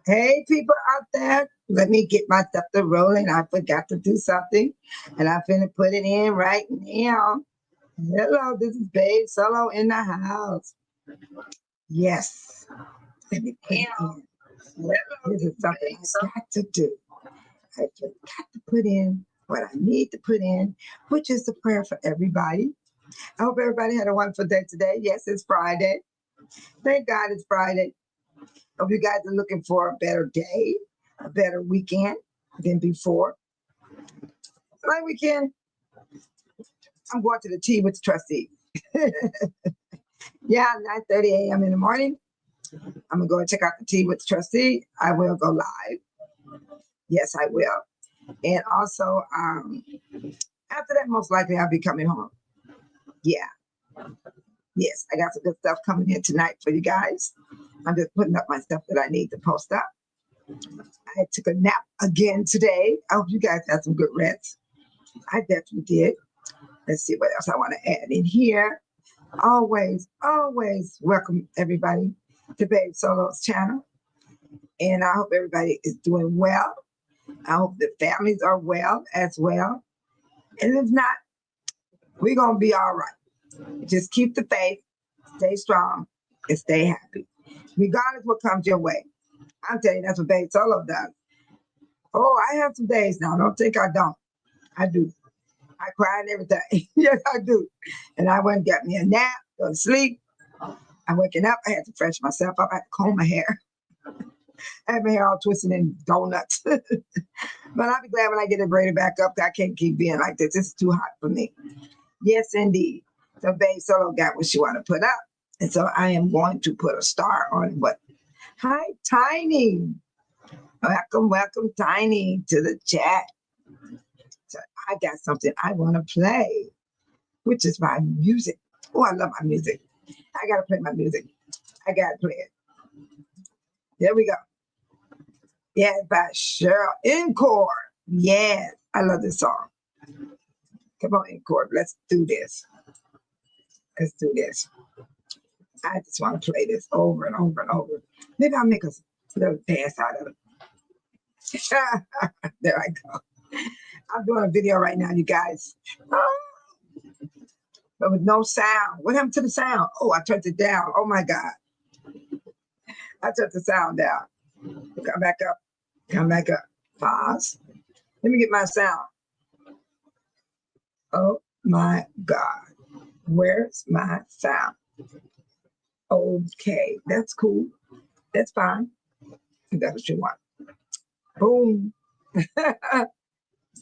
Hey, people out there, let me get my stuff to rolling. I forgot to do something, and I'm finna put it in right now. Hello, this is Babe Solo in the house. Yes, let me put it in. This is something I got to do. I just got to put in what I need to put in, which is the prayer for everybody. I hope everybody had a wonderful day today. Yes, it's Friday. Thank God it's Friday. Hope you guys are looking for a better day, a better weekend than before. My weekend, I'm going to the tea with the trustee. Yeah, 9:30 a.m. in the morning. I'm gonna go and check out the tea with the trustee. I will go live. Yes, I will. And also, after that, most likely I'll be coming home. Yeah. Yes, I got some good stuff coming in tonight for you guys. I'm just putting up my stuff that I need to post up. I took a nap again today. I hope you guys had some good rest. I definitely did. Let's see what else I want to add in here. Always welcome everybody to Babe Solo's channel. And I hope everybody is doing well. I hope the families are well as well. And if not, we're going to be all right. Just keep the faith, stay strong, and stay happy. Regardless what comes your way. I'm telling you, that's what Babe Solo does. Oh, I have some days now. Don't think I don't. I do. I cry and everything. Yes, I do. And I went and got me a nap, go to sleep. I'm waking up. I had to fresh myself up. I had to comb my hair. I have my hair all twisted in donuts. But I'll be glad when I get it braided back up. I can't keep being like this. It's too hot for me. Yes, indeed. So Babe Solo got what she want to put up. And so I am going to put a star on what? Hi, Tiny. Welcome, Tiny, to the chat. So I got something I want to play, which is my music. Oh, I love my music. I got to play my music. I got to play it. There we go. Yeah, by Cheryl Encore. Yes, I love this song. Come on, Encore. Let's do this. Let's do this. I just want to play this over and over and over. Maybe I'll make a little dance out of it. There I go. I'm doing a video right now, you guys. But with no sound. What happened to the sound? Oh, I turned it down. Oh my God. I turned the sound down. Come back up. Come back up. Pause. Let me get my sound. Oh my God. Where's my sound? Okay, that's cool. That's fine. That's what you want. Boom.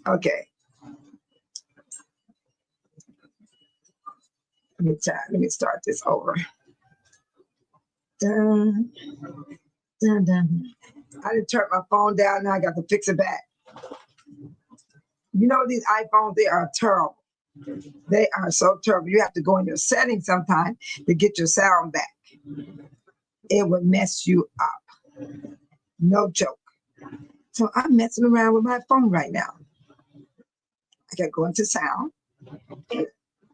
Okay. Let me start this over. Dun, dun, dun. I didn't turn my phone down. Now I got to fix it back. You know, these iPhones, they are terrible. They are so terrible. You have to go in your settings sometime to get your sound back. It will mess you up. No joke. So I'm messing around with my phone right now. I got to go into sound.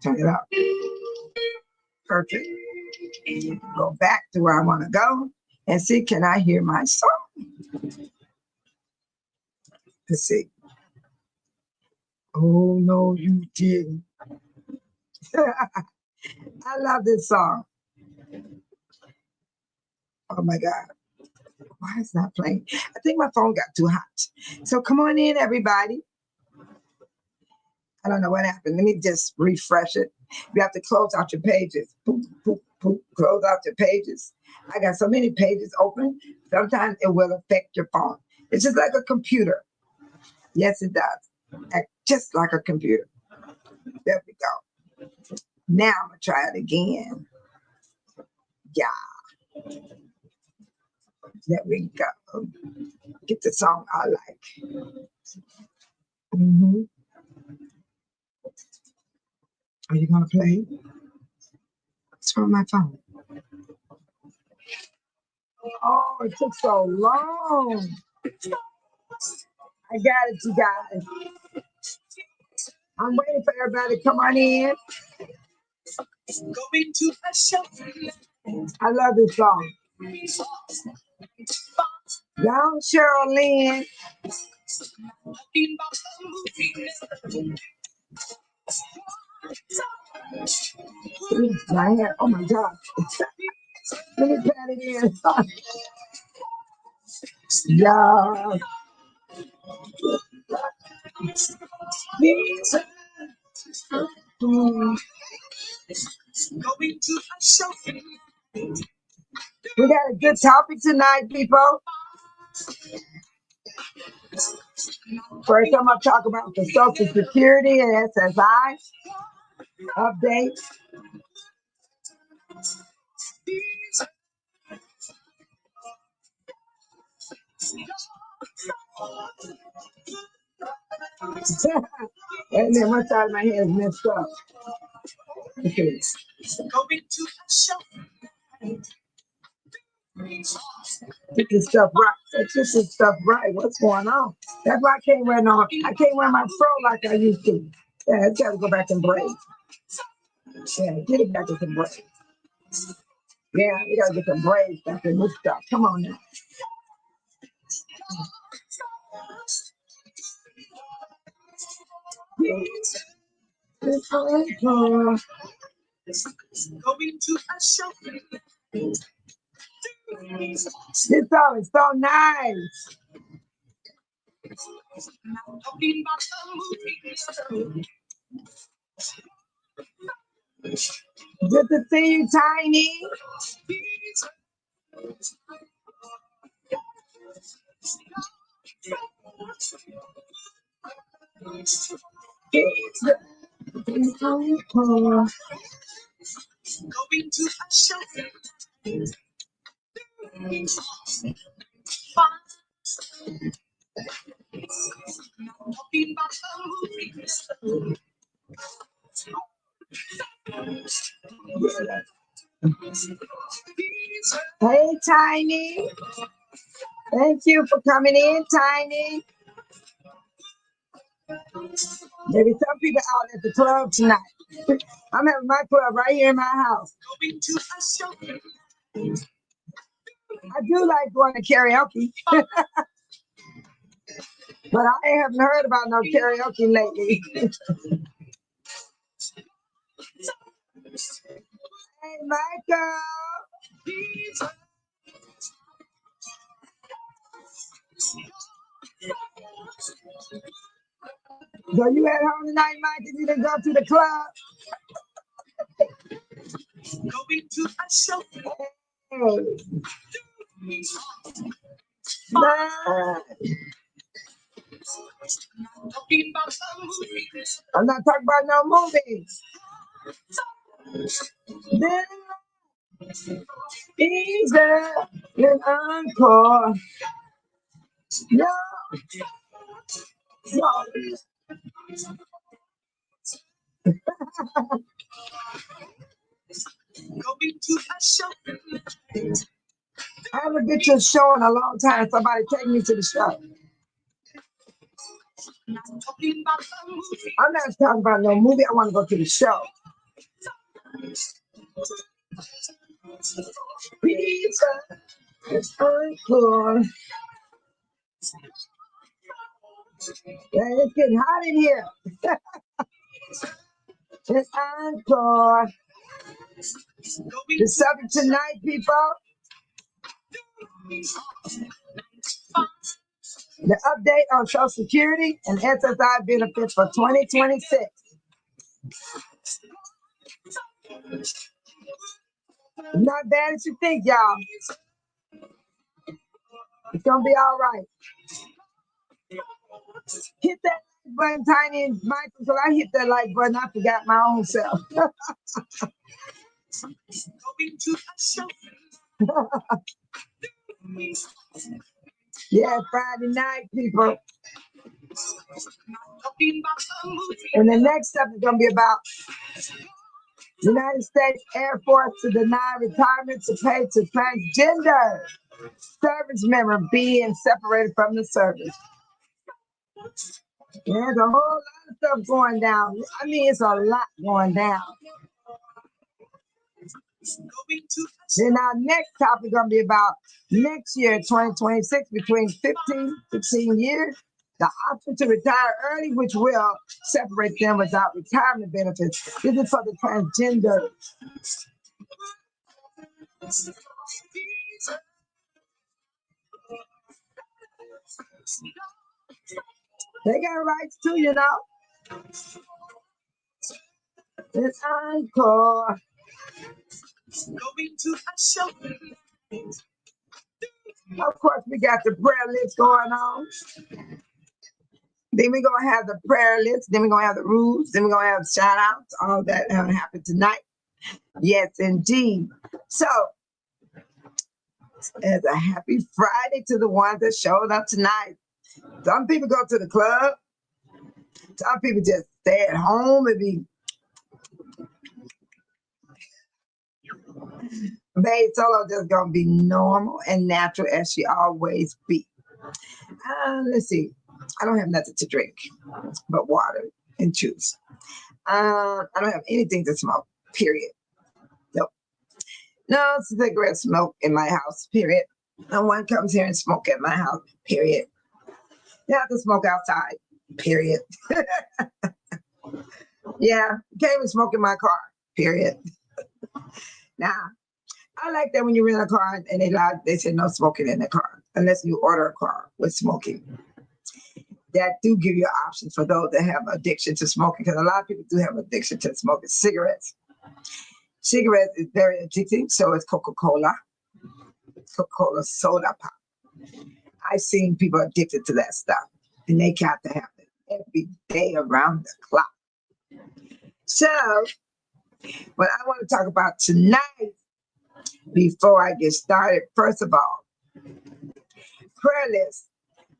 Turn it up. Perfect. Go back to where I want to go and see, can I hear my song? Let's see. Oh, no, you didn't. I love this song. Oh my God. Why is it not playing? I think my phone got too hot. So come on in, everybody. I don't know what happened. Let me just refresh it. You have to close out your pages. Boop, boop, boop. Close out your pages. I got so many pages open. Sometimes it will affect your phone. It's just like a computer. Yes, it does. Just like a computer. There we go. Now I'm going to try it again. Yeah. There we go. Get the song I like. Mm-hmm. Are you going to play? What's wrong with my phone? Oh, it took so long. I got it, you guys. I'm waiting for everybody to come on in. I love this song. Young Cheryl Lynn. My hair. Oh my God. Let me pat it in. Yeah. We got a good topic tonight, people. First, I'm going to talk about the Social Security and SSI update. And then one side of my head is messed up. Okay. Get this stuff right. Get this stuff right. What's going on? That's why I can't wear my fro like I used to. Yeah, it's got to go back and braid. Yeah, get it back in some braids. Yeah, we gotta get some braids back in this stuff. Come on now. This song is so nice. Good to see you, Tiny. Hey, Tiny. Thank you for coming in, Tiny. Maybe some people out at the club tonight. I'm having my club right here in my house. I do like going to karaoke, but I haven't heard about no karaoke lately. Hey, Michael. So you at home tonight, Mike? Did you didn't go to the club? Hey. Nah. I'm not talking about no movies. Easier than encore. No. I haven't been to a show in a long time. Somebody take me to the show. I'm not talking about no movie. I want to go to the show. Pizza is encore. Yeah, it's getting hot in here. It's encore. The subject tonight, people. The update on Social Security and SSI benefits for 2026. Not bad as you think, y'all. It's gonna be all right. Hit that like button, Tiny and Michael, because I hit that like button. I forgot my own self. Yeah, Friday night, people. And the next step is gonna be about United States Air Force to deny retirement to pay to transgender service member being separated from the service. There's a whole lot of stuff going down. I mean, it's a lot going down. Then our next topic gonna be about next year, 2026, between 15 years, the option to retire early, which will separate them without retirement benefits. This is for the transgender. They got rights too, you know. It's encore. Of course, we got the prayer list going on. Then we're gonna have the prayer list. Then we're gonna have the rules. Then we're gonna have shout outs. All that gonna happen tonight. Yes, indeed. So, as a happy Friday to the ones that showed up tonight. Some people go to the club. Some people just stay at home and be Babe Solo just gonna be normal and natural as she always be. Let's see. I don't have nothing to drink but water and juice. I don't have anything to smoke, period. Nope. No cigarette smoke in my house, period. No one comes here and smoke at my house, period. You have to smoke outside, period. Yeah, you can't even smoke in my car, period. Now, I like that when you rent a car and they say no smoking in the car, unless you order a car with smoking. That do give you options for those that have addiction to smoking, because a lot of people do have addiction to smoking. Cigarettes. Cigarettes is very addicting, so is Coca-Cola soda pop. I've seen people addicted to that stuff, and they got to have it every day around the clock. So, what I want to talk about tonight, before I get started, first of all, prayer list.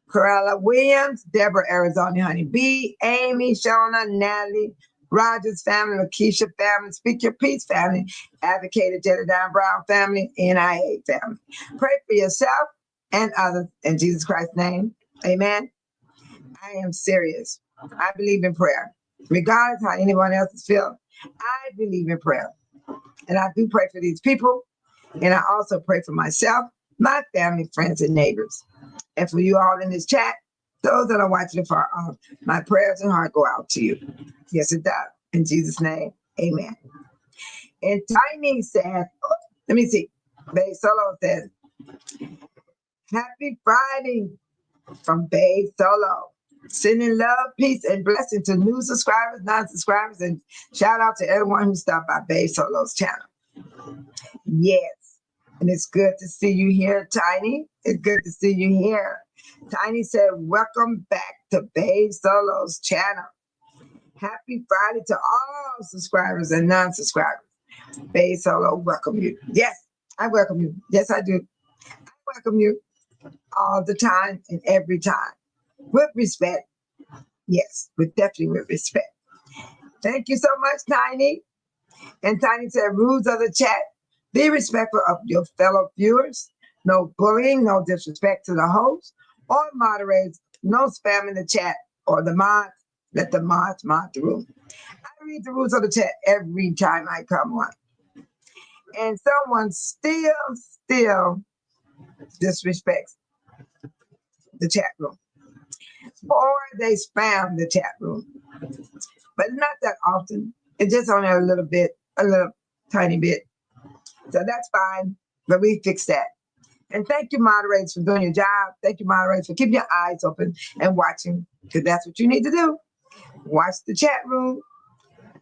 Corella Williams, Deborah Arizona Honey B, Amy, Shona, Natalie, Rogers family, Lakeisha family, Speak Your Peace family, Advocator Jedediah Brown family, NIA family. Pray for yourself and others in Jesus Christ's name. Amen. I am serious. I believe in prayer. Regardless how anyone else is feeling, I believe in prayer. And I do pray for these people. And I also pray for myself, my family, friends, and neighbors. And for you all in this chat, those that are watching it far off, my prayers and heart go out to you. Yes, it does. In Jesus' name, amen. And Tiny said, let me see. Babe Solo says, happy Friday from Babe Solo. Sending love, peace, and blessing to new subscribers, non-subscribers, and shout out to everyone who stopped by Babe Solo's channel. Yes. And it's good to see you here, Tiny. It's good to see you here. Tiny said, welcome back to Babe Solo's channel. Happy Friday to all subscribers and non-subscribers. Babe Solo, welcome you. Yes, I welcome you. Yes, I do. I welcome you all the time and every time. With respect. Yes, definitely with respect. Thank you so much, Tiny. And Tiny said, rules of the chat. Be respectful of your fellow viewers. No bullying, no disrespect to the host or moderators. No spam in the chat or the mods. Let the mods mod the room. I read the rules of the chat every time I come on. And someone still disrespects the chat room. Or they spam the chat room. But not that often. It's just only a little tiny bit. So that's fine, but we fix that. And thank you, moderators, for doing your job. Thank you, moderators, for keeping your eyes open and watching, because that's what you need to do. Watch the chat room,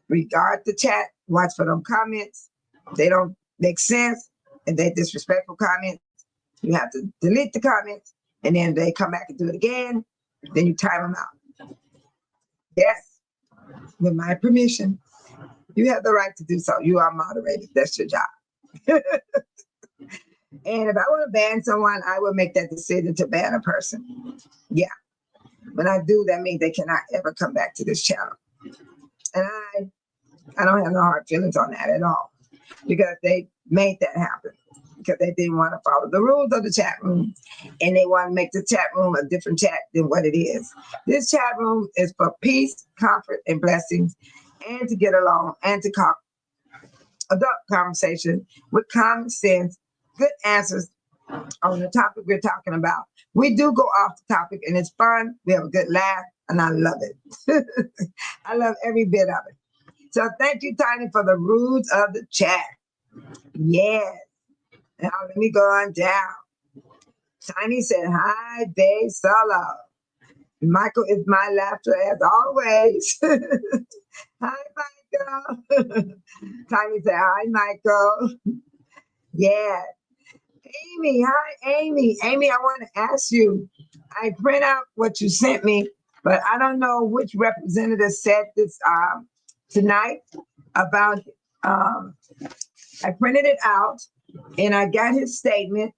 regard the chat, watch for them comments. They don't make sense, and they disrespectful comments. You have to delete the comments, and then they come back and do it again. Then you time them out. Yes, with my permission. You have the right to do so. You are moderated. That's your job. And if I want to ban someone, I will make that decision to ban a person. Yeah. When I do, that means they cannot ever come back to this channel. And I don't have no hard feelings on that at all, because they made that happen, because they didn't want to follow the rules of the chat room, and they want to make the chat room a different chat than what it is. This chat room is for peace, comfort, and blessings, and to get along and to adult conversation with common sense, good answers on the topic we're talking about. We do go off the topic and it's fun. We have a good laugh and I love it. I love every bit of it. So thank you, Tiny, for the rules of the chat. Yes. Now let me go on down. Tiny said, hi, babe, solo. Michael is my laughter as always. Hi, Michael. Tiny said, hi, Michael. Yeah. Amy, hi, Amy. Amy, I want to ask you, I print out what you sent me, but I don't know which representative said this tonight about, I printed it out and I got his statement,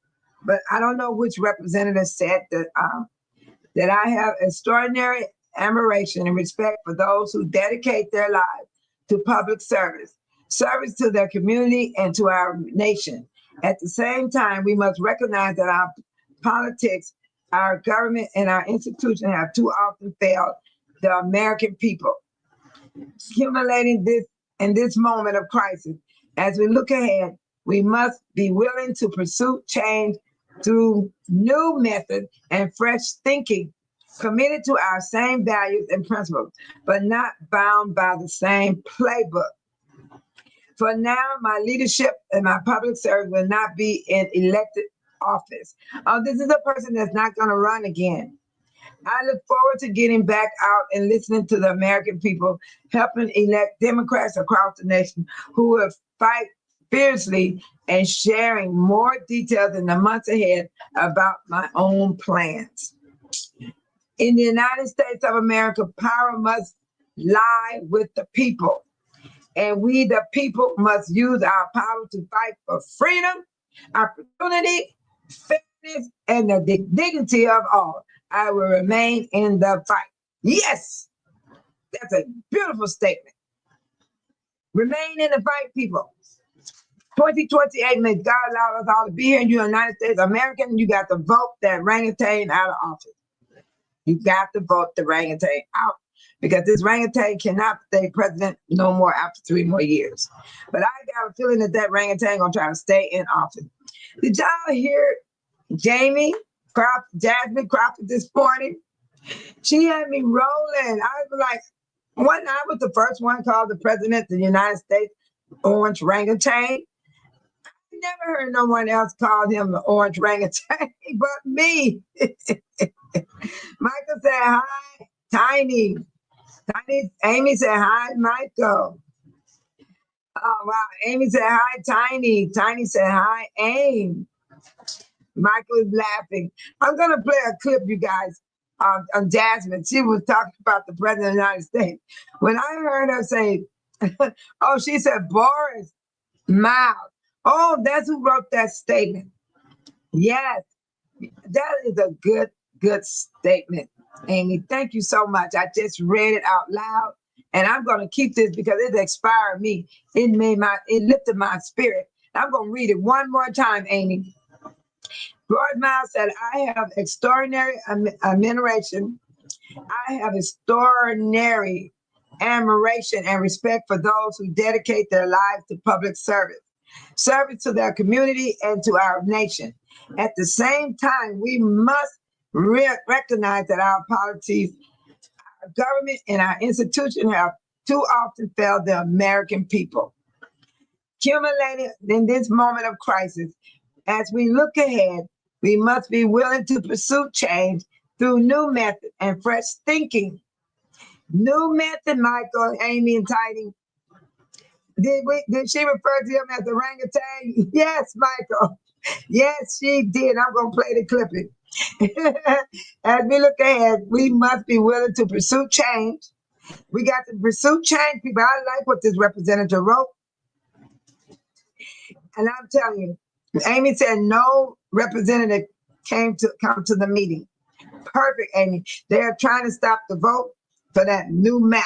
but I don't know which representative said that I have extraordinary admiration and respect for those who dedicate their lives to public service to their community and to our nation. At the same time, we must recognize that our politics, our government, and our institutions have too often failed the American people. Accumulating this in this moment of crisis, as we look ahead, we must be willing to pursue change through new methods and fresh thinking, committed to our same values and principles, but not bound by the same playbook. For now, my leadership and my public service will not be in elected office. This is a person that's not going to run again. I look forward to getting back out and listening to the American people, helping elect Democrats across the nation who will fight fiercely and sharing more details in the months ahead about my own plans. In the United States of America, power must lie with the people. And we, the people, must use our power to fight for freedom, opportunity, fairness, and the dignity of all. I will remain in the fight. Yes, that's a beautiful statement. Remain in the fight, people. 2028, may God allow us all to be here in the United States of America. You got to vote that orangutan out of office. You got to vote the orangutan out, because this orangutan cannot stay president no more after 3 more years. But I got a feeling that orangutan gonna try to stay in office. Did y'all hear Jasmine Crawford this morning? She had me rolling. I was like, I was the first one called the president of the United States orange orangutan. I never heard no one else call him the orange orangutan but me. Michael said hi, Tiny. Amy said hi, Michael. Oh wow, Amy said hi, Tiny. Tiny said hi, Aim. Michael is laughing. I'm gonna play a clip, you guys, on Jasmine. She was talking about the president of the United States. When I heard her say, oh, she said Boris Miles. Oh, that's who wrote that statement. Yes, that is a good statement, Amy. Thank you so much. I just read it out loud, and I'm going to keep this because it inspired me. It lifted my spirit. I'm going to read it one more time, Amy. Boris Miles said, I have extraordinary admiration. I have extraordinary admiration and respect for those who dedicate their lives to public service to their community and to our nation. At the same time, we must recognize that our policies, our government, and our institutions have too often failed the American people. Accumulated in this moment of crisis, as we look ahead, we must be willing to pursue change through new methods and fresh thinking. New method, Michael, Amy, and Tiny. Did she refer to him as the orangutan? Yes, Michael. Yes, she did. I'm going to play the clipping. As we look ahead, we must be willing to pursue change. We got to pursue change, people. I like what this representative wrote. And I'm telling you, Amy said no representative come to the meeting. Perfect, Amy. They're trying to stop the vote for that new map.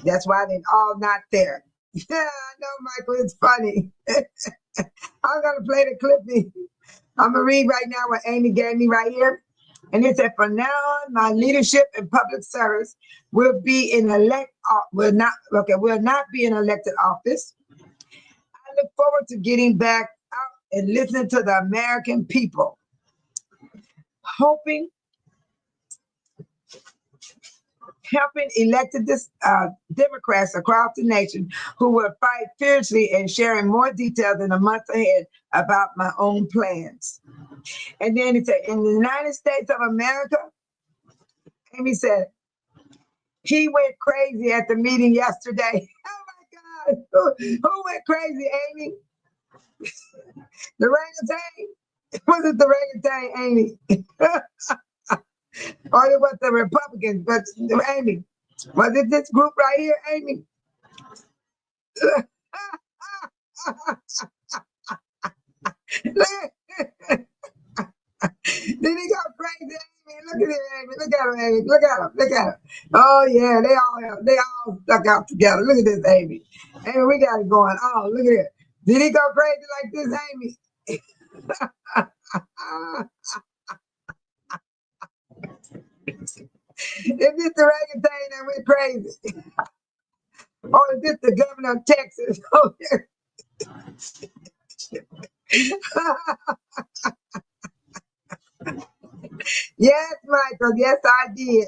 That's why they're all not there. Yeah, I know, Michael, it's funny. I'm going to play the clipping. I'm going to read right now what Amy gave me right here. And it said, from now on, my leadership in public service will not be in elected office. look forward to getting back out and listening to the American people, helping elected Democrats across the nation who will fight fiercely and sharing more details in the months ahead about my own plans. And then he said, in the United States of America, Amy said, he went crazy at the meeting yesterday. Oh my God, who went crazy, Amy? The orangutan? Was it the orangutan, Amy? Or it was the Republicans? But Amy, was it this group right here, Amy? Did he go crazy, Amy? Look at it, Amy. Look at him, Amy. Look at him. Look at him. Oh yeah, they all stuck out together. Look at this, Amy. Amy, we got it going on. Look at it. Did he go crazy like this, Amy? Is this the orangutan that went crazy? Or is this the governor of Texas? Yes, Michael. Yes, I did.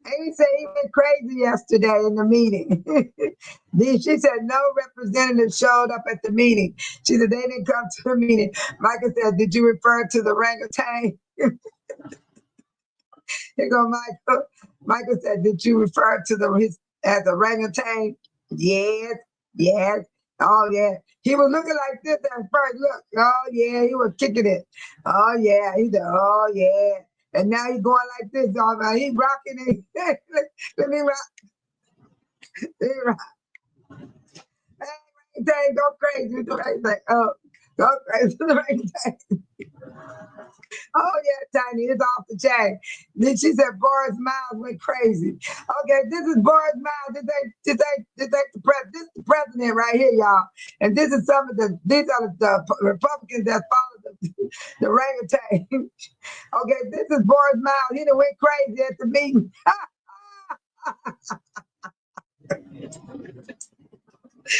Amy said he went crazy yesterday in the meeting. She said no representative showed up at the meeting. She said they didn't come to the meeting. Michael said, did you refer to the orangutan? Here go Michael. Michael said, did you refer to as orangutan? Yes, yes. Oh yeah. He was looking like this at first. Look. Oh yeah, he was kicking it. Oh yeah. He said, oh yeah. And now he's going like this. Oh, man. He's rocking it. Let me rock. Let me rock. Hey, go crazy with the orangutan. Oh, go crazy with the orangutan. Oh yeah, Tiny, it's off the chain. Then she said Boris Miles went crazy. Okay, this is Boris Miles. This is the president right here, y'all. And these are the Republicans that follow the orangutan. Okay, this is Boris Miles. He done went crazy at the meeting.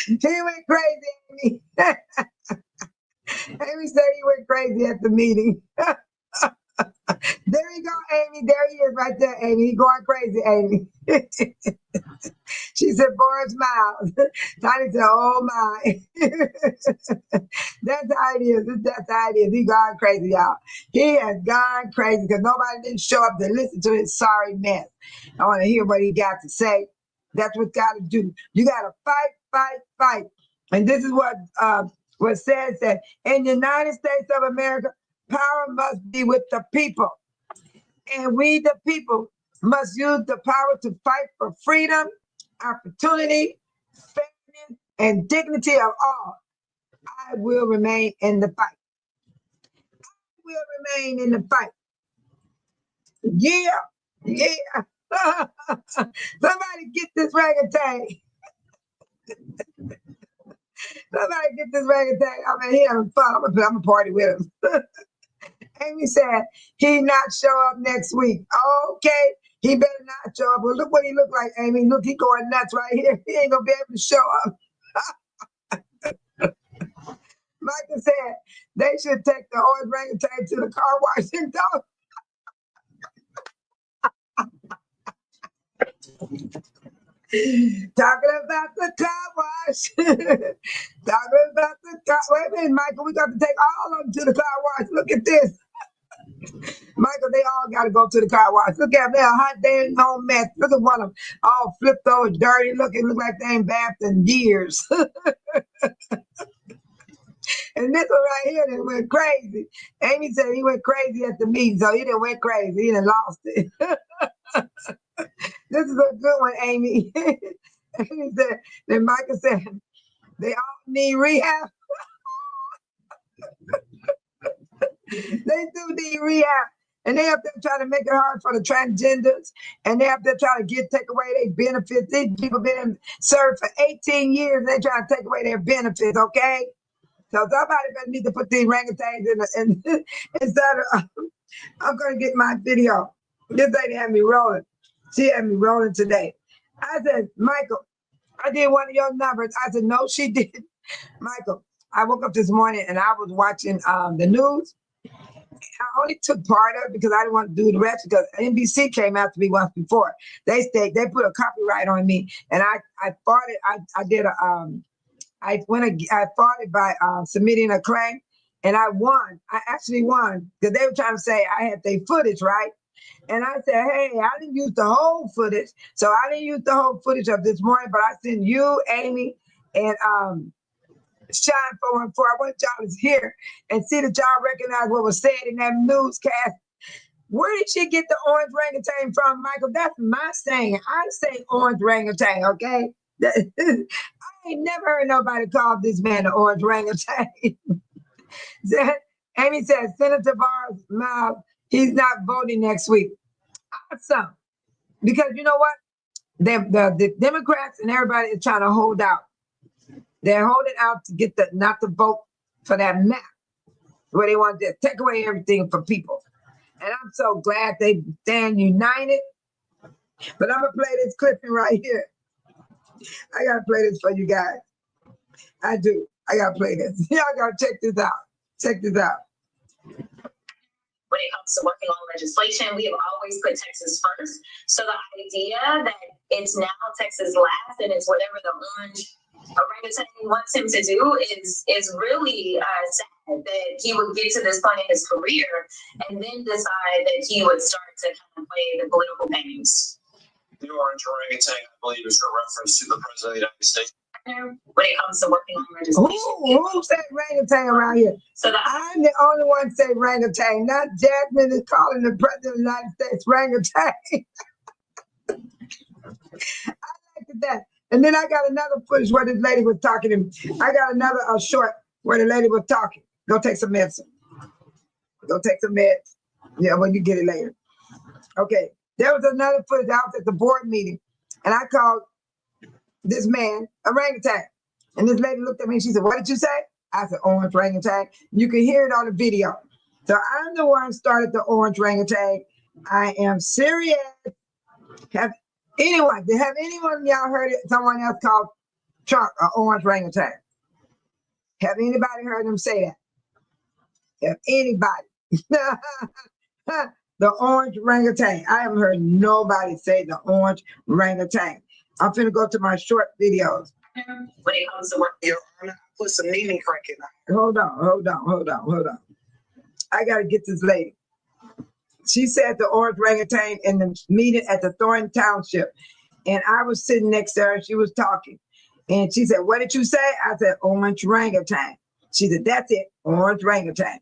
He went crazy, Amy. Amy said he went crazy at the meeting. There you go, Amy. There he is right there, Amy. He going crazy, Amy. She said, Boris Miles. Tiny said, oh my. That's how it is. That's how it is. He gone crazy, y'all. He has gone crazy because nobody didn't show up to listen to his sorry mess. I want to hear what he got to say. That's what's got to do. You got to fight, fight, fight. And this is what said that in the United States of America, power must be with the people. And we, the people, must use the power to fight for freedom, opportunity, fairness, and dignity of all. I will remain in the fight. I will remain in the fight. Yeah, yeah. Somebody get this orangutan. Somebody get this orangutan. I mean, he having fun. I'm gonna party with him. Amy said he not show up next week. Okay, he better not show up. Well, look what he look like, Amy. Look, he going nuts right here. He ain't gonna be able to show up. Michael said they should take the orangutan to the car wash and talk. Talking about the car wash. Talking about the car. Wait a minute, Michael. We got to take all of them to the car wash. Look at this. Michael, they all got to go to the car wash. Look at them. They're a hot damn home mess. Look at one of them all flipped over, dirty looking. Look like they ain't bathed in years. And this one right here that went crazy. Amy said he went crazy at the meeting, so he done went crazy. He done lost it. This is a good one, Amy. Amy said, then Michael said, they all need rehab. They do need rehab. And they up there trying to make it hard for the transgenders. And they up there trying to take away their benefits. These people been served for 18 years. And they trying to take away their benefits, okay? So somebody better need to put these orangutans in instead of, I'm going to get my video. This lady had me rolling. She had me rolling today. I said, Michael, I did one of your numbers. I said, no, she didn't. Michael, I woke up this morning and I was watching the news. I only took part of it because I didn't want to do the rest because NBC came after me once before. They put a copyright on me, and I fought it. I did a I fought it by submitting a claim, and I won. I actually won because they were trying to say I had their footage, right? And I said, hey, I didn't use the whole footage, so I didn't use the whole footage of this morning, but I sent you, Amy, and Shine 414. I want y'all to hear and see that y'all recognize what was said in that newscast. Where did she get the orange orangutan from, Michael? That's my saying. I say orange orangutan, okay? I ain't never heard nobody call this man the orange orangutan. Amy says, Senator Barr's mouth, he's not voting next week. Awesome. Because you know what? The Democrats and everybody is trying to hold out. They're holding out to get not to vote for that map where they want to take away everything from people. And I'm so glad they stand united. But I'm going to play this clipping right here. I got to play this for you guys. I do. I got to play this. Y'all got to check this out. Check this out. When it comes to working on legislation, we have always put Texas first. So the idea that it's now Texas last and it's whatever the orange orangutan wants him to do is really sad that he would get to this point in his career and then decide that he would start to kind of play the political games. The orange orangutan, I believe, is a reference to the President of the United States. When it comes to working on legislation. Who said orangutan around here? So I'm the only one say orangutan, not Jasmine is calling the President of the United States orangutan. I liked that. And then I got another footage where this lady was talking to me. I got another short where the lady was talking. Go take some medicine. Go take some meds. Yeah, well, you get it later. Okay. There was another footage. I was at the board meeting, and I called this man orangutan. And this lady looked at me and she said, what did you say? I said, orange orangutan. You can hear it on the video. So I'm the one who started the orange orangutan. I am serious. Have anyone of y'all heard it? Someone else called Trump an orange orangutan? Have anybody heard them say that? Have anybody? The orange orangutan. I haven't heard nobody say the orange orangutan. I'm finna go to my short videos. When it comes to work, Your Honor, put some Nene crack in there. Hold on. I gotta get this lady. She said the orange orangutan in the meeting at the Thornton Township. And I was sitting next to her, she was talking. And she said, what did you say? I said, orange orangutan. She said, that's it, orange orangutan.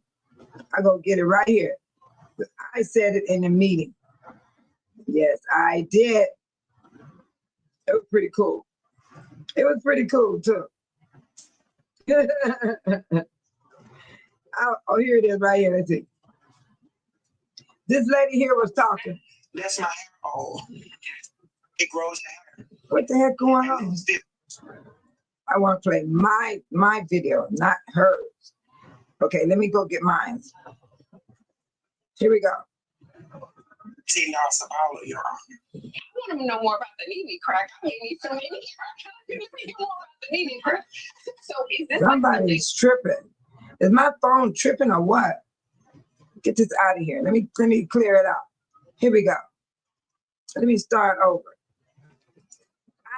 I go get it right here. I said it in the meeting. Yes, I did. It was pretty cool. It was pretty cool too. Oh, here it is right here. Let's see. This lady here was talking. That's my hair. Oh, it grows hair. What the heck going on? I want to play my video, not hers. Okay, let me go get mine. Here we go. See, now it's about Your Honor. I want to know more about the Nene crack. I need some Nene crack. I need more about the Nene crack. So is this somebody's tripping? Is my phone tripping or what? Get this out of here. Let me clear it out. Here we go. Let me start over.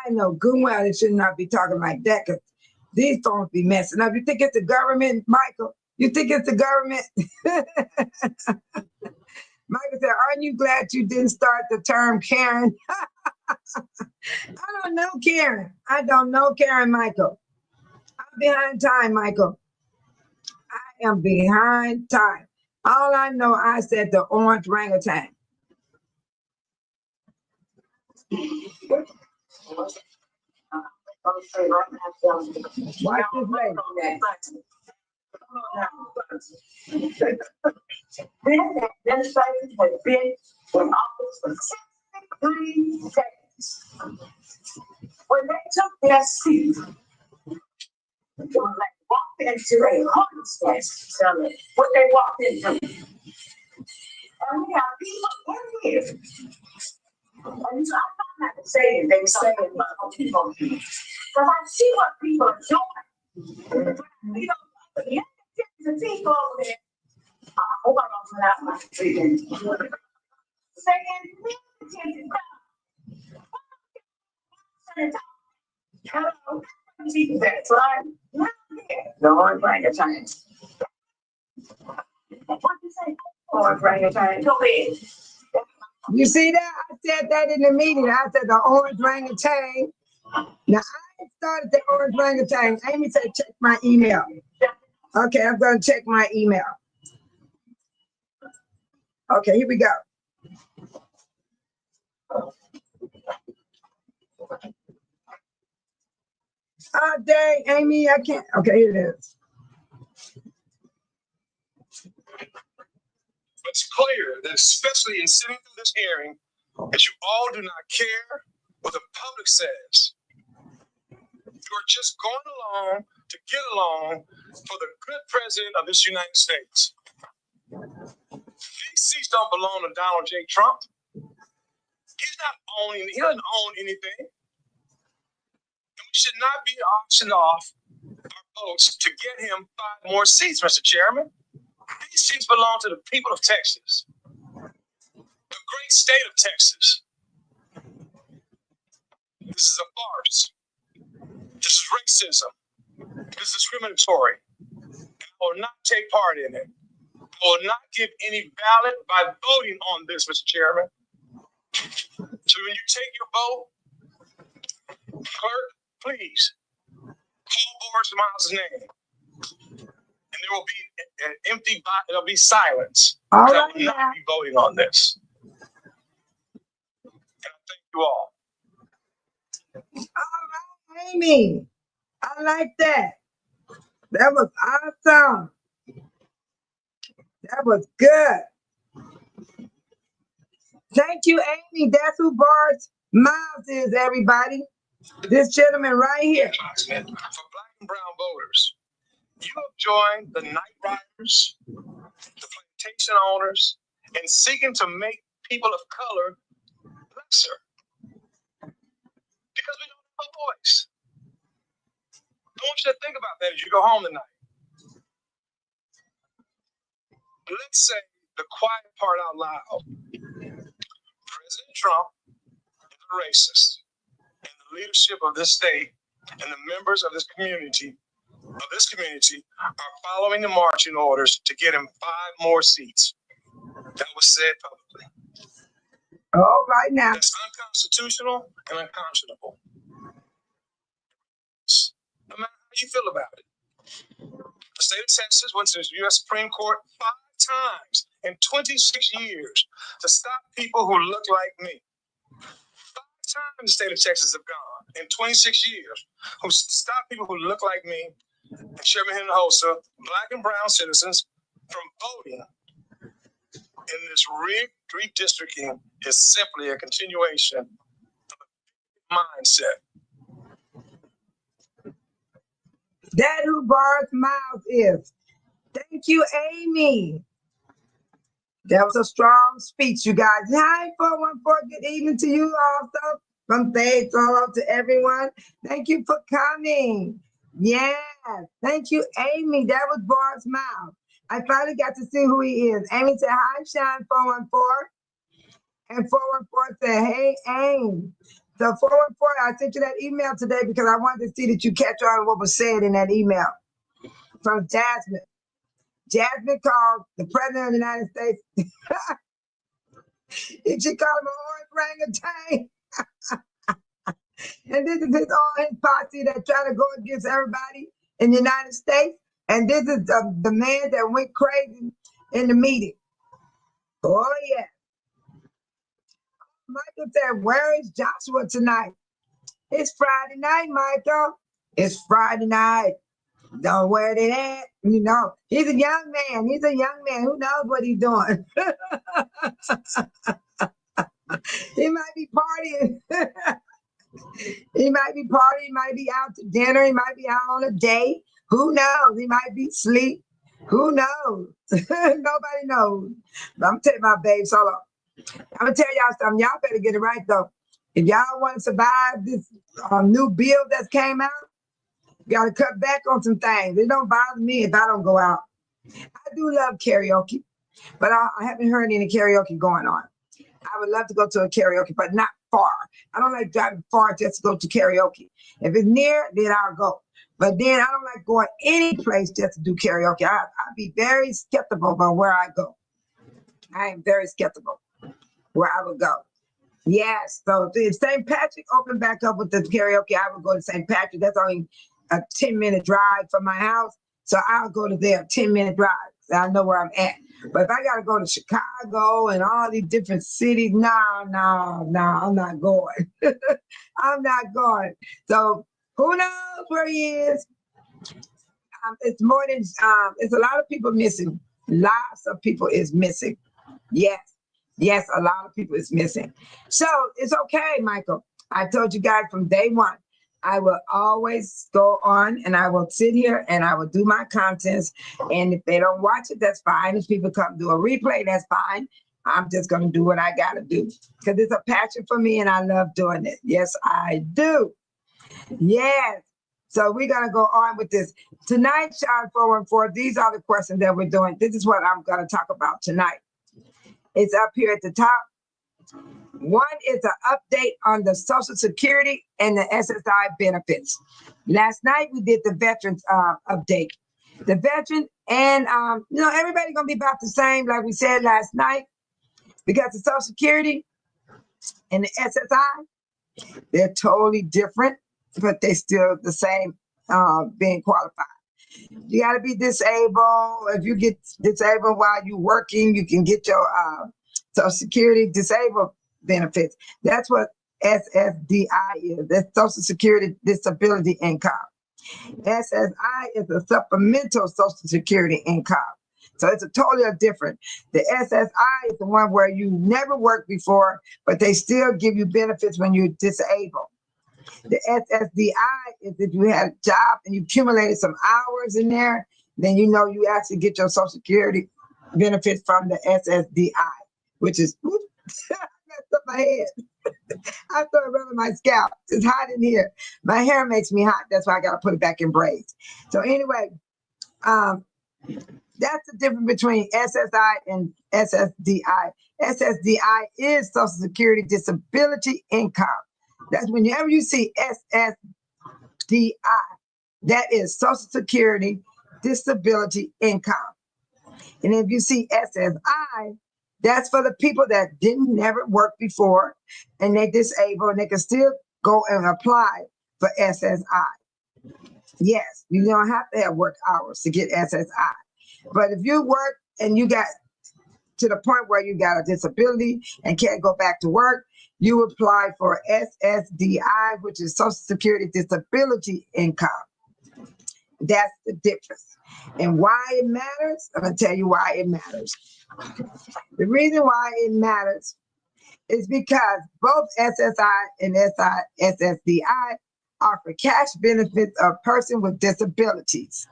I know good and well it should not be talking like that because these phones be messing up. You think it's the government, Michael? You think it's the government? Michael said, aren't you glad you didn't start the term Karen? I don't know Karen. I don't know Karen, Michael. I'm behind time, Michael. I am behind time. All I know, I said the orange orangutan. Watch this lady. This administration has been in office for 63 days. When they took their seat, it was like walked into a hornet's nest, telling what they walked into. And we have people in here. And so I'm not to say that they say about people. Because I see what people are doing. You know, yeah, there's a team over there. I hope I don't run out my treatment. Second, hello, that's right. The orangutan. What did you say? Orangutan. Go ahead. You see that? I said that in the meeting. I said the orange orangutan. Now I started the orange orangutan. Amy said check my email. Okay, I'm gonna check my email. Okay, here we go. Oh dang, Amy, I can't. Okay, here it is. It's clear that especially in sitting through this hearing, that you all do not care what the public says. You are just going along to get along for the good president of this United States. These seats don't belong to Donald J. Trump. He doesn't own anything. And we should not be auctioned off our votes to get him 5 more seats, Mr. Chairman. These seats belong to the people of Texas, the great state of Texas. This is a farce. This is racism. This is discriminatory. I will not take part in it. I will not give any ballot by voting on this, Mr. Chairman. So when you take your vote, clerk, please call Boris Miles' name. And there will be an empty box, there'll be silence. All I right, will not now. be voting on this. And I thank you all. All right, Amy. I like that. That was awesome. That was good. Thank you, Amy. That's who Boris Miles is, everybody. This gentleman right here. For Black and brown voters, you have joined the night riders, the plantation owners, and seeking to make people of color lesser. Because we don't have a voice. I want you to think about that as you go home tonight. Let's say the quiet part out loud. President Trump is a racist, and the leadership of this state and the members of this community are following the marching orders to get him 5 more seats. That was said publicly. All right now. That's unconstitutional and unconscionable. No matter how you feel about it. The state of Texas went to the U.S. Supreme Court 5 times in 26 years to stop people who look like me. 5 times the state of Texas have gone in 26 years who stop people who look like me and Chairman Hinojosa, Black and brown citizens, from voting. In this rigged redistricting is simply a continuation of the mindset. That who Boris Miles is. Thank you, Amy. That was a strong speech, you guys. Hi, 414. Good evening to you also. From Faith all to everyone. Thank you for coming. Yes. Thank you, Amy. That was Boris Miles. I finally got to see who he is. Amy said, hi, Sean 414. And 414 said, hey, Amy. So 414, I sent you that email today because I wanted to see that you catch on what was said in that email from Jasmine. Jasmine called the president of the United States. And she called him an orangutan. And this is all his posse that try to go against everybody in the United States. And this is the man that went crazy in the meeting. Oh, yeah. Michael said, where is Joshua tonight? It's Friday night, Michael. It's Friday night. Don't wear it at. You know, he's a young man. He's a young man. Who knows what he's doing? He might be partying. He might be partying. He might be out to dinner. He might be out on a date. Who knows? He might be asleep. Who knows? Nobody knows. But I'm telling my babes, hold on. I'm going to tell y'all something. Y'all better get it right, though. If y'all want to survive this new bill that's came out, Got to cut back on some things. It don't bother me if I don't go out. I do love karaoke, but I haven't heard any karaoke going on. I would love to go to a karaoke, but not far. I don't like driving far just to go to karaoke. If it's near, then I'll go. But then I don't like going any place just to do karaoke. I'd be very skeptical about where I go. I am very skeptical where I would go. Yes. So if St. Patrick opened back up with the karaoke, I would go to St. Patrick. That's only a 10-minute drive from my house. So I'll go to there, 10-minute drive. So I know where I'm at. But if I got to go to Chicago and all these different cities, no, I'm not going. I'm not going. So who knows where he is? It's more than, it's a lot of people missing. Lots of people is missing. Yes. Yes, a lot of people is missing. So it's okay, Michael. I told you guys from day one, I will always go on and I will sit here and I will do my contents. And if they don't watch it, that's fine. If people come do a replay, that's fine. I'm just going to do what I got to do because it's a passion for me and I love doing it. Yes, I do. Yes. So we're going to go on with this. Tonight, Sean 414, these are the questions that we're doing. This is what I'm going to talk about tonight. It's up here at the top. One is an update on the Social Security and the SSI benefits. Last night we did the veterans update. The veteran and everybody gonna be about the same, like we said last night, because the Social Security and the SSI, they're totally different, but they still the same being qualified. You got to be disabled. If you get disabled while you're working, you can get your Social Security disabled benefits. That's what SSDI is. That's Social Security Disability Income. SSI is a supplemental Social Security income. So it's a totally different. The SSI is the one where you never worked before, but they still give you benefits when you're disabled. The SSDI is if you had a job and you accumulated some hours in there, then you actually get your Social Security benefits from the SSDI, which is, I messed up my head. I thought it around my scalp. It's hot in here. My hair makes me hot. That's why I got to put it back in braids. So anyway, that's the difference between SSI and SSDI. SSDI is Social Security Disability Income. That's whenever you see SSDI, that is Social Security Disability Income. And if you see SSI, that's for the people that didn't never work before and they disabled and they can still go and apply for SSI. Yes, you don't have to have work hours to get SSI. But if you work and you got to the point where you got a disability and can't go back to work, you apply for SSDI, which is Social Security Disability Income. That's the difference. And why it matters, I'm going to tell you why it matters. The reason why it matters is because both SSI and SSDI offer cash benefits of person with disabilities.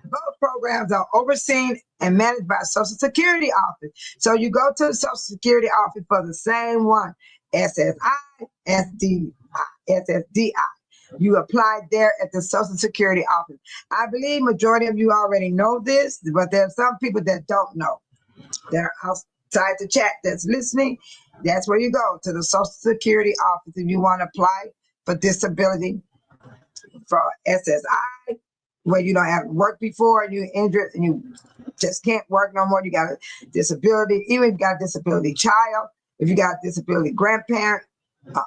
Both programs are overseen and managed by Social Security office. So you go to the Social Security office for the same one, SSI, SSDI. You apply there at the Social Security office. I believe majority of you already know this, but there are some people that don't know. They're outside the chat that's listening. That's where you go, to the Social Security office if you want to apply for disability for SSI, where you don't have worked before and you're injured and you just can't work no more. You got a disability, even if you got a disability child, if you got a disability grandparent,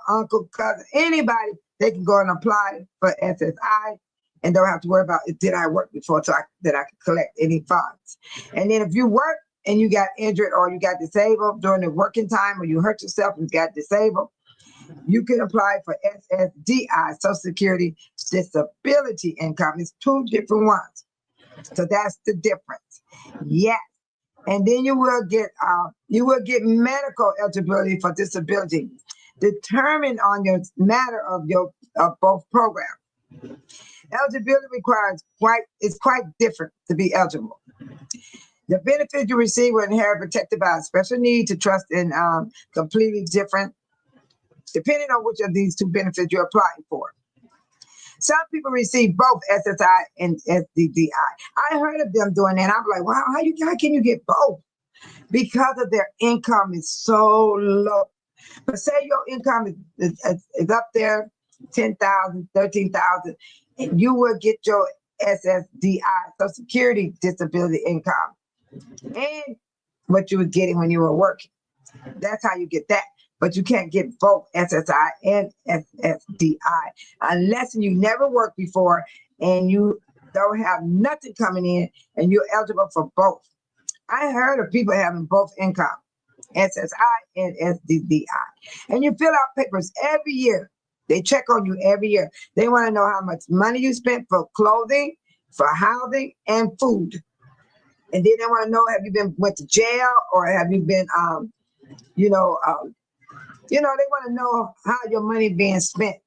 uncle, cousin, anybody, they can go and apply for SSI and don't have to worry about, did I work before so that I can collect any funds. And then if you work and you got injured or you got disabled during the working time or you hurt yourself and got disabled, you can apply for SSDI, Social Security Disability Income. It's two different ones. So that's the difference. Yes. And then you will get medical eligibility for disability determined on your matter of both programs. Eligibility is quite different to be eligible. The benefits you receive will inherit protected by a special need to trust in completely different, depending on which of these two benefits you're applying for. Some people receive both SSI and SDDI. I heard of them doing that. I'm like, wow, how can you get both? Because of their income is so low. But say your income is up there, 10,000, 13,000, and you will get your SSDI, Social Security Disability Income, and what you were getting when you were working. That's how you get that. But you can't get both SSI and SSDI unless you never worked before and you don't have nothing coming in and you're eligible for both. I heard of people having both income, SSI and SDDI. And you fill out papers every year. They check on you every year. They want to know how much money you spent for clothing, for housing, and food. And then they want to know, have you went to jail, or have you been, they want to know how your money being spent.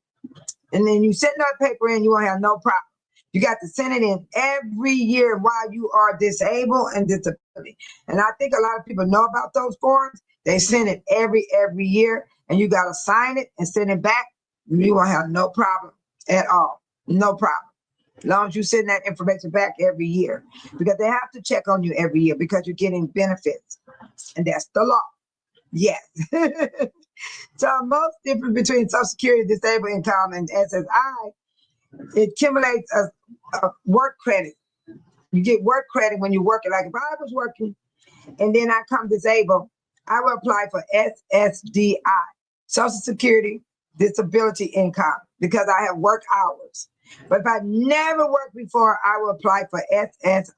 And then you send that paper in, you won't have no problem. You got to send it in every year while you are disabled and disability. And I think a lot of people know about those forms. They send it every year, and you got to sign it and send it back. You won't have no problem at all. No problem. As long as you send that information back every year, because they have to check on you every year because you're getting benefits. And that's the law. Yes. So most difference between Social Security, disabled income, and SSI, it accumulates a work credit. You get work credit when you're working. Like if I was working and then I come disabled, I will apply for SSDI, Social Security Disability Income, because I have work hours. But if I never worked before, I will apply for SSI.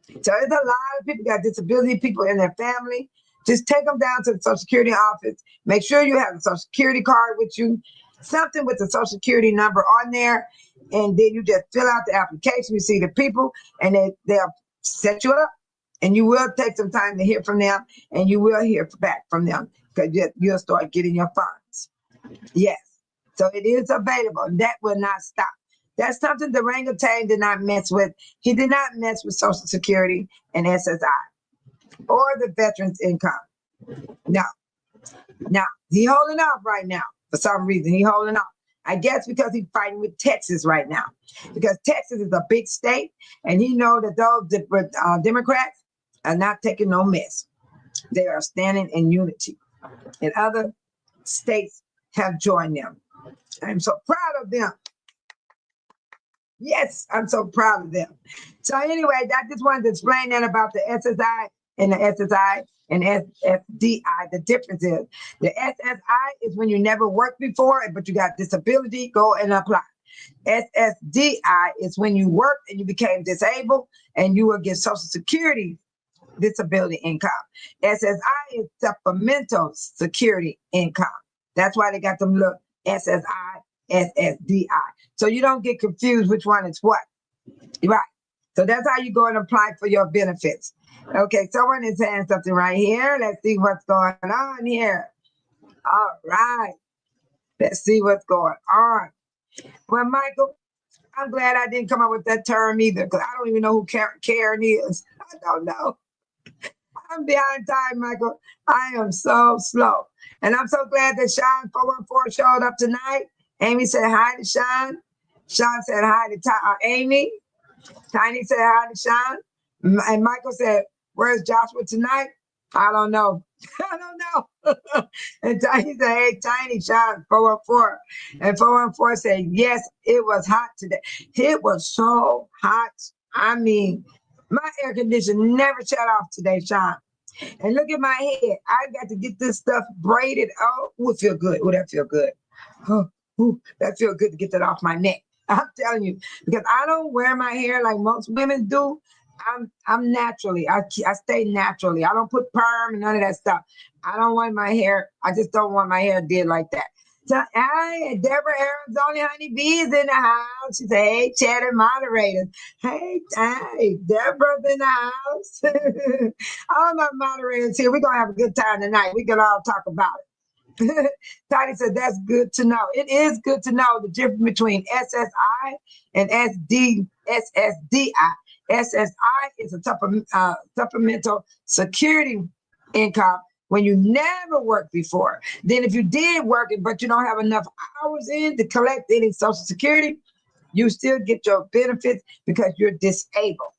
So there's a lot of people got disability, people in their family. Just take them down to the Social Security office. Make sure you have a Social Security card with you, something with the Social Security number on there. And then you just fill out the application. You see the people, and they'll set you up. And you will take some time to hear from them, and you will hear back from them because you'll start getting your funds. Yes. So it is available. That will not stop. That's something the orangutan did not mess with. He did not mess with Social Security and SSI or the veterans income. No. Now, he holding off right now. For some reason, he holding off. I guess because he's fighting with Texas right now. Because Texas is a big state, and he know that those Democrats are not taking no mess. They are standing in unity. And other states have joined them. I'm so proud of them. Yes, I'm so proud of them. So anyway, I just wanted to explain that about the SSI and the SSI and SSDI. The difference is the SSI is when you never worked before, but you got disability, go and apply. SSDI is when you worked and you became disabled and you will get Social Security disability income. SSI is supplemental security income. That's why they got them look SSI, SSDI. So you don't get confused which one is what. Right. So that's how you go and apply for your benefits. Okay, someone is saying something right here. Let's see what's going on here. All right. Let's see what's going on. Well, Michael, I'm glad I didn't come up with that term either, because I don't even know who Karen is. I don't know. I'm behind time, Michael. I am so slow. And I'm so glad that Sean 414 showed up tonight. Amy said hi to Sean. Sean said hi to Amy. Tiny said hi to Sean. And Michael said, where's Joshua tonight? I don't know. I don't know. And Tiny said, hey, Tiny, Sean 414. And 414 said, yes, it was hot today. It was so hot. I mean, my air conditioner never shut off today, Sean. And look at my head. I got to get this stuff braided. Oh, it feel good. Oh, that feel good. Oh, that feel good to get that off my neck. I'm telling you, because I don't wear my hair like most women do. I'm naturally. I stay naturally. I don't put perm and none of that stuff. I don't want my hair. I just don't want my hair did like that. So, hey, Deborah Aaron's only honeybees in the house. She said, hey, chatter moderators. Hey, Deborah's in the house. All my moderators here. We're going to have a good time tonight. We can all talk about it. Tiny said, that's good to know. It is good to know the difference between SSI and SSDI. SSI is a supplemental security income. when you never worked before. Then if you did work it, but you don't have enough hours in to collect any Social Security, you still get your benefits because you're disabled.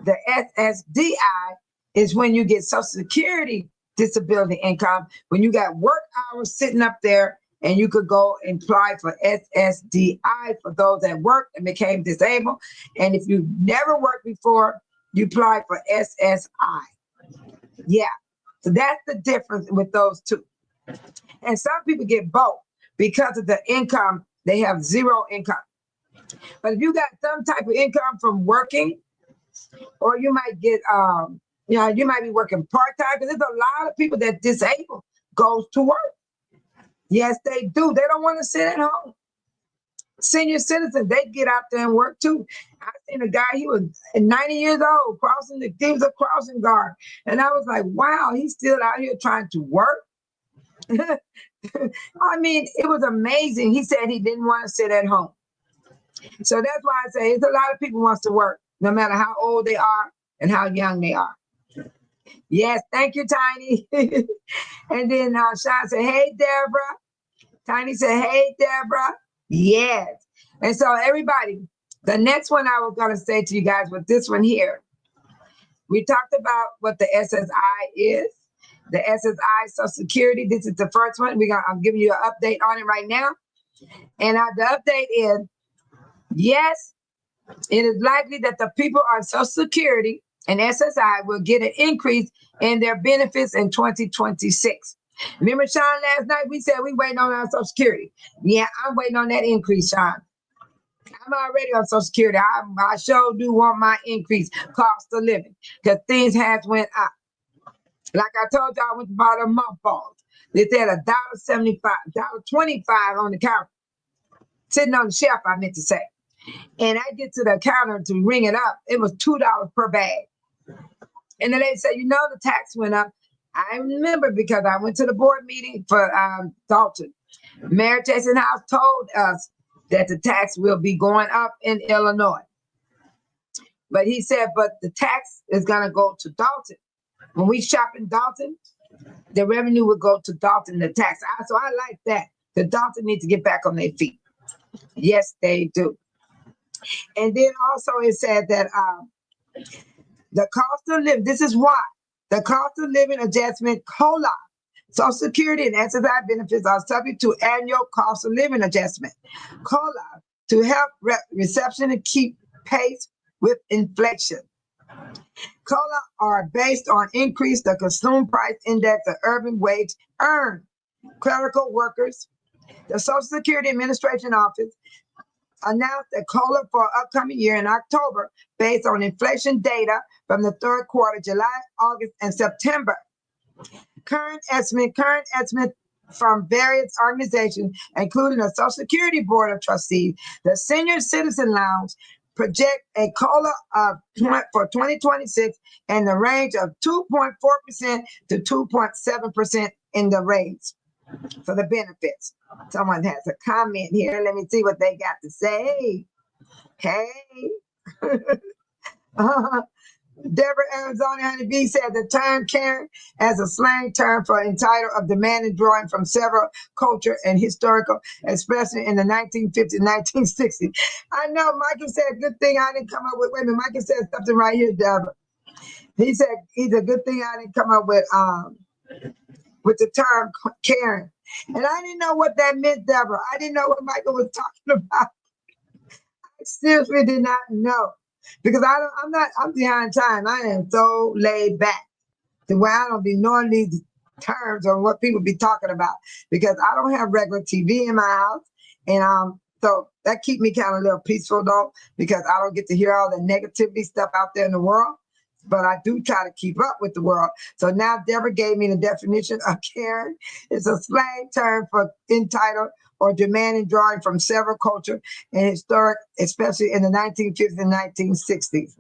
The SSDI is when you get Social Security disability income, when you got work hours sitting up there and you could go and apply for SSDI for those that worked and became disabled. And if you never worked before, you apply for SSI. Yeah, so that's the difference with those two. And some people get both because of the income, they have zero income. But if you got some type of income from working, or you might get, you might be working part-time, because there's a lot of people that disabled goes to work. Yes, they do. They don't want to sit at home. Senior citizens, they get out there and work too. I seen a guy, he was 90 years old, he was a crossing guard. And I was like, wow, he's still out here trying to work. I mean, it was amazing. He said he didn't want to sit at home. So that's why I say it's a lot of people wants to work, no matter how old they are and how young they are. Yes, thank you, Tiny. And then Sean said, hey, Deborah. Tiny said, hey, Deborah. Yes. And so everybody, the next one I was going to say to you guys was this one here. We talked about what the SSI is. The SSI, Social Security. This is the first one. I'm giving you an update on it right now. And the update is, yes, it is likely that the people on Social Security and SSI will get an increase in their benefits in 2026. Remember, Sean, last night we said we waiting on our Social Security. Yeah, I'm waiting on that increase, Sean. I'm already on Social Security. I sure do want my increase, cost of living, because things has went up. Like I told y'all, I went to buy the mothballs. They said $1.75, $1.25 on the counter, sitting on the shelf, I meant to say. And I get to the counter to ring it up. It was $2 per bag. And then they said, the tax went up. I remember because I went to the board meeting for Dalton. Mayor Jason House told us that the tax will be going up in Illinois. But he said, but the tax is going to go to Dalton. When we shop in Dalton, the revenue would go to Dalton, the tax. So I like that. The Dalton needs to get back on their feet. Yes, they do. And then also it said that the cost of living, this is why, the cost of living adjustment, COLA, Social Security and SSI benefits are subject to annual cost of living adjustment, COLA, to help reception and keep pace with inflation. COLA are based on increase the consumer price index of urban wage earned. Clerical workers, the Social Security Administration Office announced a COLA for upcoming year in October based on inflation data from the third quarter, July, August, and September. Current estimate from various organizations, including the Social Security Board of Trustees, the Senior Citizen Lounge, project a COLA for 2026 in the range of 2.4% to 2.7% in the range for the benefits. Someone has a comment here. Let me see what they got to say. Hey. Deborah Arizona Honeybee said the term Karen as a slang term for entitled of demand and drawing from several culture and historical, especially in the 1950s, 1960s. I know Michael said good thing I didn't come up with. Wait a minute, Michael said something right here, Deborah. He said he's a good thing I didn't come up with the term Karen. And I didn't know what that meant, Deborah. I didn't know what Michael was talking about. I seriously did not know. Because I'm behind time. I am so laid back to where I don't be knowing these terms or what people be talking about, because I don't have regular TV in my house. And so that keep me kind of a little peaceful though, because I don't get to hear all the negativity stuff out there in the world. But I do try to keep up with the world. So now Deborah gave me the definition of Karen. It's a slang term for entitled or demanding drawing from several culture and historic, especially in the 1950s and 1960s.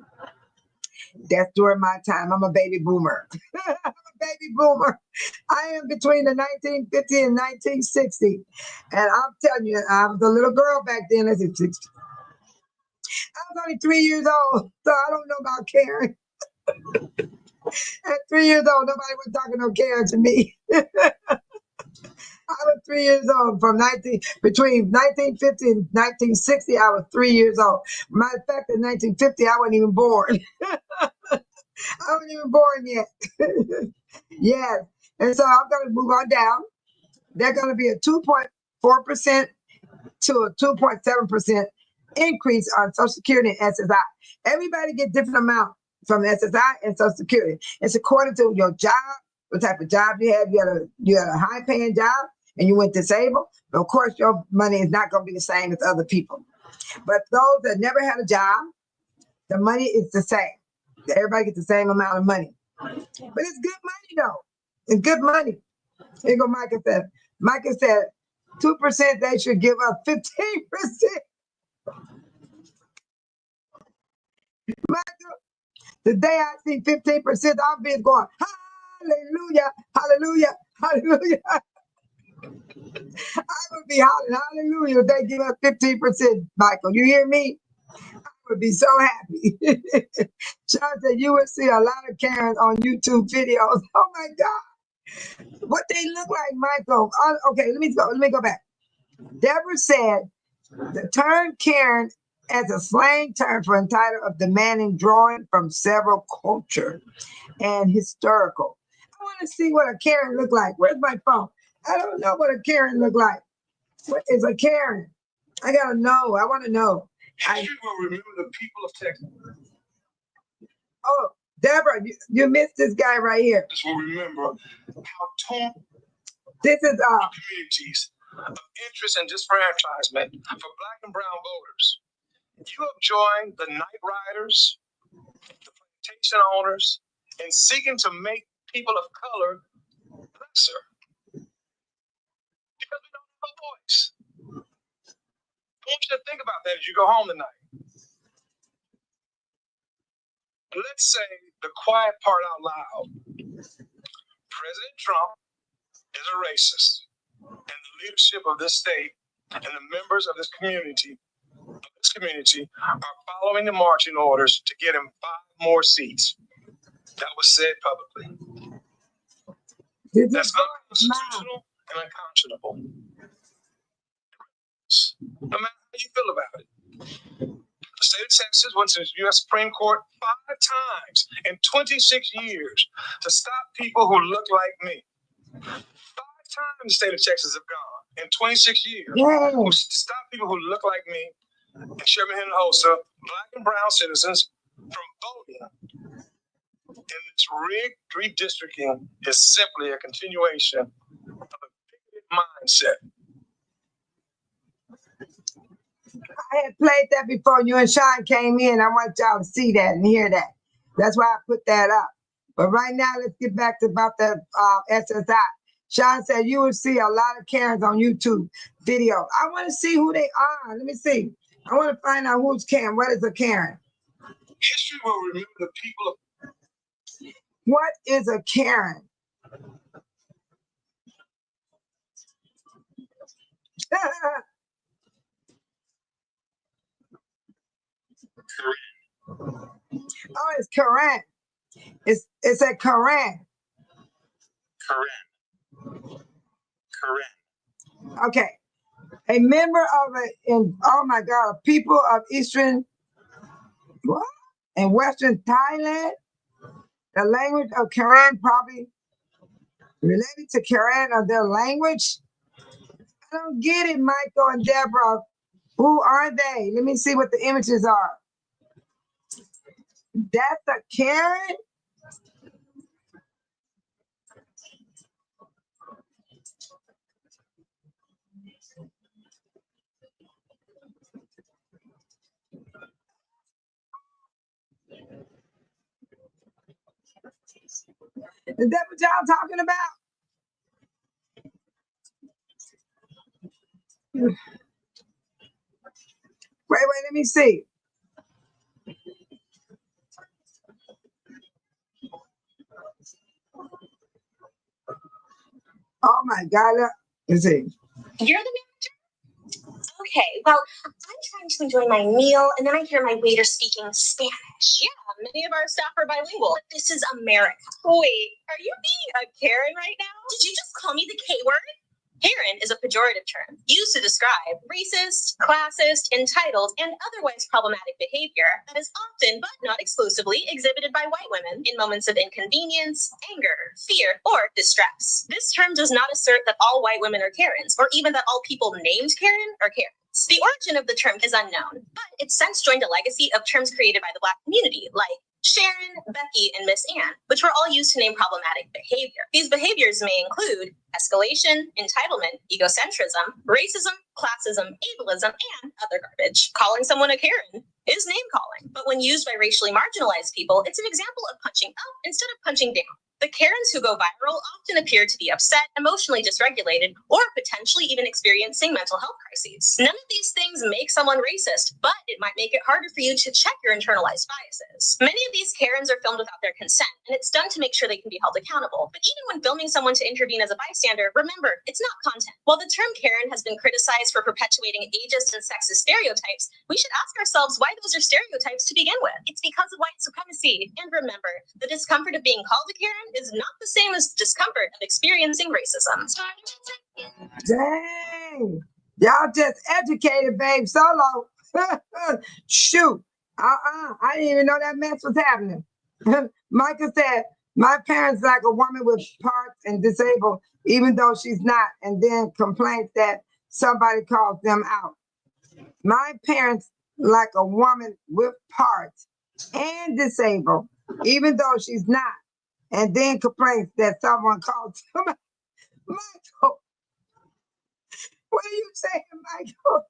That's during my time. I'm a baby boomer. I'm a baby boomer. I am between the 1950 and 1960. And I'm telling you, I was a little girl back then. I was only 3 years old, so I don't know about Karen. At 3 years old, nobody was talking no Karen to me. I was 3 years old between 1950 and 1960. I was 3 years old. Matter of fact, in 1950, I wasn't even born. I wasn't even born yet. Yes. And so I'm going to move on down. They're going to be a 2.4% to a 2.7% increase on Social Security and SSI. Everybody get different amount from SSI and Social Security. It's according to your job, what type of job you had. You had a high paying job and you went disabled. But of course, your money is not going to be the same as other people. But those that never had a job, the money is the same. Everybody gets the same amount of money. But it's good money though. It's good money. Here go Micah said. Micah said 2% they should give up 15%. Michael, the day I see 15%, I'll be going, hallelujah, hallelujah, hallelujah. I would be hollering, hallelujah, if they give up 15%, Michael. You hear me? I would be so happy. Sean said, you would see a lot of Karens on YouTube videos. Oh my God. What they look like, Michael. Okay, let me go back. Deborah said, the term Karen as a slang term for entitled of demanding drawing from several culture and historical. I want to see what a Karen look like. Where's my phone? I don't know what a Karen look like. What is a Karen? I gotta know. I want to know. History will remember the people of Texas. Oh, Deborah, you missed this guy right here. This will remember how torn this is communities of interest and disfranchisement for Black and brown voters. You have joined the night riders, the plantation owners, in seeking to make people of color lesser because we don't have a voice. I want you to think about that as you go home tonight. Let's say the quiet part out loud. President Trump is a racist, and the leadership of this state and the members of this community are following the marching orders to get him 5 more seats. That was said publicly. That's unconstitutional and unconscionable. No matter how you feel about it. The state of Texas went to the U.S. Supreme Court 5 times in 26 years to stop people who look like me. 5 times the state of Texas have gone in 26 years to stop people who look like me and Sherman Henry Hosa, Black and brown citizens, from voting. And this rigged redistricting is simply a continuation of a bigoted mindset. I had played that before. You and Sean came in. I want y'all to see that and hear that. That's why I put that up. But right now, let's get back to about the SSI. Sean said you will see a lot of Karens on YouTube video. I want to see who they are. Let me see. I want to find out who's Karen. What is a Karen? History will remember the people of. What is a Karen? Oh, it's Karen. It's a Karen. Karen. Okay. A member of a people of Eastern and Western Thailand. The language of Karen probably related to Karen or their language. I don't get it, Michael and Deborah. Who are they? Let me see what the images are. That's a Karen? Is that what y'all talking about? Wait, let me see. Oh my God, let's see. You're the manager? Okay, well, I'm trying to enjoy my meal, and then I hear my waiter speaking Spanish. Yeah, many of our staff are bilingual. But this is America. Wait, are you being a Karen right now? Did you just call me the K word? Karen is a pejorative term used to describe racist, classist, entitled, and otherwise problematic behavior that is often, but not exclusively, exhibited by white women in moments of inconvenience, anger, fear, or distress. This term does not assert that all white women are Karens, or even that all people named Karen are Karens. The origin of the term is unknown, but it's since joined a legacy of terms created by the Black community, like Sharon, Becky, and Miss Anne, which were all used to name problematic behavior. These behaviors may include escalation, entitlement, egocentrism, racism, classism, ableism, and other garbage. Calling someone a Karen is name calling, but when used by racially marginalized people, it's an example of punching up instead of punching down. The Karens who go viral often appear to be upset, emotionally dysregulated, or potentially even experiencing mental health crises. None of these things make someone racist, but it might make it harder for you to check your internalized biases. Many of these Karens are filmed without their consent, and it's done to make sure they can be held accountable. But even when filming someone to intervene as a bystander, remember, it's not content. While the term Karen has been criticized for perpetuating ageist and sexist stereotypes, we should ask ourselves why those are stereotypes to begin with. It's because of white supremacy. And remember, the discomfort of being called a Karen is not the same as discomfort of experiencing racism. Dang. Y'all just educated, babe. Solo. Shoot. I didn't even know that mess was happening. Micah said, my parents like a woman with parts and disabled, even though she's not, and then complains that somebody calls them out. My parents like a woman with parts and disabled, even though she's not, and then complains that someone calls them out. Michael, what are you saying, Michael?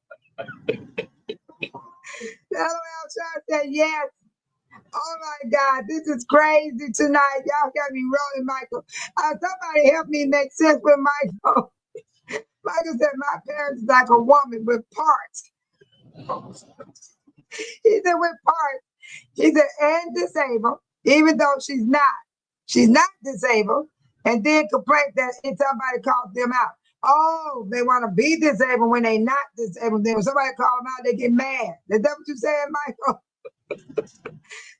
LOL Sean said yes. Oh my God, this is crazy tonight. Y'all got me rolling, Michael. Somebody help me make sense with Michael. Michael said my parents is like a woman with parts. He said with parts. He said and disabled, even though she's not. She's not disabled, and then complains that if somebody calls them out. Oh, they want to be disabled when they're not disabled. Then when somebody calls them out, they get mad. Is that what you saying, Michael?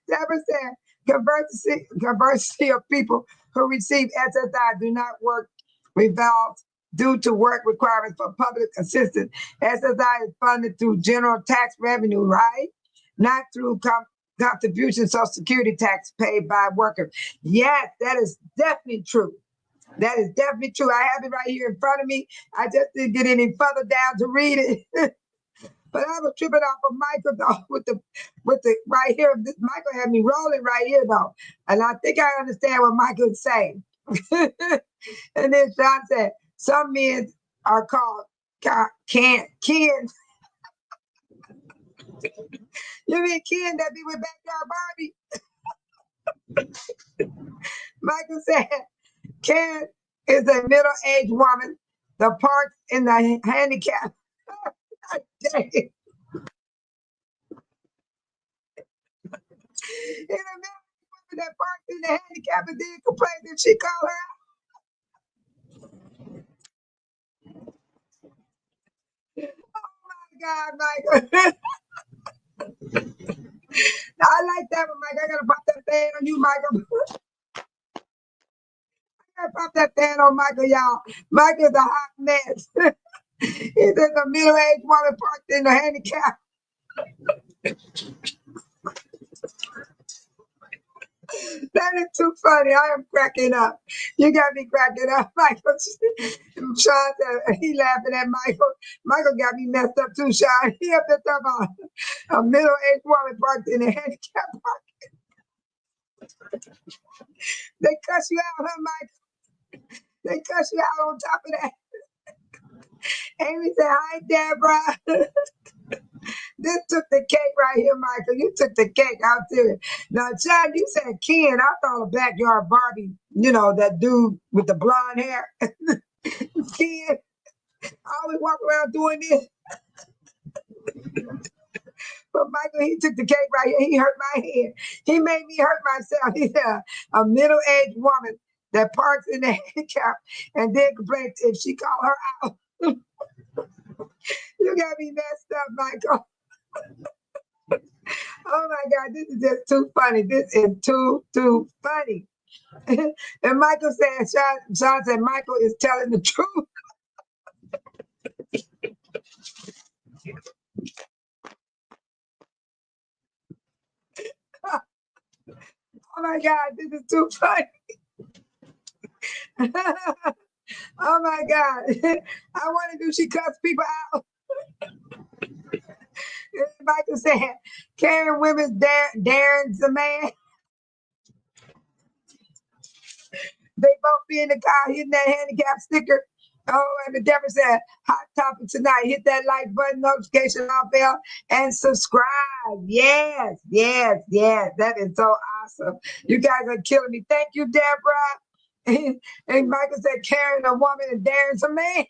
Deborah said, conversity of people who receive SSI do not work revolves due to work requirements for public assistance. SSI is funded through general tax revenue, right? Not through contribution Social Security tax paid by workers. Yes, that is definitely true. That is definitely true. I have it right here in front of me. I just didn't get any further down to read it. But I was tripping off of Michael though with the right here. Michael had me rolling right here though. And I think I understand what Michael is saying. And then Sean said, some men are called Ken. You mean Ken that be with Backyard Barbie? Michael said, Ken is a middle-aged woman. The parts in the handicap. Dang. In a middle-aged woman that parks in the handicap and then complains that she called her out. Oh my God, Michael. I like that one, Michael. I gotta pop that fan on you, Michael. I gotta pop that fan on Michael, y'all. Michael's a hot mess. He's a middle-aged woman parked in the handicap. That is too funny. I am cracking up. You got me cracking up, Michael. Sean said he laughing at Michael. Michael got me messed up too, Sean. He up there talking about a middle-aged woman parked in a handicap park. They cuss you out, huh, Michael? They cuss you out on top of that. Amy said, hi, Deborah. This took the cake right here, Michael. You took the cake out there. Now, John, you said Ken. I thought of Backyard Barbie, you know, that dude with the blonde hair. Ken, I always walk around doing this. But Michael, he took the cake right here. He hurt my head. He made me hurt myself. He's a middle-aged woman that parks in the handicap and then complains if she call her out. You got me messed up, Michael. Oh my God, this is just too funny. This is too funny. And Michael said, Sean said, Michael is telling the truth. Oh my God, this is too funny. Oh my God. I wonder do she cuss people out? Michael said, carrying women's Darren's a man. They both be in the car hitting that handicap sticker. Oh, and the Deborah said, hot topic tonight. Hit that like button, notification bell, and subscribe. Yes, yes, yes. That is so awesome. You guys are killing me. Thank you, Deborah. And Michael said, carrying a woman and Darren's a man.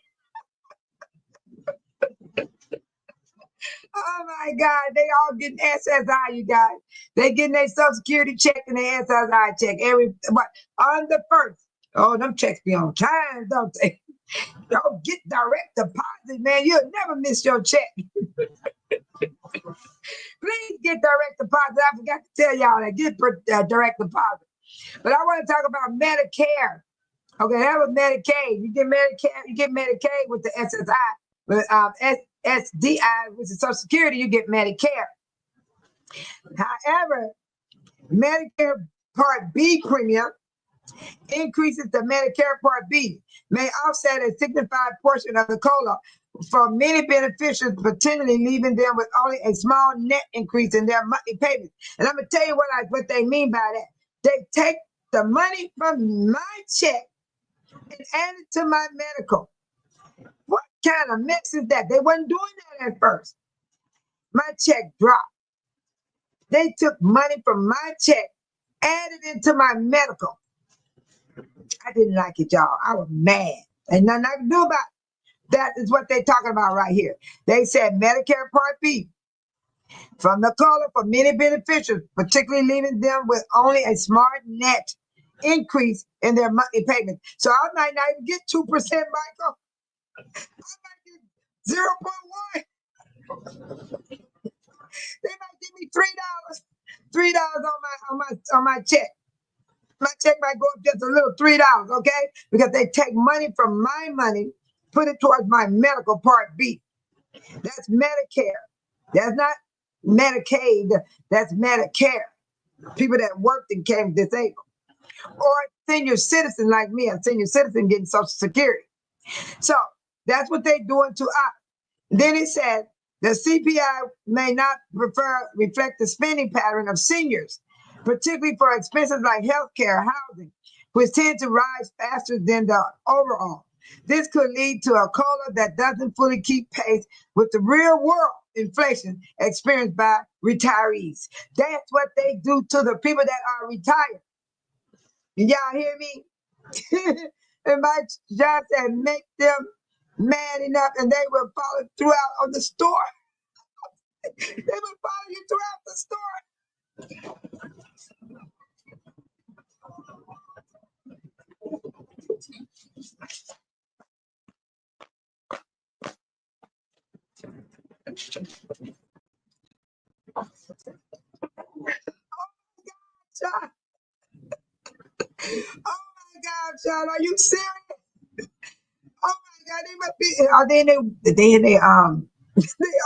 Oh my God, they all getting SSI, you guys. They getting their Social Security check and their SSI check on the first. Oh, them checks be on time, don't they? Don't get direct deposit, man. You'll never miss your check. Please get direct deposit. I forgot to tell y'all that. Get direct deposit. But I want to talk about Medicare. Okay, that was Medicaid. You get Medicaid with the SSI. With SDI, which is Social Security, you get Medicare. However, Medicare Part B premium increases the Medicare Part B may offset a significant portion of the COLA for many beneficiaries, potentially leaving them with only a small net increase in their monthly payments. And I'm gonna tell you what they mean by that. They take the money from my check and add it to my medical. What kind of mess is that? They wasn't doing that at first. My check dropped. They took money from my check, added into my medical. I didn't like it, y'all. I was mad. Ain't nothing I can do about it. That is what they're talking about right here. They said Medicare Part B from the COLA for many beneficiaries, particularly leaving them with only a smart net increase in their monthly payments. So I might not even get 2%, Michael. I might get 0.1. They might give me $3 on my check. My check might go up just a little, $3, okay? Because they take money from my money, put it towards my medical Part B. That's Medicare. That's not Medicaid. That's Medicare. People that worked and came disabled. Or senior citizen like me, a senior citizen getting Social Security. So that's what they're doing to us. Then it said the CPI may not reflect the spending pattern of seniors, particularly for expenses like healthcare, housing, which tend to rise faster than the overall. This could lead to a COLA that doesn't fully keep pace with the real world inflation experienced by retirees. That's what they do to the people that are retired. Y'all hear me? And my job said, make them mad enough and they will follow throughout on the store. They will follow you throughout the store. Sean. Oh my God, Sean, are you serious? Oh my God, they must be. Are they in their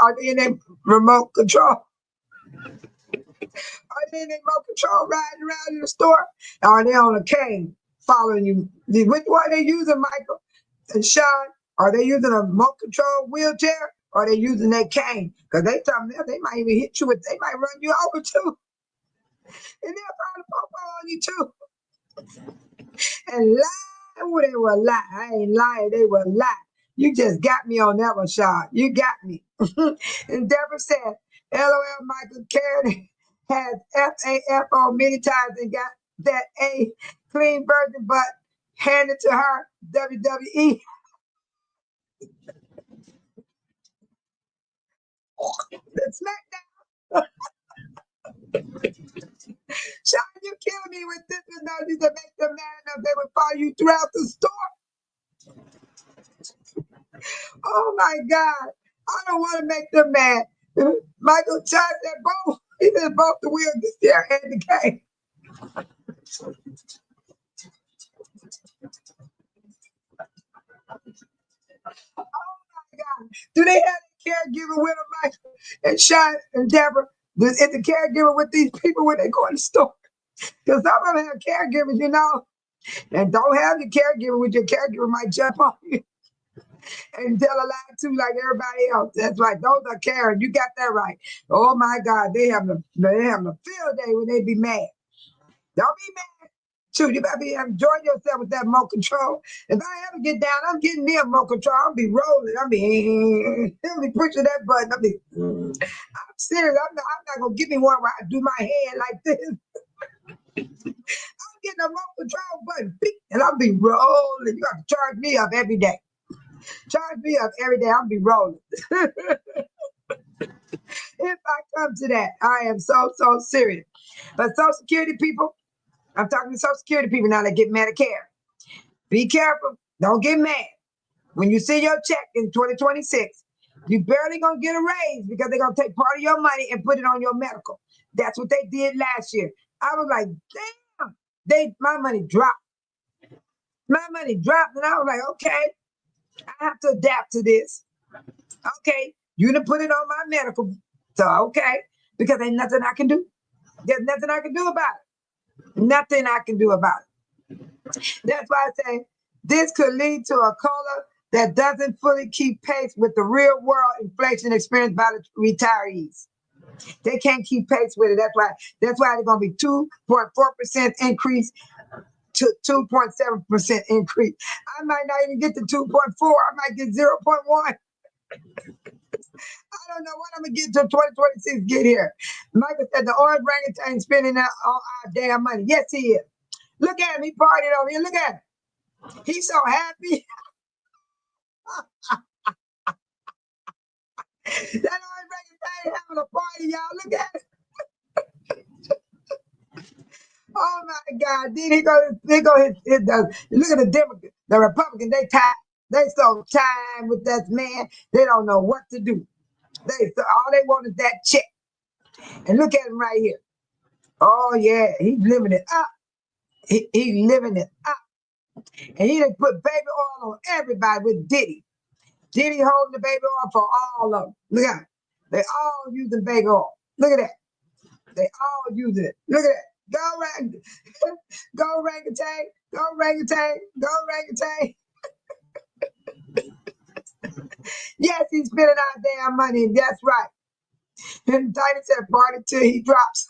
are they in their remote control? Are they in their remote control riding around in the store? Or are they on a cane following you? Which one are they using, Michael and Sean? Are they using a remote control wheelchair? Or are they using that cane? Because they tell me they might even hit you with, they might run you over too. And they'll probably pop on you too. And lie, oh, they will lie. I ain't lying, they will lie. You just got me on that one, Sean. You got me. And Deborah said, LOL, Michael Carey has FAFO many times and got that A clean version, but handed to her WWE. The SmackDown. Sean, you killing me with this analogy to make them mad enough they would follow you throughout the store. Oh my God. I don't want to make them mad. Michael John said both. He said both the wheel get there and the cane. Oh my God. Do they have a caregiver with them, Michael and Sean and Deborah? Is the caregiver with these people when they go in the store? Because some of them have caregivers, you know, and don't have your caregiver with your caregiver might jump on you and tell a lie too, like everybody else. That's right. Those are Karen. You got that right. Oh my God, they have a field day when they be mad. Don't be mad. Shoot, you better be enjoying yourself with that remote control. If I ever get down, I'm getting near remote control. I'll be rolling. I'll be pushing that button. I'm serious. I'm not gonna give me one where I do my hand like this. I'm getting a remote control button, and I'll be rolling. You got to charge me up every day. Charge me up every day. I'll be rolling. If I come to that, I am so serious. But Social Security people, I'm talking to Social Security people now that get Medicare. Be careful. Don't get mad. When you see your check in 2026, you barely gonna get a raise because they're gonna take part of your money and put it on your medical. That's what they did last year. I was like, damn, my money dropped. My money dropped, and I was like, okay, I have to adapt to this. Okay, you done put it on my medical. So, okay, because ain't nothing I can do. There's nothing I can do about it. Nothing I can do about it. That's why I say this could lead to a COLA that doesn't fully keep pace with the real world inflation experienced by the retirees. They can't keep pace with it. That's why they're going to be 2.4% increase to 2.7% increase. I might not even get to 2.4. I might get 0.1. I don't know what I'm gonna get till 2026 get here. Michael said the orange orangutan spending all our damn money. Yes, he is. Look at him. He partied over here. Look at him. He's so happy. That orange orangutan having a party, y'all. Look at it. Oh my God. Then he go look at the Democrats, the Republicans, they so tired with that man. They don't know what to do. All they want is that check. And look at him right here. Oh yeah, he's living it up. He's living it up. And he done put baby oil on everybody with Diddy. Diddy holding the baby oil for all of them. Look at it. They all using baby oil. Look at that. They all using it. Look at that. Go orangutan. Go orangutan. Go orangutan. Yes, he's spending our damn money. That's right. And Tiny said party till he drops.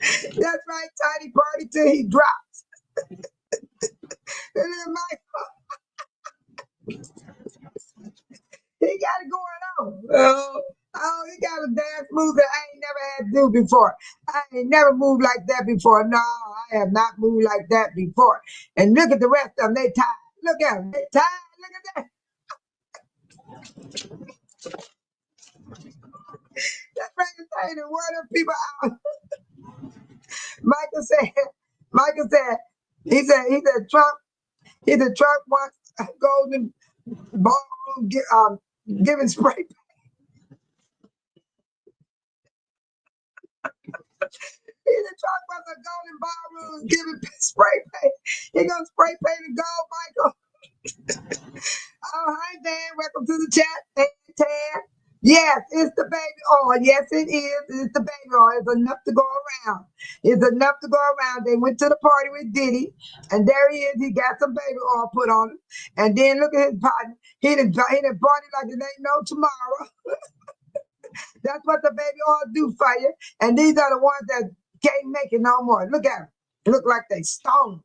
That's right, Tiny, party till he drops. And then he got it going on. Oh, he got a dance move that I ain't never had to do before. I ain't never moved like that before. No, I have not moved like that before. And look at the rest of them. They tired. Look at them. They tired. Look at that. That thing to wear them people out. Michael said, he said Trump wants golden ballroom giving spray paint. He said Trump wants a golden ballroom giving spray paint. He gonna spray paint the gold, Michael. Oh, hi Dan, welcome to the chat. Hey, Tad. Yes, it's the baby oil. Yes, it is. It's the baby oil. It's enough to go around. It's enough to go around. They went to the party with Diddy, and there he is. He got some baby oil put on him. And then look at his partner. He done party like it ain't no tomorrow. That's what the baby oil do for you. And these are the ones that can't make it no more. Look at them. Look like they stoned.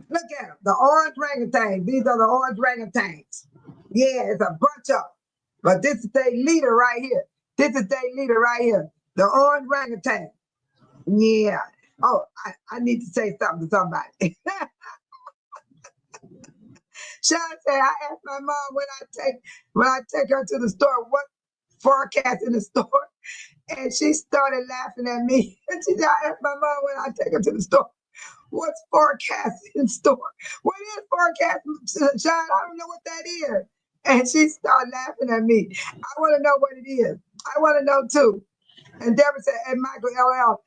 Look at them. The orange orangutans. These are the orange orangutans. Yeah, it's a bunch of them. But this is their leader right here. This is their leader right here. The orange orangutan. Yeah. Oh, I need to say something to somebody. Sean said, I asked my mom when I take her to the store, what forecast in the store? And she started laughing at me. And she said, I asked my mom when I take her to the store, what's forecast in the store? What is forecast, Sean? I don't know what that is. And she started laughing at me. I want to know what it is. I want to know too. And Deborah said, and Michael LL,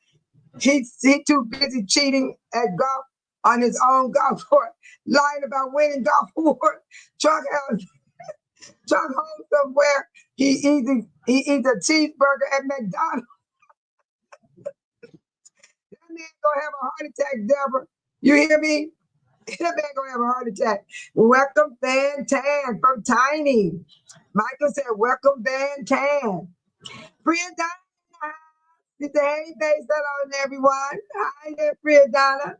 he's too busy cheating at golf on his own golf course, lying about winning golf awards. Chuck home somewhere. He eats a cheeseburger at McDonald's. That man gonna have a heart attack, Deborah. You hear me? That man gonna have a heart attack. Welcome Van Tan from Tiny. Michael said, welcome Van Tan. Bria Donna. He said, hey, thanks on everyone. Hi there, Bria Donna.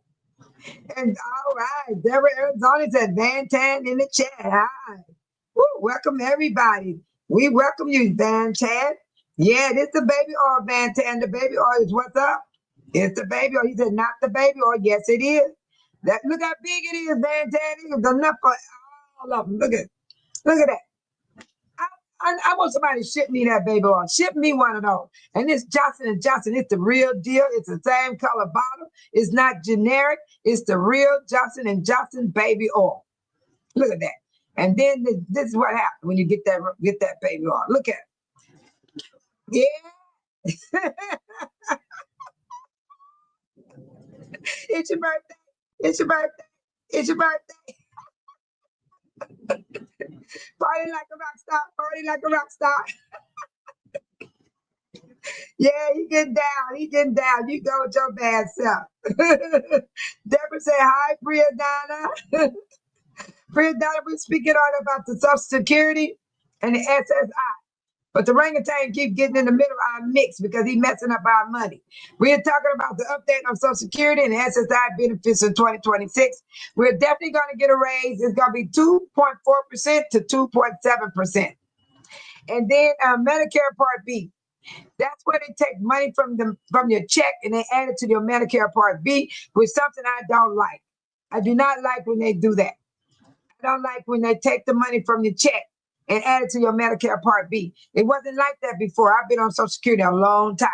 And all right, Deborah Arizona said, Van Tan in the chat. Hi. Woo, welcome everybody. We welcome you, Van Tan. Yeah, this the baby oil, Van Tan. The baby oil is what's up. It's the baby oil. He said, not the baby oil. Yes, it is. That look how big it is, Van Tan. It's enough for all of them. Look at that. I want somebody to ship me that baby oil. Ship me one of those. And this Johnson & Johnson, it's the real deal. It's the same color bottle. It's not generic. It's the real Johnson & Johnson baby oil. Look at that. And then this is what happens when you get that baby oil. Look at it. Yeah. It's your birthday. It's your birthday. It's your birthday. Party like a rock star. Party like a rock star. Yeah, he getting down. He getting down. You go with your bad self. Deborah said, hi, Bria Donna. Bria Donna, we're speaking on about the Social Security and the SSI. But the orangutan keep getting in the middle of our mix because he messing up our money. We're talking about the update on Social Security and the SSI benefits in 2026. We're definitely going to get a raise. It's going to be 2.4% to 2.7%. And then Medicare Part B. That's where they take money from your check and they add it to your Medicare Part B, which is something I don't like. I do not like when they do that. I don't like when they take the money from your check and add it to your Medicare Part B. It wasn't like that before. I've been on Social Security a long time.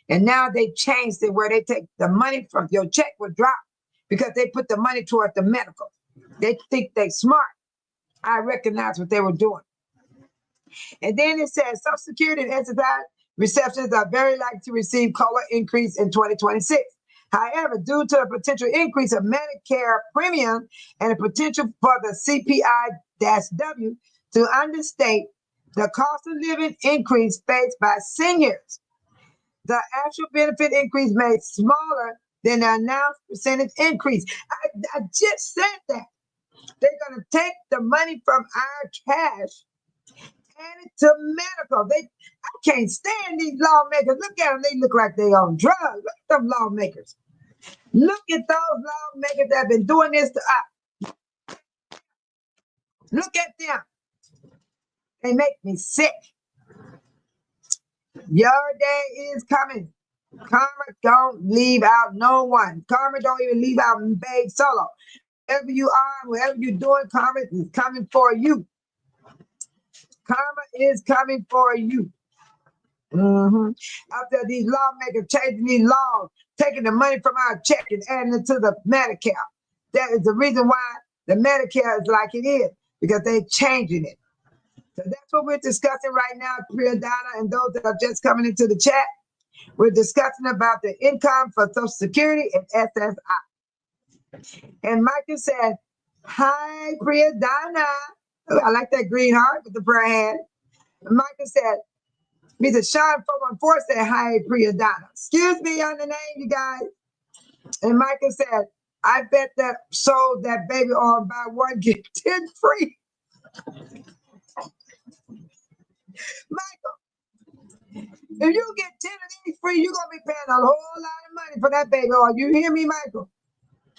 And now they changed it where they take the money from your check will drop because they put the money towards the medical. They think they're smart. I recognize what they were doing. And then it says Social Security and SSI receptions are very likely to receive COLA increase in 2026. However, due to the potential increase of Medicare premium and the potential for the CPI-W to understate the cost of living increase faced by seniors, the actual benefit increase made smaller than the announced percentage increase. I just said that. They're going to take the money from our cash and it to medical. I can't stand these lawmakers. Look at them. They look like they on drugs. Look at them lawmakers. Look at those lawmakers that have been doing this to us. Look at them. They make me sick. Your day is coming. Karma don't leave out no one. Karma don't even leave out Babe Solo. Wherever you are, whatever you're doing, karma is coming for you. Karma is coming for you. After these lawmakers changing these laws, taking the money from our check and adding it to the Medicare. That is the reason why the Medicare is like it is, because they're changing it. So that's what we're discussing right now, Priya Donna, and those that are just coming into the chat. We're discussing about the income for Social Security and SSI. And Michael said, hi, Priya Donna. I like that green heart with the prayer hand. And Michael said, Mr. Sean 414 said, hi, Priya Donna. Excuse me on the name, you guys. And Michael said, I bet that sold that baby oil buy one, get 10 free. Michael, if you get 10 of these free, you're going to be paying a whole lot of money for that baby oil. You hear me, Michael?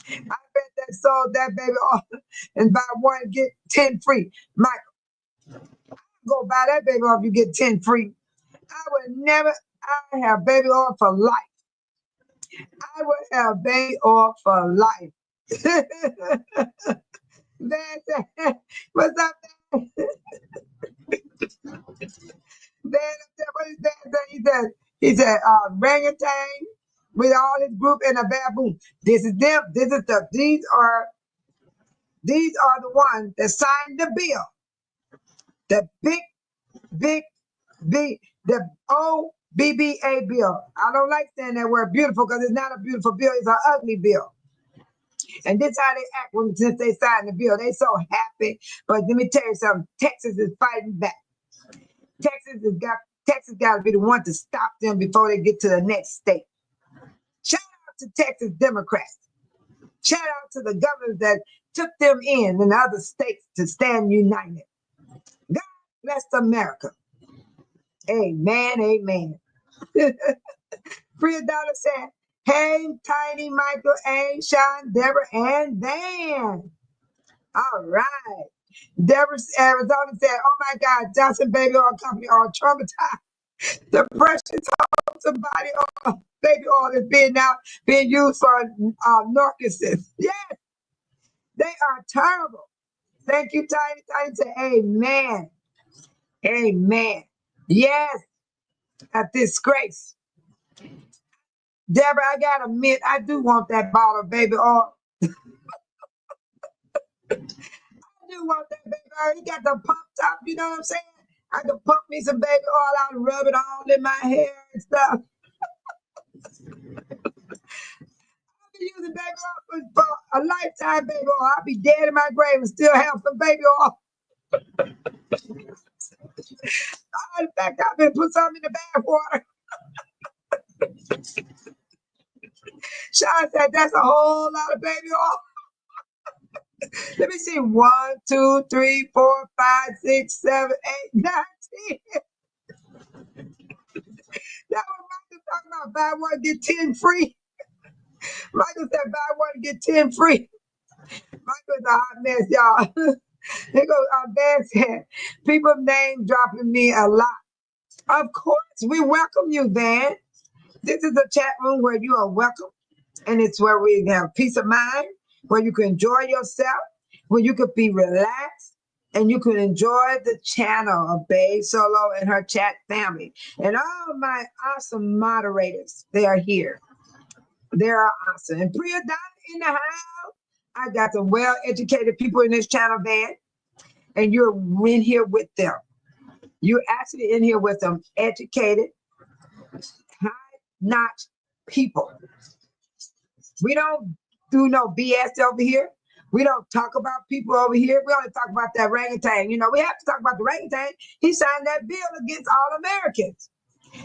I bet that sold that baby oil and buy one, get 10 free. Michael, go buy that baby oil if you get 10 free. I have baby oil for life. I would have baby oil for life. What's up, man? What is that? He said, orangutan with all his group and a baboon. This is them. These are the ones that signed the bill. The big, the OBBA bill. I don't like saying that word beautiful because it's not a beautiful bill. It's an ugly bill. And this how they act since they signed the bill. They so happy. But let me tell you something. Texas is fighting back. Texas got to be the one to stop them before they get to the next state. Shout out to Texas Democrats. Shout out to the governors that took them in the other states to stand united. God bless America. Amen, amen. Priya Dollar said, hey, Tiny, Michael, A, Sean, Deborah, and Dan. All right. Deborah Arizona said, oh my God, Johnson Baby Oil Company are traumatized. The precious somebody oil, baby oil is being used for narcosis. Yes, they are terrible. Thank you, Tiny. Tiny said, amen. Amen. Yes, a disgrace. Deborah, I gotta admit, I do want that bottle of baby oil. I do want that baby oil. He got the pump top, you know what I'm saying? I can pump me some baby oil out and rub it all in my hair and stuff. I've been using baby oil for a lifetime, baby oil. I'll be dead in my grave and still have some baby oil. In fact, I've been put some in the bath water. Sean said that's a whole lot of baby oil. Let me see. 1, 2, 3, 4, 5, 6, 7, 8, 9, 10. That's what Michael talking about. Buy one, get 10 free. Michael said buy one, get 10 free. Michael's a hot mess, y'all. Here goes Van said, people name dropping me a lot. Of course, we welcome you, Van. This is a chat room where you are welcome. And it's where we have peace of mind, where you can enjoy yourself, where you could be relaxed, and you can enjoy the channel of Babe Solo and her chat family. And all my awesome moderators, they are here. They are awesome. And Priya Donna in the house. I got some well-educated people in this channel, Van. And you're in here with them. You're actually in here with them, educated, high-notch people. We don't do no BS over here. We don't talk about people over here. We only talk about that orangutan. You know, we have to talk about the orangutan. He signed that bill against all Americans.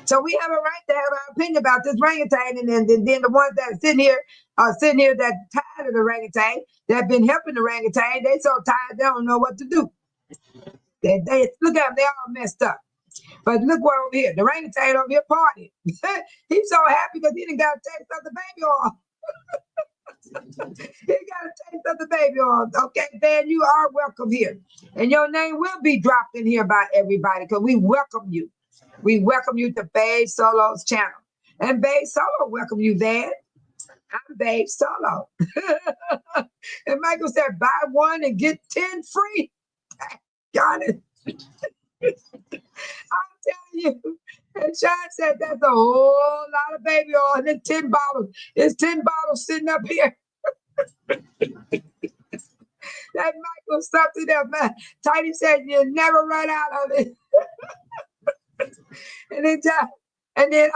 So we have a right to have our opinion about this orangutan. And then the ones that are sitting here that tired of the orangutan, that have been helping the orangutan, they so tired they don't know what to do. They look at them, they all messed up. But look what over here, the orangutan over here partying. He's so happy because he didn't got a taste of the baby oil. He got a taste of the baby oil. Okay, Dan, you are welcome here. And your name will be dropped in here by everybody because we welcome you. We welcome you to Babe Solo's channel. And Babe Solo welcome you, Dan. I'm Babe Solo. And Michael said, buy one and get 10 free. Got it. I'm telling you. And Sean said that's a whole lot of baby oil. And then 10 bottles. There's 10 bottles sitting up here. That Michael something that man. Tiny said you'll never run out of it. and then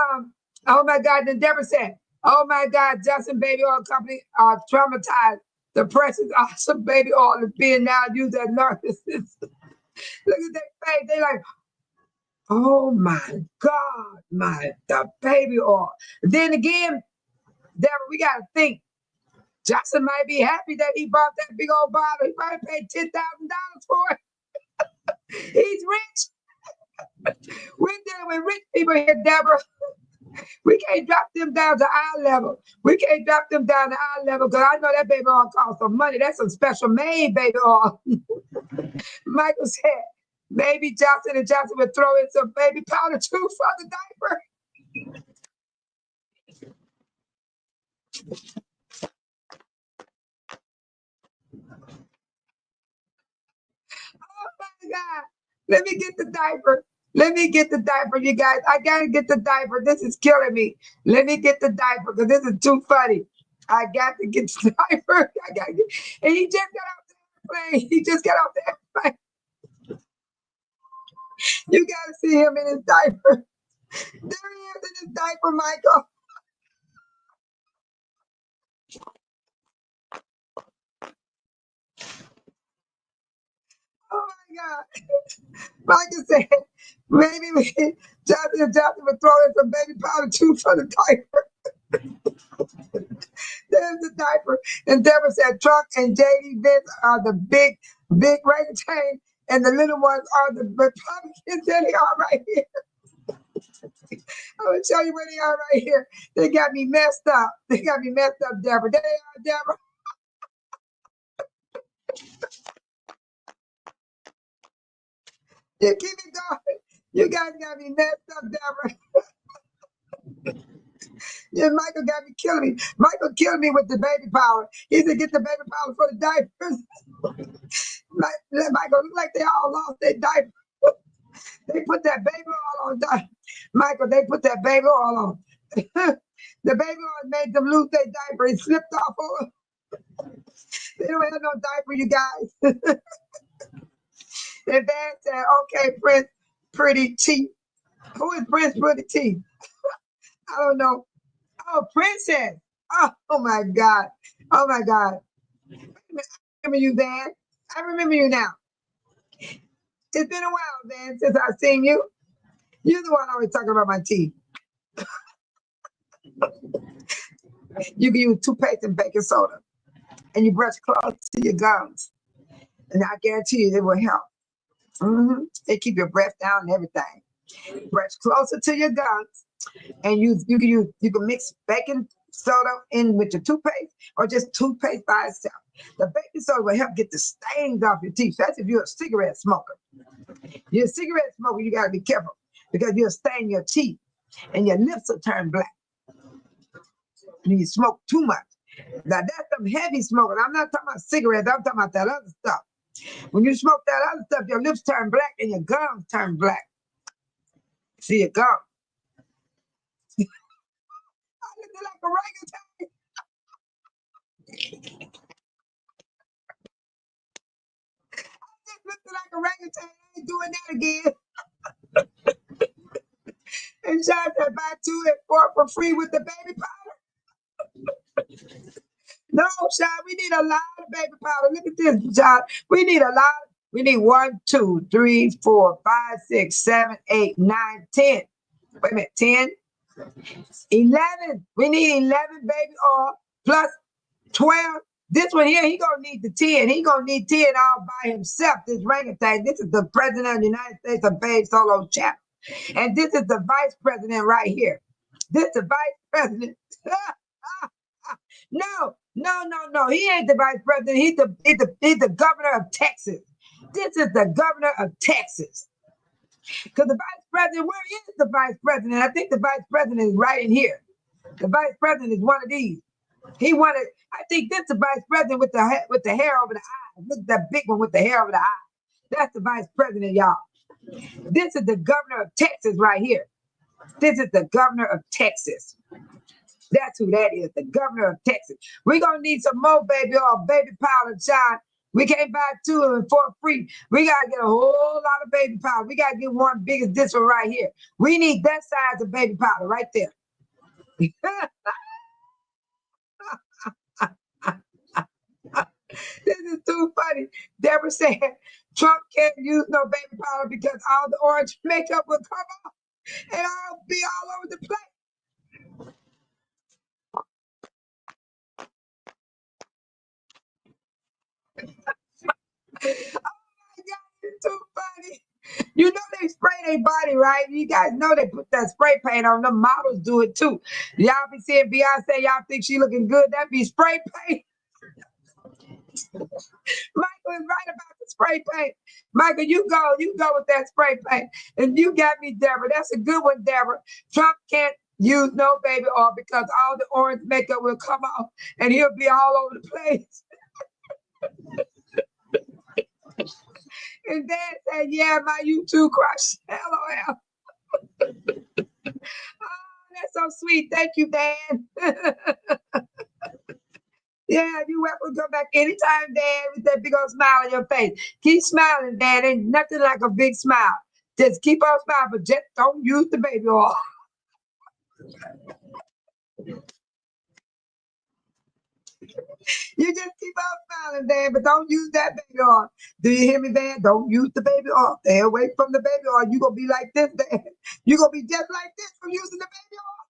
oh my God, then Deborah said, oh my God, Justin Baby Oil Company are traumatized. The precious awesome baby oil is being now used as narcosis. Look at their face. They like, oh my God, the baby oil. Then again, Deborah, we got to think. Justin might be happy that he bought that big old bottle. He might have paid $10,000 for it. He's rich. We're dealing with rich people here, Deborah. We can't drop them down to our level. We can't drop them down to our level because I know that baby oil costs some money. That's some special made baby oil. Michael said, maybe Johnson and Johnson would throw in some baby powder too for the diaper. Oh my God. Let me get the diaper. Let me get the diaper, you guys. I gotta get the diaper. This is killing me. Let me get the diaper because this is too funny. I got to get the diaper. And he just got off the airplane. He just got off the airplane. You gotta see him in his diaper. There he is in his diaper, Michael. Oh my God. Michael said, maybe Jonathan would throw in some baby powder too for the diaper. There's the diaper. And Deborah said, Trump and JD Vance are the big orangutan, and the little ones are the Republicans. There they are right here. I'm going to show you where they are right here. They got me messed up. They got me messed up, Deborah. There they are, Deborah. You keep it going. You guys got me messed up, Deborah. Yeah, Michael got me killing me. Michael killed me with the baby powder. He said, get the baby powder for the diapers. Michael, look like they all lost their diaper. They put that baby oil on. Michael, they put that baby oil on. The baby oil made them lose their diaper. It slipped off over. They don't have no diaper, you guys. And Dad said, okay, Prince Pretty T. Who is Prince Pretty T? I don't know. Oh, Princess. Oh my God. Oh my God. I remember you, Dan. I remember you now. It's been a while, Dan, since I've seen you. You're the one always talking about my teeth. You can use toothpaste and baking soda, and you brush close to your gums, and I guarantee you it will help. They keep your breath down and everything. Brush closer to your gums, and you can mix baking soda in with your toothpaste, or just toothpaste by itself. The baking soda will help get the stains off your teeth. That's if you're a cigarette smoker. You're a cigarette smoker, you gotta be careful because you'll stain your teeth and your lips will turn black. When you smoke too much. Now that's some heavy smoking. I'm not talking about cigarettes, I'm talking about that other stuff. When you smoke that other stuff, your lips turn black and your gums turn black. See your gums. I look like a orangutan. I just looked like a orangutan. I ain't doing that again. And Sean said, buy 2 and 4 for free with the baby powder. No, Sean, we need a lot of baby powder. Look at this, Sean. We need a lot. We need 1, 2, 3, 4, 5, 6, 7, 8, 9, 10. Wait a minute, 10, 11. We need 11 baby oil plus 12. This one here, he gonna need the 10. He gonna need 10 all by himself. This orangutan. This is the president of the United States of Babe Solo Chap. And this is the vice president right here. This is the vice president. No. He ain't the vice president. He's the governor of Texas. This is the governor of Texas. Because the vice president, where is the vice president? I think the vice president is right in here. The vice president is one of these. I think this is the vice president with the hair over the eyes. Look at that big one with the hair over the eyes. That's the vice president, y'all. This is the governor of Texas right here. This is the governor of Texas. That's who that is, the governor of Texas. We're going to need some more baby oil, baby powder, John. We can't buy 2 of them for free. We got to get a whole lot of baby powder. We got to get one big as this one right here. We need that size of baby powder right there. This is too funny. Deborah said Trump can't use no baby powder because all the orange makeup will come off and I'll be all over the place. Oh my God, it's too funny. You know they spray their body, right? You guys know they put that spray paint on. The models do it too. Y'all be seeing Beyonce, y'all think she looking good. That be spray paint. Michael is right about the spray paint. Michael, you go with that spray paint. And you got me, Deborah. That's a good one, Deborah. Trump can't use no baby oil because all the orange makeup will come off and he'll be all over the place. And Dad said, yeah, my YouTube crush. LOL. Oh, that's so sweet. Thank you, Dan. Yeah, you're welcome to come back anytime, Dan, with that big old smile on your face. Keep smiling, Dan. Ain't nothing like a big smile. Just keep on smiling, but just don't use the baby oil. You just keep on smiling, Dan, but don't use that baby oil. Do you hear me, Dan? Don't use the baby oil. Stay away from the baby oil. You're going to be like this, Dan. You're going to be just like this from using the baby oil.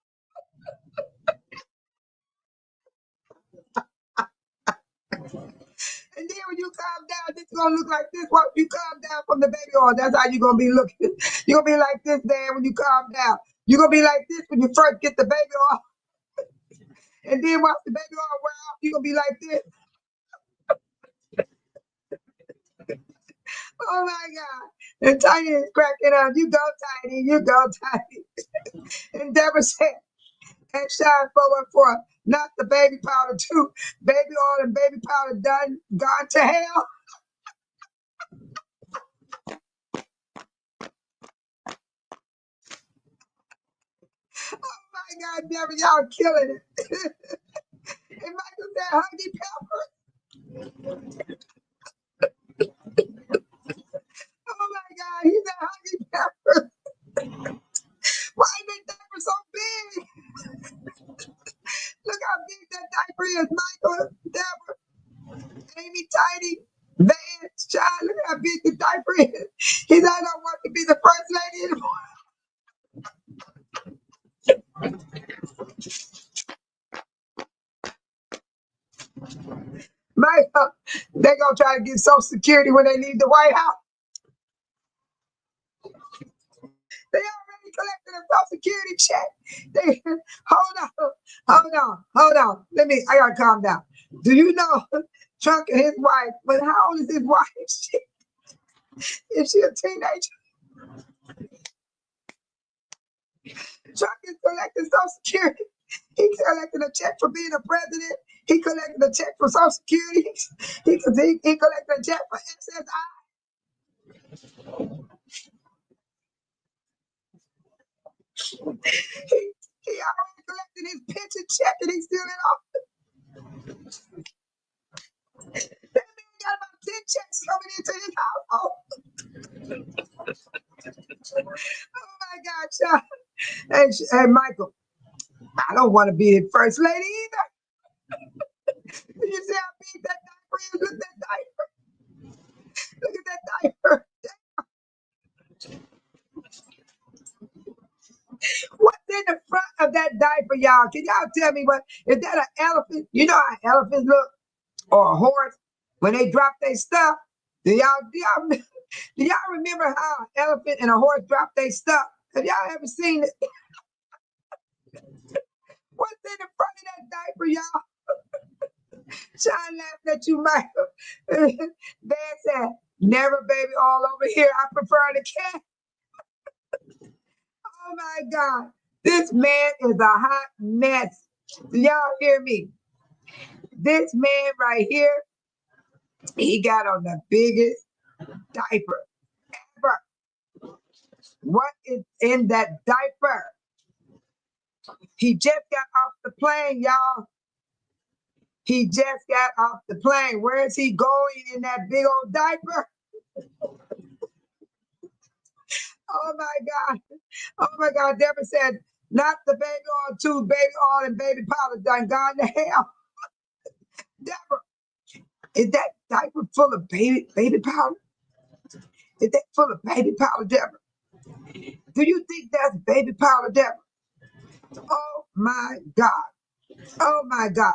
And then when you calm down, this is going to look like this. Once you calm down from the baby oil, that's how you're going to be looking. You're going to be like this, Dan, when you calm down. You're going to be like this when you first get the baby oil. And then once the baby oil wear off, you're going to be like this. Oh my God. And Tiny is cracking up. You go, Tiny. You go, Tiny. And Deborah said, and Shine 414, not the baby powder too. Baby oil and baby powder done, gone to hell. Oh my God, Deborah, y'all killing it. And Michael said, Huggy Pepper. Oh my God, he said Huggy Pepper. Why is that diaper so big? Look how big that diaper is, Michael, Deborah, Amy, Tiny, Van, Shine. Look how big the diaper is. He said, I don't want to be the first lady anymore. Michael, they're going to try to get Social Security when they leave the White House. They already collected a Social Security check. Hold on. I gotta calm down. Do you know Trump and his wife, but how old is his wife? Is she a teenager? Trump is collecting Social Security. He's collecting a check for being a president. He collected a check for Social Security. He collected a check for SSI. He already collected his pension check and he's still in office. That man got about 10 checks coming into his household. Oh my God, Sean. Hey, Michael, I don't want to be his first lady either. You see how big that diaper is? Look at that diaper. Look at that diaper. What's in the front of that diaper, y'all? Can y'all tell me what? Is that an elephant? You know how elephants look? Or a horse? When they drop their stuff, do y'all remember how an elephant and a horse drop their stuff? Have y'all ever seen it? What's in the front of that diaper, y'all? Sean laughing at you, Michael. Dad said, never baby all over here. I prefer the cat. Oh my God. This man is a hot mess. Do y'all hear me? This man right here, he got on the biggest diaper ever. What is in that diaper? He just got off the plane, y'all. He just got off the plane. Where is he going in that big old diaper? Oh my God. Oh my God. Deborah said, not the baby oil too, baby oil and baby powder done gone to hell. Deborah, is that diaper full of baby powder? Is that full of baby powder, Deborah? Do you think that's baby powder, Deborah? Oh my God. Oh my God.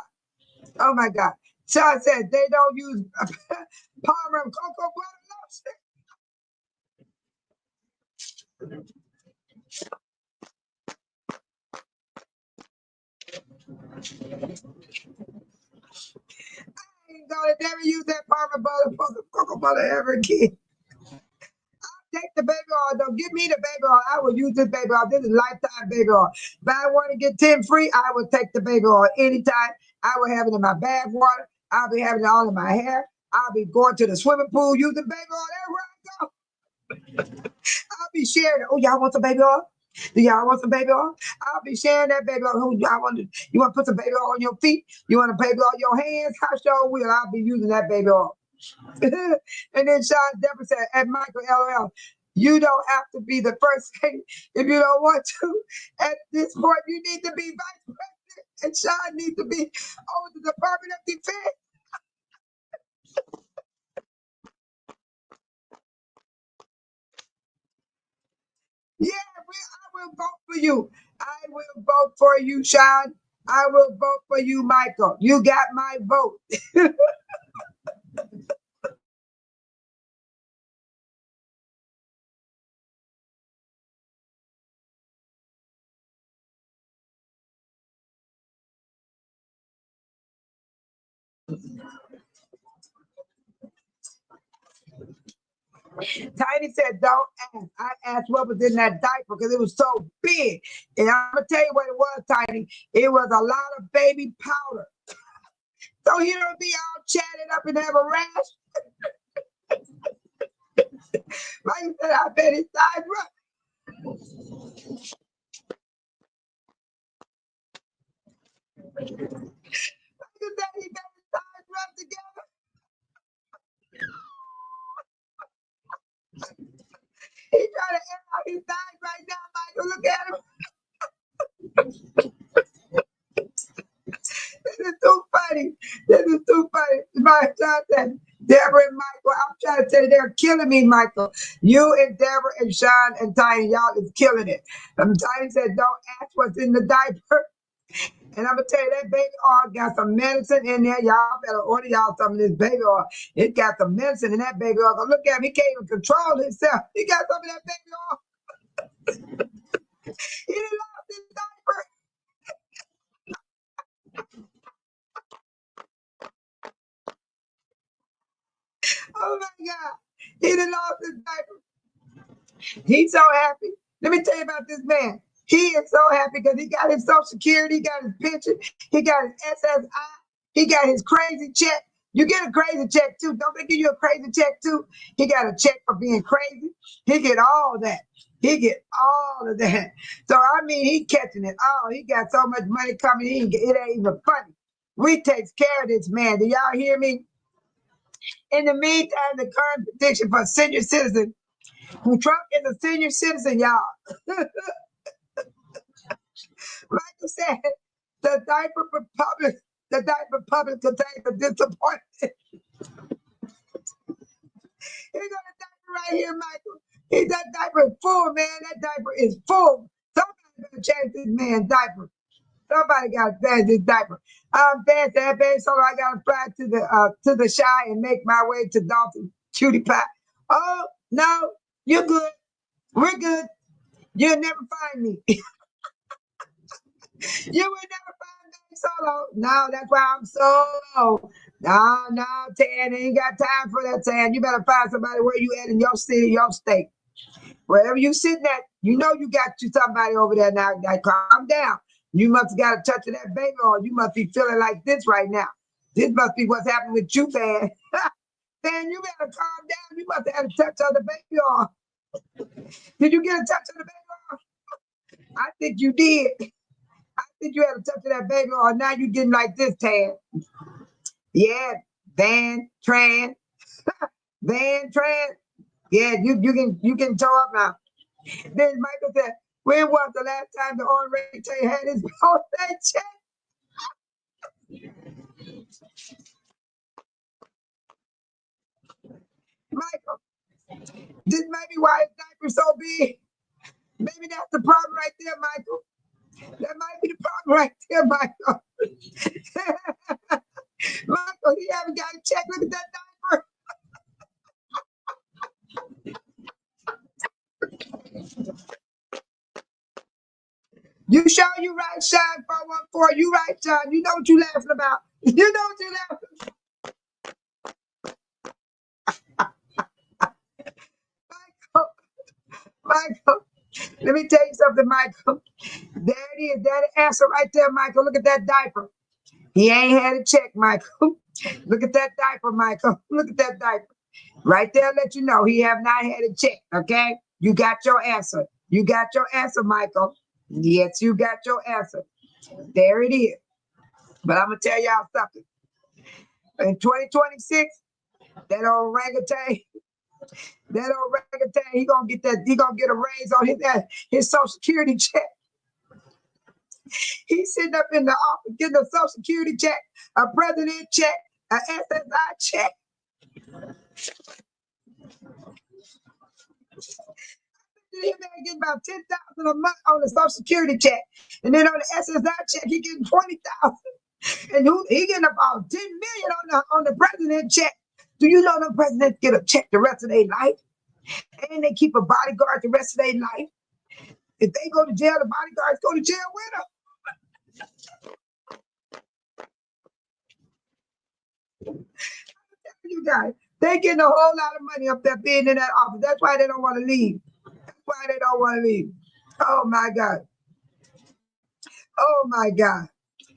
Oh my God. Sean said they don't use Palmer and cocoa butter lotion. I ain't gonna never use that Palmer butter, cocoa butter ever again. Take the baby oil. Don't give me the baby oil. I will use this baby oil. This is lifetime baby oil. If I want to get 10 free, I will take the baby oil anytime. I will have it in my bath water. I'll be having it all in my hair. I'll be going to the swimming pool using baby oil everywhere I go. I'll be sharing it. Oh, y'all want some baby oil? Do y'all want some baby oil? I'll be sharing that baby oil. Who y'all want? You want to put some baby oil on your feet? You want a baby oil on your hands? How sure will? I'll be using that baby oil. And then Sean Deborah said, and Michael LL, You don't have to be the first lady if you don't want to. At this point, you need to be vice president, and Sean needs to be over the Department of Defense. Yeah, I will vote for you. I will vote for you, Sean. I will vote for you, Michael. You got my vote. Tiny said, don't ask. I asked what was in that diaper because it was so big. And I'm going to tell you what it was, Tiny. It was a lot of baby powder. So you don't be all chatted up and have a rash. Like you said, I bet his thighs rough. Like you said, he got his thighs rough together. He's trying to air out his thighs right now, Michael. Look at him. This is too funny. This is too funny. My son said, Deborah and Michael, I'm trying to tell you, they're killing me, Michael. You and Deborah and Sean and Tiny, y'all is killing it. Tiny said, don't ask what's in the diaper. And I'm going to tell you, that baby oil got some medicine in there. Y'all better order y'all some of this baby oil. It got some medicine in that baby oil. Look at him. He can't even control himself. He got some of that baby oil. He done lost his diaper. Oh, my God. He done lost his diaper. He's so happy. Let me tell you about this man. He is so happy because he got his Social Security, he got his pension, he got his SSI, he got his crazy check. You get a crazy check too. Don't they give you a crazy check too? He got a check for being crazy. He get all that. He get all of that. So I mean, he catching it all. He got so much money coming in, it ain't even funny. We takes care of this man. Do y'all hear me? In the meantime, the current petition for senior citizen, who Trump is a senior citizen, y'all. Like I said, the diaper public contains a disappointment. Here's a diaper right here, Michael. That diaper is full, man. That diaper is full. Somebody better change this man's diaper. Somebody got to change this diaper. I'm fast that baby, so I got to fly to the Shy and make my way to Dalton Cutie Pie. Oh no, you're good. We're good. You'll never find me. You will never find me solo. No, that's why I'm solo. No, Tan, ain't got time for that, Tan. You better find somebody where you at in your city, your state. Wherever you sitting at, you know you got you somebody over there now. Calm down. You must have got a touch of that baby oil. You must be feeling like this right now. This must be what's happening with you, Fan. Fan, you better calm down. You must have had a touch of the baby oil. Did you get a touch of the baby oil? I think you did. I think you had a touch of that baby oil. Now you getting like this, Tan. Yeah, Van, Tran. Yeah, you can toe up now. Then Michael said, when was the last time the orangutan had his birthday check? Michael, this may be why his diaper's so big. Maybe that's the problem right there, Michael. That might be the problem right there, Michael. Michael, you haven't got a check. Look at that diaper. You sure you right, Sean 414? You right, Sean. You know what you laughing about. You know what you laughing about. Michael, let me tell you something, Michael. There it is. That answer right there, Michael. Look at that diaper. He ain't had a check, Michael. Look at that diaper, Michael. Look at that diaper. Right there, let you know he have not had a check, okay? You got your answer. You got your answer, Michael. Yes, you got your answer. There it is. But I'm going to tell y'all something. In 2026, that orangutan That old orangutan, he gonna get a raise on his Social Security check. He's sitting up in the office getting a Social Security check, a president check, a SSI check. He may get about 10,000 a month on the Social Security check, and then on the SSI check, he getting 20,000, and he getting about 10 million on the president check. Do you know the presidents get a check the rest of their life, and they keep a bodyguard the rest of their life? If they go to jail, the bodyguards go to jail with them. You guys, they getting a whole lot of money up there being in that office. That's why they don't want to leave. That's why they don't want to leave. Oh my God. Oh my God.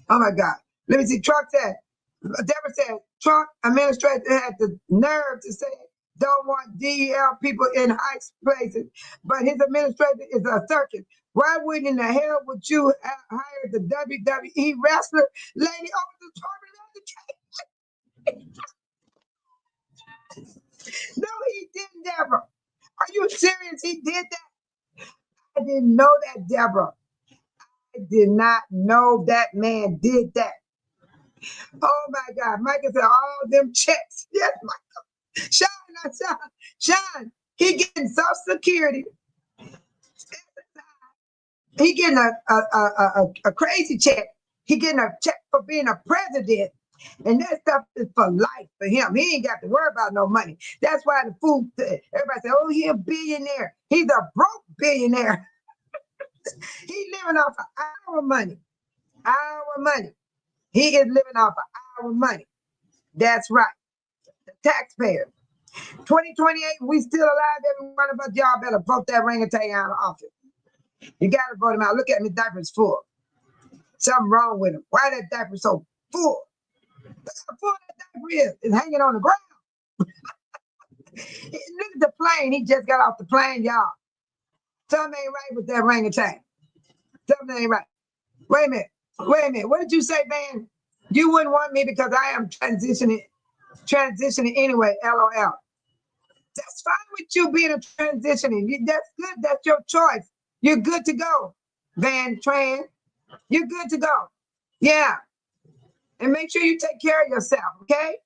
Oh my God. Let me see. Deborah said, Trump administration had the nerve to say don't want DEL people in high places, but his administration is a circus. Why wouldn't in the hell would you hire the WWE wrestler lady over the Department of Education? No, he didn't, Deborah. Are you serious? He did that? I didn't know that, Deborah. I did not know that man did that. Oh my God. Michael said, all them checks. Yes, Michael. Sean, he getting Social Security. He getting a crazy check. He getting a check for being a president. And that stuff is for life for him. He ain't got to worry about no money. That's why the food, everybody say, oh, he a billionaire. He's a broke billionaire. He's living off of our money. Our money. He is living off of our money. That's right. The taxpayer. 2028, we still alive. Every one of us, y'all better vote that orangutan out of office. You got to vote him out. Look at me, diaper's full. Something wrong with him. Why that diaper so full? Look how full that diaper is. It's hanging on the ground. Look at the plane. He just got off the plane, y'all. Something ain't right with that orangutan. Something ain't right. Wait a minute. What did you say, man? You wouldn't want me because I am transitioning anyway, LOL. That's fine with you being a transitioning. That's good. That's your choice. You're good to go, Van Tran. You're good to go. Yeah. And make sure you take care of yourself, okay?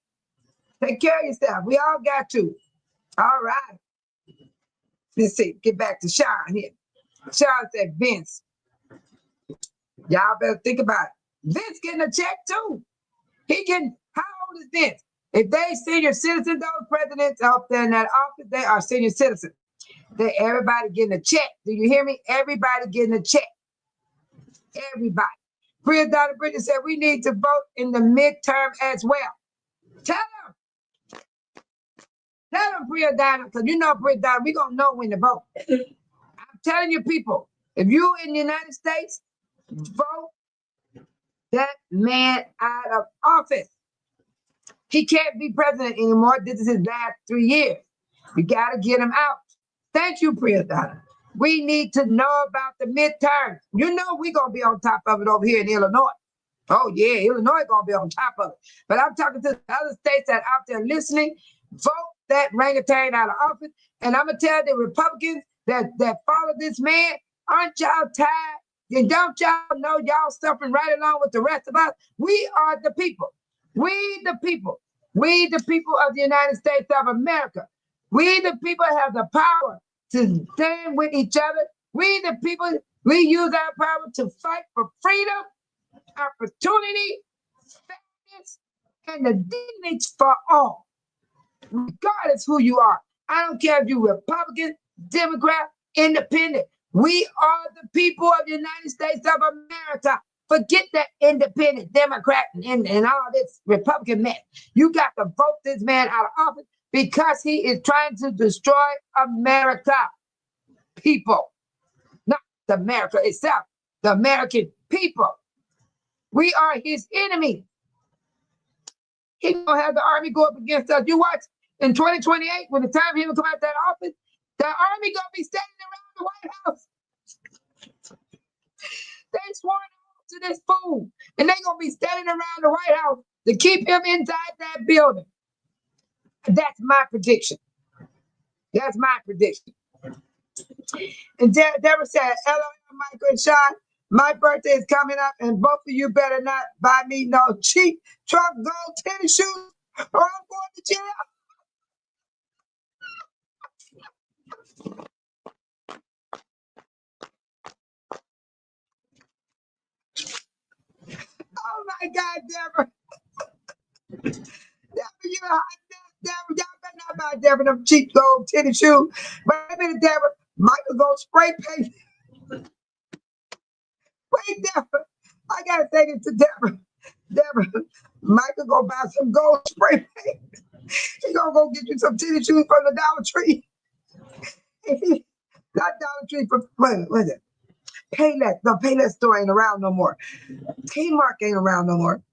Take care of yourself. We all got to. All right. Let's see. Get back to Sean here. Sean said, Vince. Y'all better think about it. Vince getting a check too. How old is Vince? If they senior citizens, those presidents up there in that office, they are senior citizens. Everybody getting a check. Do you hear me? Everybody getting a check. Everybody. Priya Donna Bridges said we need to vote in the midterm as well. Tell them, Priya Donna, because you know, Priya Donna, we're going to know when to vote. I'm telling you, people, if you in the United States, vote that man out of office. He can't be president anymore. This is his last 3 years. You got to get him out. Thank you, Priya Donna. We need to know about the midterms. You know we're going to be on top of it over here in Illinois. Oh, yeah, Illinois is going to be on top of it. But I'm talking to the other states that are out there listening. Vote that orangutan out of office. And I'm going to tell the Republicans that follow this man, aren't y'all tired? And don't y'all know y'all suffering right along with the rest of us? We are the people. We the people. We the people of the United States of America. We the people have the power to stand with each other. We the people, we use our power to fight for freedom, opportunity, fairness, and the dignity for all. Regardless who you are. I don't care if you're Republican, Democrat, Independent. We are the people of the United States of America. Forget that independent Democrat and all this Republican mess. You got to vote this man out of office because he is trying to destroy America. People. Not America itself. The American people. We are his enemy. He's going to have the army go up against us. You watch in 2028, when the time he will come out of that office, the army going to be standing around the White House. They sworn to this fool, and they're going to be standing around the White House to keep him inside that building. That's my prediction. That's my prediction. And Deborah said, "Hello, Michael and Sean. My birthday is coming up, and both of you better not buy me no cheap Trump gold tennis shoes, or I'm going to jail." Oh my God, Deborah. Deborah, you know, Deborah, y'all better not buy Deborah them cheap gold tennis shoes. Wait a minute, Deborah. Michael go spray paint. Wait, Deborah. I gotta say this to Deborah. Deborah, Michael go buy some gold spray paint. He gonna go get you some tennis shoes from the Dollar Tree. Not Dollar Tree, for what is it? Payless. No, Payless store ain't around no more. Kmart ain't around no more.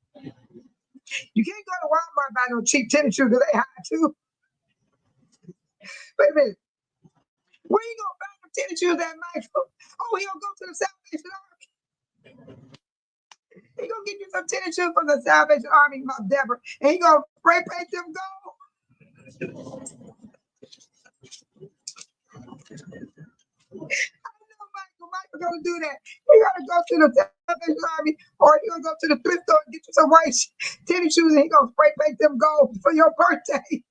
You can't go to Walmart and buy no cheap tennis shoes because they high too. Wait a minute. Where you gonna buy some tennis shoes at, Michael? Oh, he gonna go to the Salvation Army. He gonna get you some tennis shoes from the Salvation Army, my Deborah, and he gonna spray paint them gold. Michael gonna do that. You gotta go to the Salvation Army, or you gonna go to the thrift store and get you some white tennis shoes, and he gonna spray paint them gold for your birthday.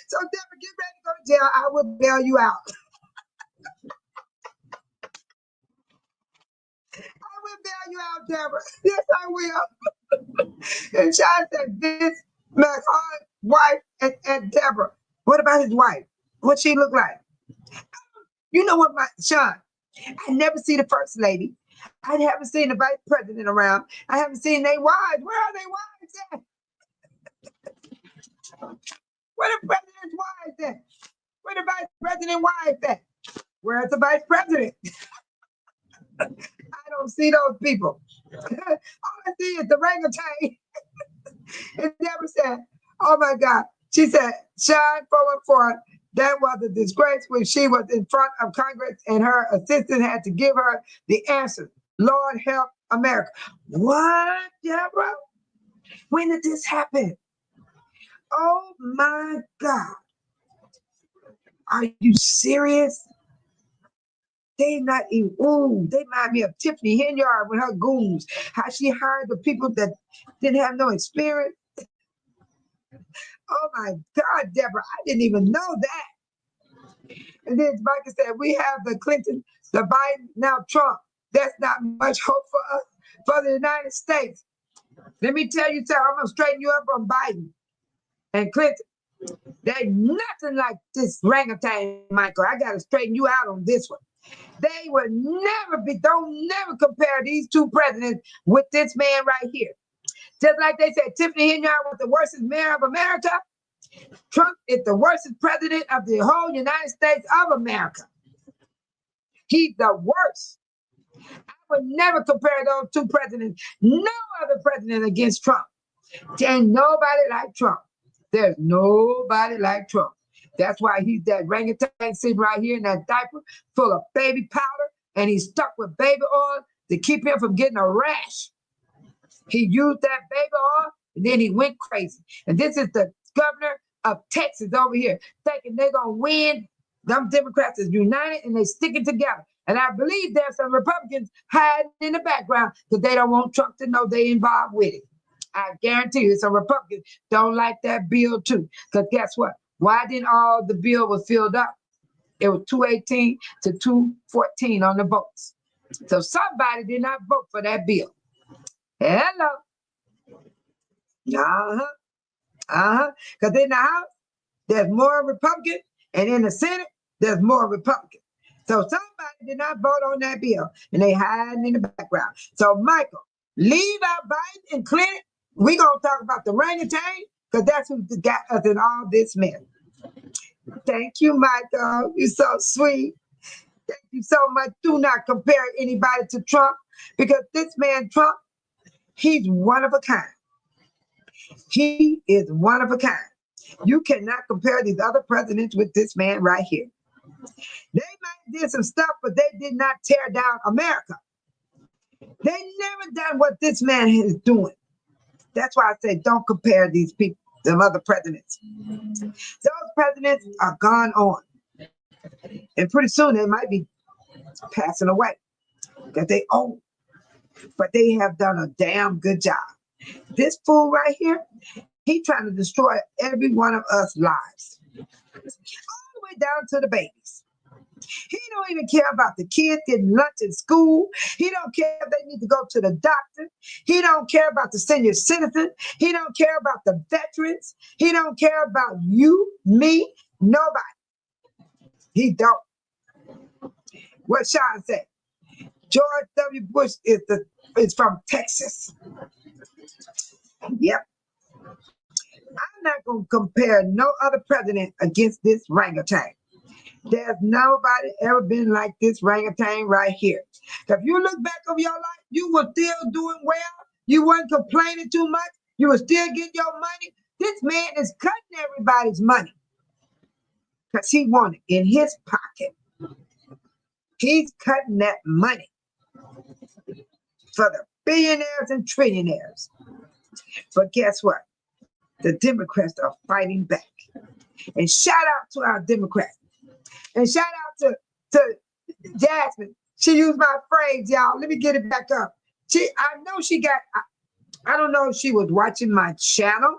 So Deborah, get ready to go to jail. I will bail you out. I will bail you out, Deborah. Yes, I will. And Sean said, "This my wife and Deborah." What about his wife? What she look like? You know what, Sean? I never see the first lady. I haven't seen the vice president around. I haven't seen their wives. Where are their wives at? Where the president's wives at? Where the vice president wives at? Where's the vice president? I don't see those people. All I see is the orangutan. And Deborah said, "Oh my God." She said, "Sean 414, that was a disgrace when she was in front of Congress and her assistant had to give her the answer. Lord help America." What, Deborah? When did this happen? Oh my God. Are you serious? They not even, they remind me of Tiffany Henyard with her goons, how she hired the people that didn't have no experience. Oh my God, Deborah, I didn't even know that. And then Micah said, "We have the Clinton, the Biden, now Trump. That's not much hope for us, for the United States." Let me tell you something, I'm gonna straighten you up on Biden and Clinton. There's nothing like this orangutan, Michael. I gotta straighten you out on this one. They would don't never compare these two presidents with this man right here. Just like they said, Tiffany Henyard was the worst mayor of America. Trump is the worst president of the whole United States of America. He's the worst. I would never compare those two presidents. No other president against Trump. There ain't nobody like Trump. There's nobody like Trump. That's why he's that orangutan sitting right here in that diaper full of baby powder, and he's stuck with baby oil to keep him from getting a rash. He used that baby oil, and then he went crazy. And this is the governor of Texas over here, thinking they're going to win. Them Democrats is united, and they sticking together. And I believe there's some Republicans hiding in the background because they don't want Trump to know they involved with it. I guarantee you some Republicans don't like that bill too. Because guess what? Why didn't all the bill was filled up? It was 218 to 214 on the votes. So somebody did not vote for that bill. Hello. Because in the House, there's more Republicans, and in the Senate, there's more Republicans. So somebody did not vote on that bill, and they hiding in the background. So Michael, leave out Biden and Clinton. We're going to talk about the orangutan, because that's who got us in all this mess. Thank you, Michael. You're so sweet. Thank you so much. Do not compare anybody to Trump, because this man, Trump, he's one of a kind. He is one of a kind. You cannot compare these other presidents with this man right here. They might did some stuff, but they did not tear down America. They never done what this man is doing. That's why I say don't compare these people. Some other presidents. Those presidents are gone on. And pretty soon they might be passing away because they old. But they have done a damn good job. This fool right here, he trying to destroy every one of us lives. All the way down to the babies. He don't even care about the kids getting lunch in school. He don't care if they need to go to the doctor. He don't care about the senior citizen. He don't care about the veterans. He don't care about you, me, nobody. He don't. What Sean said. George W. Bush is from Texas. Yep. I'm not going to compare no other president against this orangutan. There's nobody ever been like this orangutan right here. If you look back over your life, you were still doing well. You weren't complaining too much. You were still getting your money. This man is cutting everybody's money because he wanted it in his pocket. He's cutting that money for the billionaires and trillionaires. But guess what? The Democrats are fighting back. And shout out to our Democrats. And shout out to Jasmine. She used my phrase, y'all. Let me get it back up. I know she got, I don't know if she was watching my channel.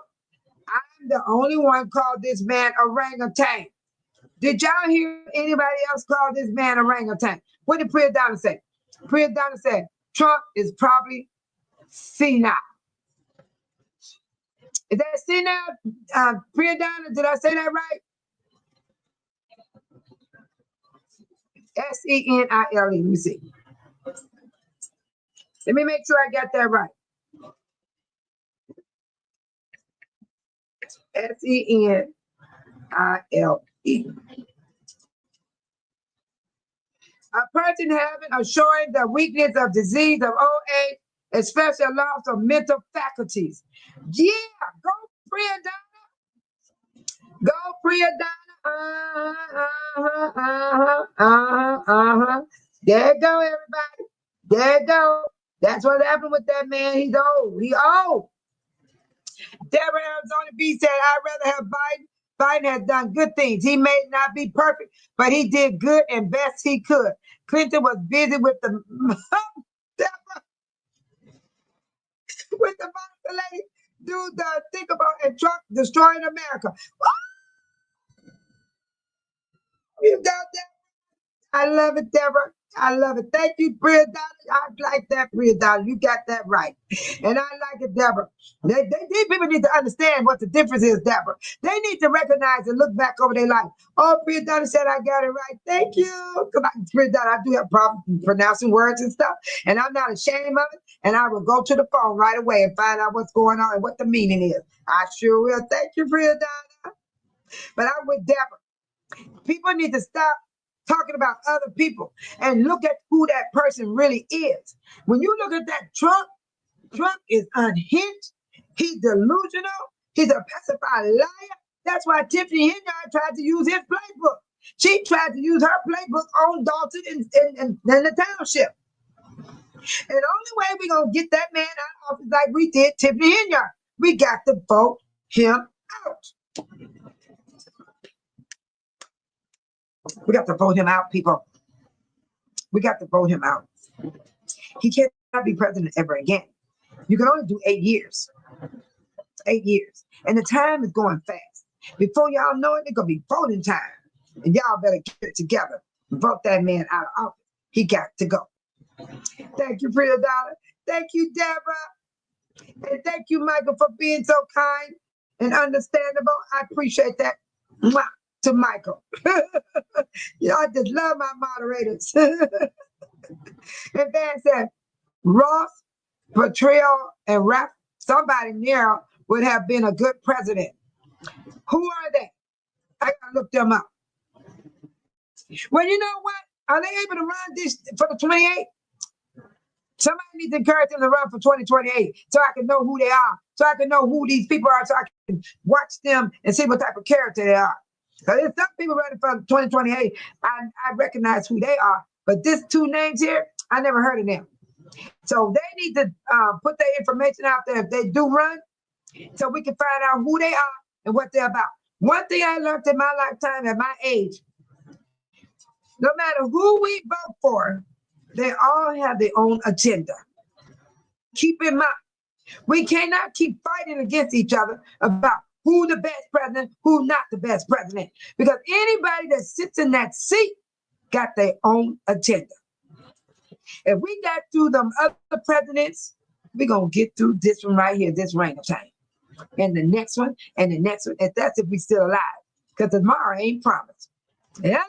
I'm the only one called this man orangutan. Did y'all hear anybody else call this man orangutan? What did Priya Donna say? Priya Donna said, Trump is probably senile. Is that senile? Priya Donna, did I say that right? Senile. Let me see. Let me make sure I got that right. Senile. A person having or showing the weakness of disease of old age, especially a loss of mental faculties. Yeah, go Priya Donna. Go Priya Donna. There you go, everybody. There you go. That's what happened with that man. He's old. He old. Deborah Arizona B said, I'd rather have Biden. Biden has done good things. He may not be perfect, but he did good and best he could. Clinton was busy with the Deborah, with the lady. Dude, think about and Trump destroying America. You got that? I love it, Deborah. I love it. Thank you, Priya Donna. I like that, Priya Donna. You got that right. And I like it, Deborah. These people need to understand what the difference is, Deborah. They need to recognize and look back over their life. Oh, Priya Donna said I got it right. Thank you. Priya Donna, I do have problems pronouncing words and stuff, and I'm not ashamed of it. And I will go to the phone right away and find out what's going on and what the meaning is. I sure will. Thank you, Priya Donna. But I'm with Deborah. People need to stop talking about other people and look at who that person really is. When you look at that Trump is unhinged. He's delusional. He's a pacified liar. That's why Tiffany Henyard tried to use his playbook. She tried to use her playbook on Dalton and the township. And the only way we're going to get that man out of office like we did Tiffany Henyard, we got to vote him out. We got to vote him out, people. We got to vote him out. He cannot be president ever again. You can only do 8 years. 8 years. And the time is going fast. Before y'all know it, it's going to be voting time. And y'all better get it together. Vote that man out of office. He got to go. Thank you, Priya Donna. Thank you, Deborah. And thank you, Michael, for being so kind and understandable. I appreciate that. Mwah. To Michael. You know, I just love my moderators. And Van said, Ross, Patriot, and Rap, somebody near would have been a good president. Who are they? I gotta look them up. Well, you know what? Are they able to run this for the 28? Somebody needs to encourage them to run for 2028 so I can know who they are, so I can know who these people are, so I can watch them and see what type of character they are. So there's some people running for 2028. I recognize who they are, but these two names here, I never heard of them. So they need to put their information out there if they do run, so we can find out who they are and what they're about. One thing I learned in my lifetime at my age, no matter who we vote for, they all have their own agenda. Keep in mind, we cannot keep fighting against each other about who the best president, who not the best president, because anybody that sits in that seat got their own agenda. If we got through them other presidents, we're going to get through this one right here, this reign of time. And the next one, and the next one. And that's if we still alive, because tomorrow ain't promised. Hello.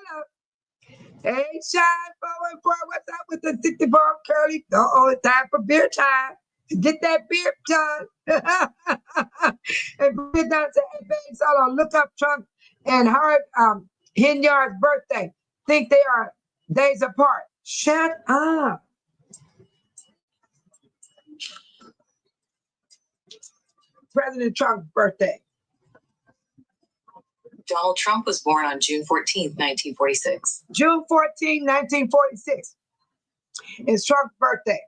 Hey, Shine 414, what's up with the 64 curly? It's time for beer time. Get that beer done. And beer done say, hey, baby, Solo, look up Trump and her Hinyard's birthday. Think they are days apart. Shut up. President Trump's birthday. Donald Trump was born on June 14th, 1946. June 14, 1946 is Trump's birthday.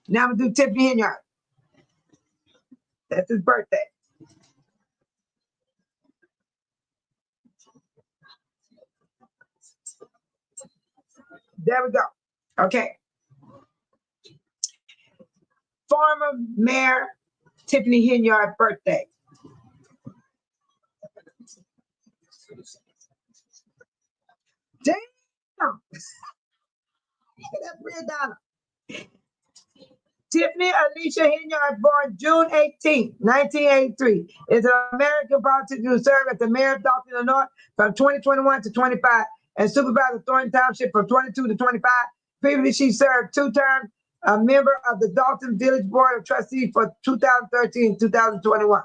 Now I'm going to do Tiffany Hinyard. That's his birthday. There we go. Okay. Former Mayor Tiffany Hinyard's birthday. Damn. That's Brianna. Tiffany Alicia Hinyard, born June 18, 1983, is an American politician who served as the mayor of Dalton, Illinois from 2021 to 25 and supervised Thornton Township from 22 to 25. Previously, she served 2 terms, a member of the Dalton Village Board of Trustees for 2013 and 2021.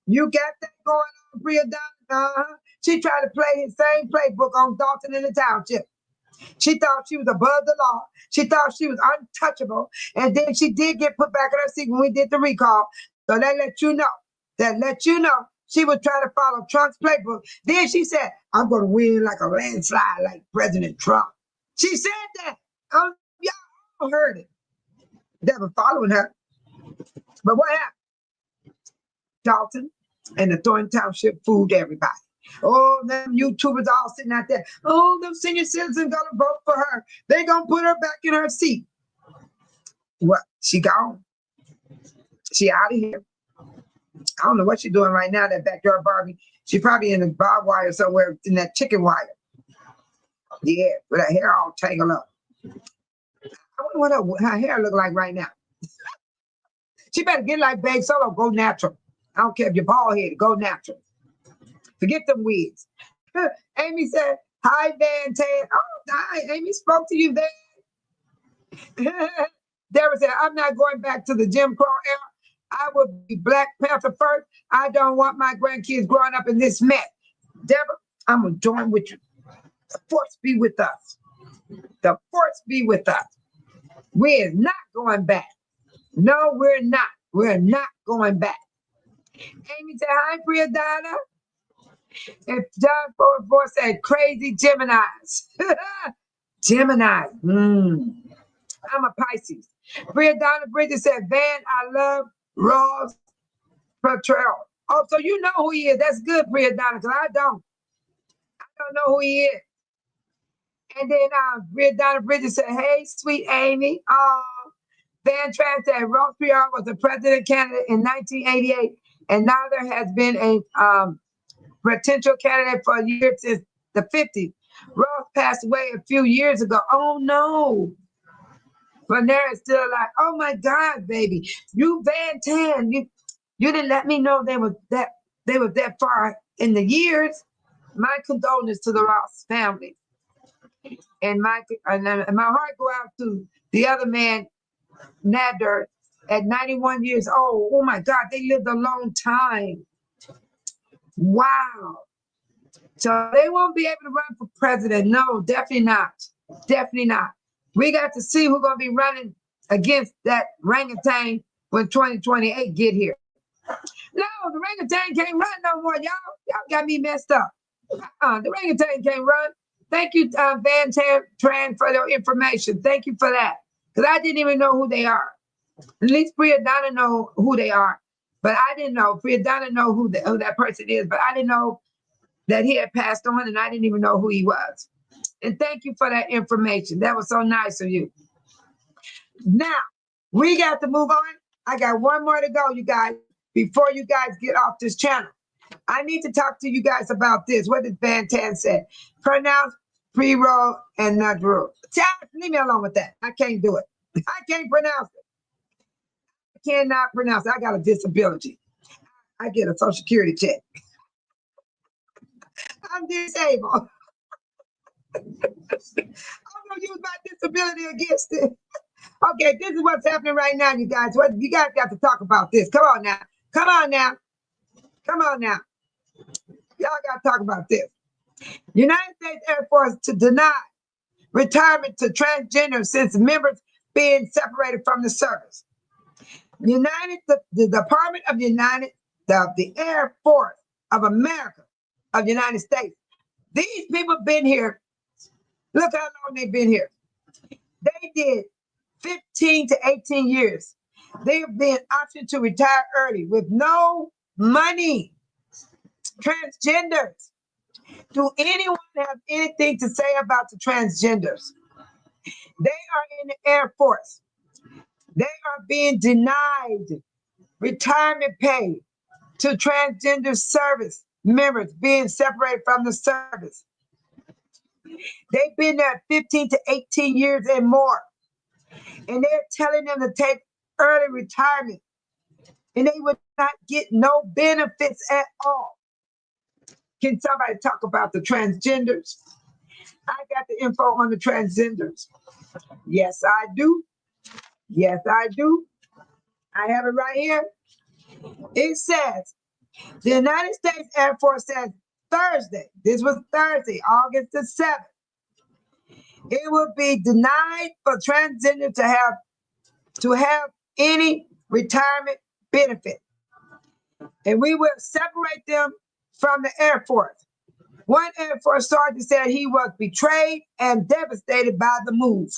You got that going on, Brianna? She tried to play his same playbook on Dalton in the township. She thought she was above the law. She thought she was untouchable. And then she did get put back in her seat when we did the recall. So that let you know she was trying to follow Trump's playbook. Then she said, I'm going to win like a landslide like President Trump. She said that. Y'all heard it. They were following her. But what happened? Dalton and the Thornton Township fooled everybody. Oh, them YouTubers all sitting out there. Oh, them senior citizens gonna vote for her. They gonna put her back in her seat. What? She gone. She out of here. I don't know what she's doing right now, that backyard Barbie. She probably in the barbed wire somewhere in that chicken wire. Yeah, with her hair all tangled up. I wonder what her hair look like right now. She better get like Babe Solo, go natural. I don't care if you're bald headed, go natural. Forget them wigs. Amy said, hi, Van Tan. Oh, hi, Amy spoke to you, Van. Deborah said, I'm not going back to the Jim Crow era. I would be Black Panther first. I don't want my grandkids growing up in this mess. Deborah, I'm going to join with you. The force be with us. The force be with us. We're not going back. No, we're not. We're not going back. Amy said, hi, Brianna. If John 44 said crazy Geminis. Gemini. I'm a Pisces. Brianna Bridges said, Van, I love Ross Patrell. Oh, so you know who he is. That's good, Brianna, because I don't know who he is. And then Brianna Bridges said, hey, sweet Amy. Van Tran said, Ross Perot was a president candidate in 1988, and now there has been a potential candidate for a year since the 50s. Ross passed away a few years ago. Oh no. But there is still like, oh my God, baby. You Van Tan, you didn't let me know they were that far in the years. My condolences to the Ross family. And my heart go out to the other man, Nader, at 91 years old. Oh my God, they lived a long time. Wow. So they won't be able to run for president. No, definitely not. Definitely not. We got to see who's going to be running against that orangutan when 2028 get here. No, the orangutan can't run no more, y'all. Y'all got me messed up. The orangutan can't run. Thank you, Van Tran, for your information. Thank you for that. Because I didn't even know who they are. At least Priadonna know who they are. But I didn't know. Priadonna know who that person is, but I didn't know that he had passed on, and I didn't even know who he was. And thank you for that information. That was so nice of you. Now, we got to move on. I got one more to go, you guys, before you guys get off this channel. I need to talk to you guys about this. What did Van Tan say? Pronounce pre-roll and not roll. Leave me alone with that. I can't do it. I can't pronounce it. I cannot pronounce it. I got a disability. I get a Social Security check. I'm disabled. I'm gonna use my disability against it. Okay, this is what's happening right now, you guys. What you guys got to talk about this. Come on now. Come on now. Come on now. Y'all got to talk about this. United States Air Force to deny retirement to transgender since members being separated from the service. The Department of the Air Force of America of the United States. These people have been here. Look how long they've been here. They did 15 to 18 years. They've been optioned to retire early with no money. Transgenders. Do anyone have anything to say about the transgenders? They are in the Air Force. They are being denied retirement pay to transgender service members being separated from the service. They've been there 15 to 18 years and more. And they're telling them to take early retirement. And they would not get no benefits at all. Can somebody talk about the transgenders? I got the info on the transgenders. Yes, I do. Yes, I do. I have it right here. It says, the United States Air Force says Thursday, this was Thursday, August the 7th, it will be denied for transgender to have any retirement benefit. And we will separate them from the Air Force. One Air Force sergeant said he was betrayed and devastated by the move.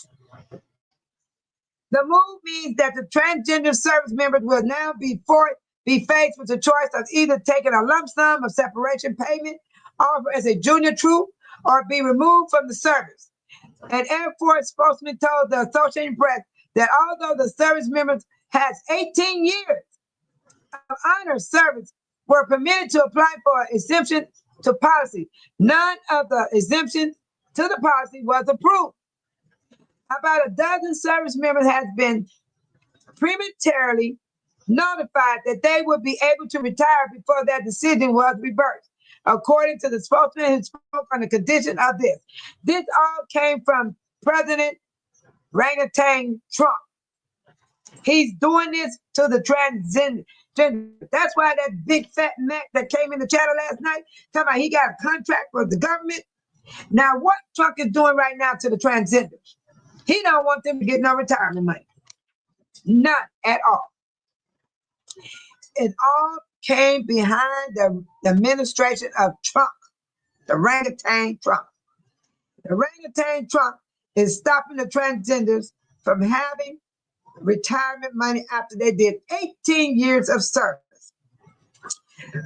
The move means that the transgender service members will now be faced with the choice of either taking a lump sum of separation payment offered as a junior troop or be removed from the service. An Air Force spokesman told the Associated Press that although the service members has 18 years of honor service were permitted to apply for exemption to policy, none of the exemptions to the policy was approved. About a dozen service members has been prematurely notified that they would be able to retire before that decision was reversed, according to the spokesman who spoke on the condition of this. This all came from President Orangutan Trump. He's doing this to the transgender. That's why that big fat Mac that came in the channel last night, talking about he got a contract with the government. Now, what Trump is doing right now to the transgenders? He don't want them to get no retirement money. None at all. It all came behind the administration of Trump, the orangutan Trump. The orangutan Trump is stopping the transgenders from having retirement money after they did 18 years of service.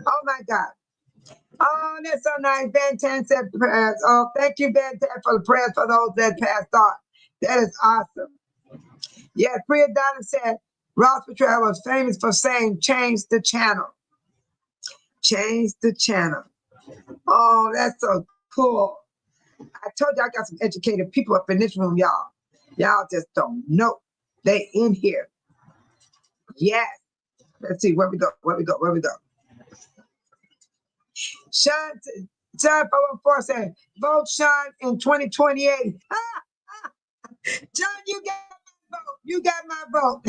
Oh my God. Oh, that's so nice. Van Tan said prayers. Oh, thank you, Van Tan, for the prayers for those that passed on. That is awesome. Yeah, Priadonna said Ross Patrell was famous for saying, change the channel. Change the channel. Oh, that's so cool. I told you I got some educated people up in this room, y'all. Y'all just don't know. They in here. Yes. Let's see, where we go. Sean 414 said, vote Sean in 2028. John, you got my vote.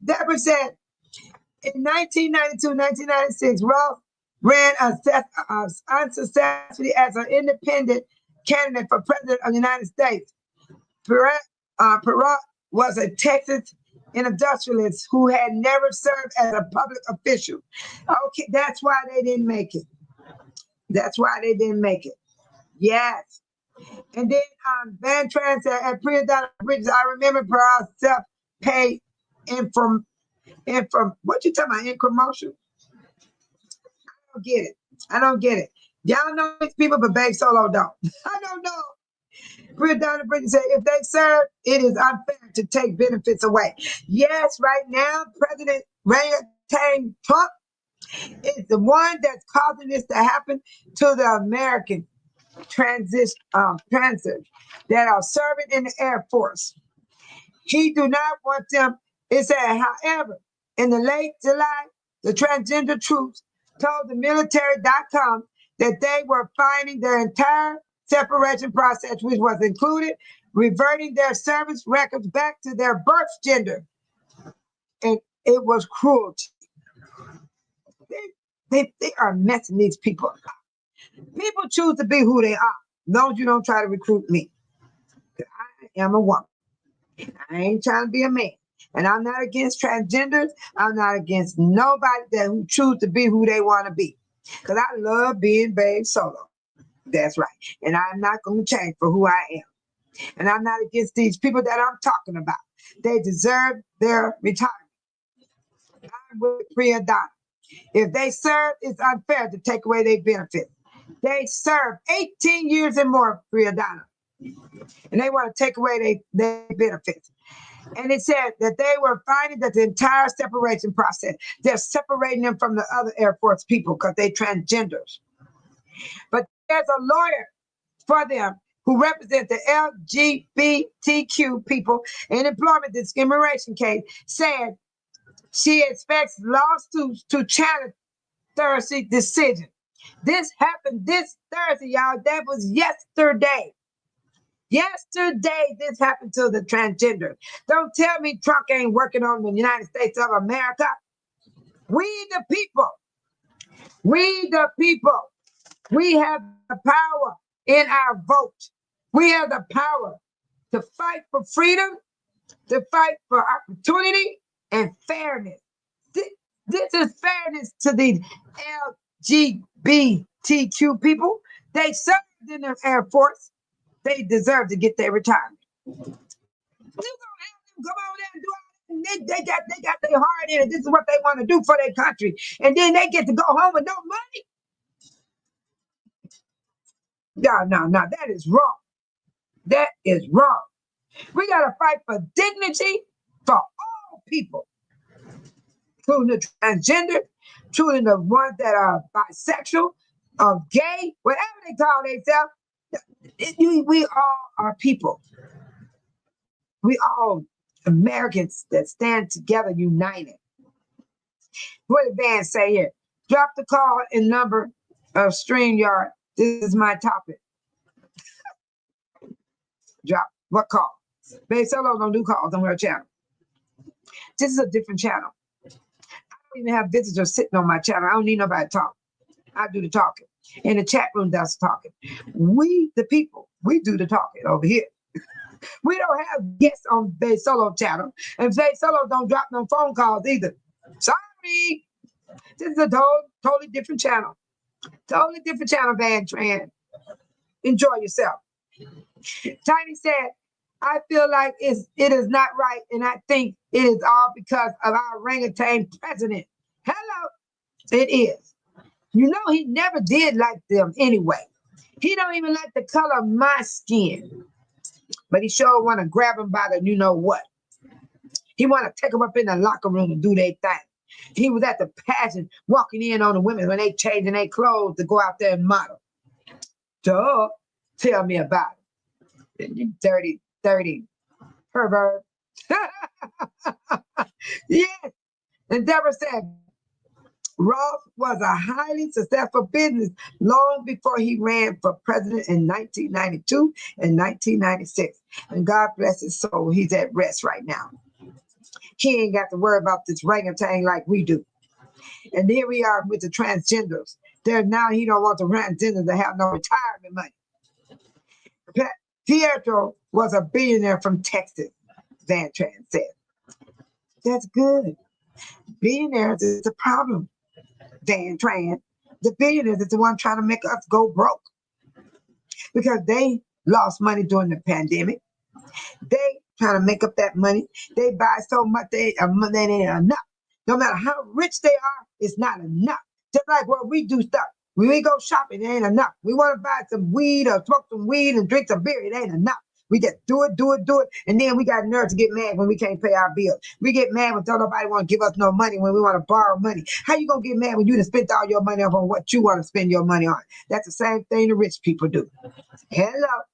Deborah said, in 1992, 1996, Ross ran unsuccessfully as an independent candidate for president of the United States. Perot was a Texas industrialist who had never served as a public official. Okay, that's why they didn't make it. Yes. And then Van Tran said, at Priadonna Bridges, I remember Perot's pay what you talking about, infomercial? I don't get it. I don't get it. Y'all know these people, but Babe Solo don't. I don't know. Bria Donna Bridget said, if they serve, it is unfair to take benefits away. Yes, right now, President Trump is the one that's causing this to happen to the American transits that are serving in the Air Force. He do not want them. It said, however, in the late July, the transgender troops told the military.com that they were finding their entire separation process, which was included reverting their service records back to their birth gender. And it was cruelty. They are messing these people up. People choose to be who they are. No, you don't try to recruit me. I am a woman. I ain't trying to be a man. And I'm not against transgenders. I'm not against nobody that who choose to be who they want to be. Because I love being Babe Solo. That's right. And I'm not going to change for who I am. And I'm not against these people that I'm talking about. They deserve their retirement. I'm with Bria Donna. If they serve, it's unfair to take away their benefits. They serve 18 years and more, Bria Donna. And they want to take away their benefits. And it said that they were finding that the entire separation process, they're separating them from the other Air Force people because they're transgenders. But there's a lawyer for them who represents the LGBTQ people in employment discrimination case, said she expects lawsuits to challenge Thursday's decision. This happened this Thursday, y'all. That was yesterday. Yesterday, this happened to the transgender. Don't tell me Trump ain't working on the United States of America. We the people. We the people. We have the power in our vote. We have the power to fight for freedom, to fight for opportunity and fairness. This is fairness to the LGBTQ people. They served in the Air Force. They deserve to get their retirement. You gonna have them come on there and do all this. They got their heart in it. This is what they want to do for their country. And then they get to go home with no money. No, that is wrong. That is wrong. We gotta fight for dignity for all people, including the transgender, including the ones that are bisexual, gay, whatever they call themselves. We all are people. We all Americans that stand together, united. What did Van say here? Drop the call and number of StreamYard. This is my topic. Drop what call? Babe Solo don't do calls on her channel. This is a different channel. I don't even have visitors sitting on my channel. I don't need nobody to talk. I do the talking. And the chat room does the talking. We, the people, we do the talking over here. We don't have guests on Babe Solo channel. And Babe Solo don't drop no phone calls either. Sorry. This is a totally different channel. Totally different channel, Van Tran. Enjoy yourself. Tiny said, I feel like it is not right, and I think it is all because of our orangutan president. Hello. It is. You know, he never did like them anyway. He don't even like the color of my skin. But he sure want to grab him by the you know what. He want to take them up in the locker room and do their thing. He was at the pageant walking in on the women when they changing their clothes to go out there and model. Duh. Tell me about it. You dirty pervert. Yes. And Deborah said, Ross was a highly successful business long before he ran for president in 1992 and 1996. And God bless his soul, he's at rest right now. He ain't got to worry about this orangutan like we do. And here we are with the transgenders. Now he don't want the transgenders to have no retirement money. Pietro was a billionaire from Texas, Van Tran said. That's good. Billionaires is the problem, Van Tran. The billionaires is the one trying to make us go broke because they lost money during the pandemic. They trying to make up that money. They buy so much they ain't enough. No matter how rich they are, it's not enough. Just like when we do stuff. When we go shopping, it ain't enough. We want to buy some weed or smoke some weed and drink some beer, it ain't enough. We just do it, and then we got nerve to get mad when we can't pay our bills. We get mad when don't nobody want to give us no money when we want to borrow money. How you gonna get mad when you done spent all your money on what you want to spend your money on? That's the same thing the rich people do. Hello.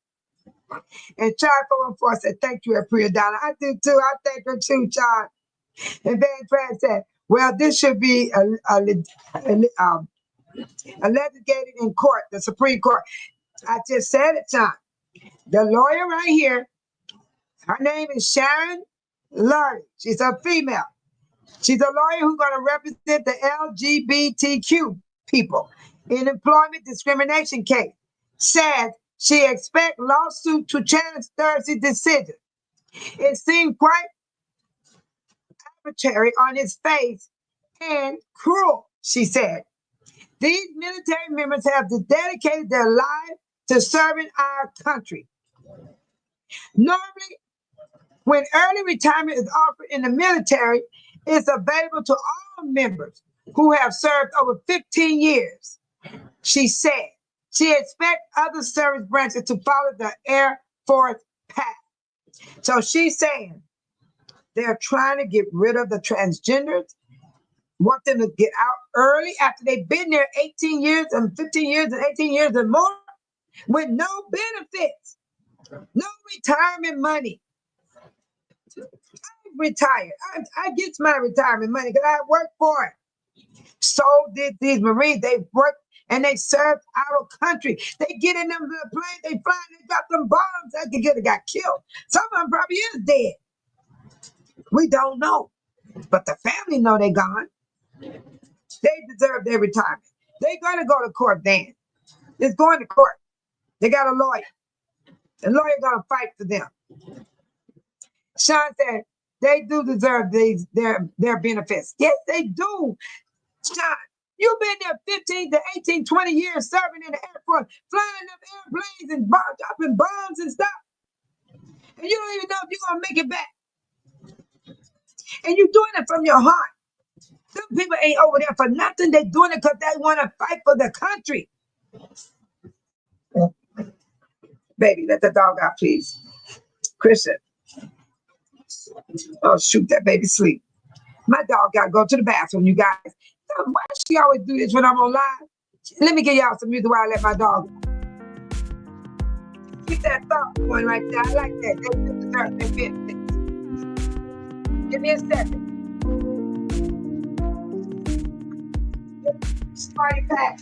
And Chad 414 said, thank you, Priya Donna. I do too. I thank her too, Chad. And Van Tran said, well, this should be litigated in court, the Supreme Court. I just said it, Chad. The lawyer right here, her name is Sharon Lurie. She's a female. She's a lawyer who's going to represent the LGBTQ people in employment discrimination case. Said she expects lawsuit to challenge Thursday's decision. It seemed quite arbitrary on its face and cruel, she said. These military members have dedicated their lives to serving our country. Normally, when early retirement is offered in the military, it's available to all members who have served over 15 years, she said. She expects other service branches to follow the Air Force path. So she's saying they're trying to get rid of the transgenders, want them to get out early after they've been there 18 years and 15 years and 18 years and more with no benefits, no retirement money. I'm retired. I get my retirement money because I work for it. So did these Marines. They worked and they served our country. They get in them planes, they fly, they drop them bombs. That could got killed. Some of them probably is dead. We don't know. But the family know they gone. They deserve their retirement. They're going to go to court then. It's going to court. They got a lawyer. The lawyer going to fight for them. Sean said, they do deserve their benefits. Yes, they do. Sean, you've been there 15 to 18, 20 years serving in the Air Force, flying up airplanes and dropping bombs and stuff. And you don't even know if you're going to make it back. And you're doing it from your heart. Some people ain't over there for nothing. They're doing it because they want to fight for the country. Baby, let the dog out, please. Christian. Oh, shoot, that baby sleep. My dog got to go to the bathroom, you guys. Why does she always do this when I'm on live? Let me give y'all some music while I let my dog go. Keep that thought going right there. I like that. They deserve their benefits. Give me a second. Party pack.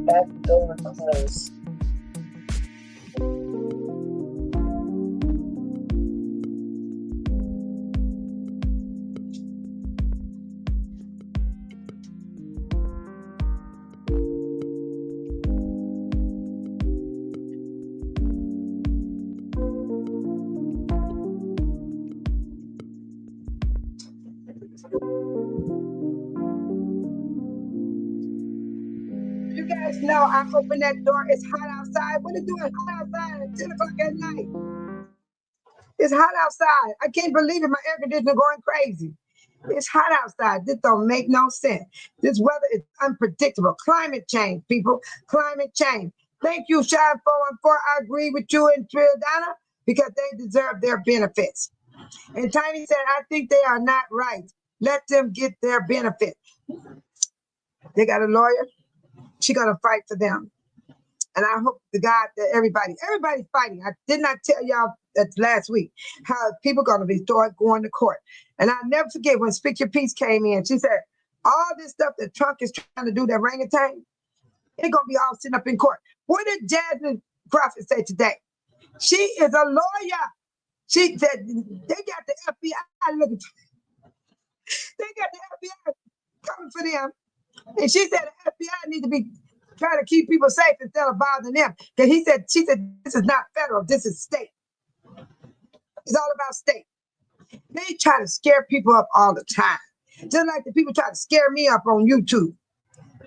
Back door closed. You guys know I open that door. It's hot outside. What are you doing hot outside at 10 o'clock at night? It's hot outside. I can't believe it. My air conditioner going crazy. It's hot outside. This don't make no sense. This weather is unpredictable. Climate change, people. Climate change. Thank you, Shine 414. I agree with you and Trildana because they deserve their benefits. And Tiny said, I think they are not right. Let them get their benefit. They got a lawyer. She's going to fight for them. And I hope to God that everybody's fighting. I did not tell y'all that last week how people going to be going to court. And I'll never forget when Speak Your Peace came in. She said, all this stuff that Trump is trying to do, that orangutan, it's going to be all sitting up in court. What did Jasmine Crawford say today? She is a lawyer. She said, they got the FBI looking for them. They got the FBI coming for them. And she said the FBI need to be try to keep people safe instead of bothering them. Because she said, this is not federal, this is state. It's all about state. They try to scare people up all the time. Just like the people try to scare me up on YouTube.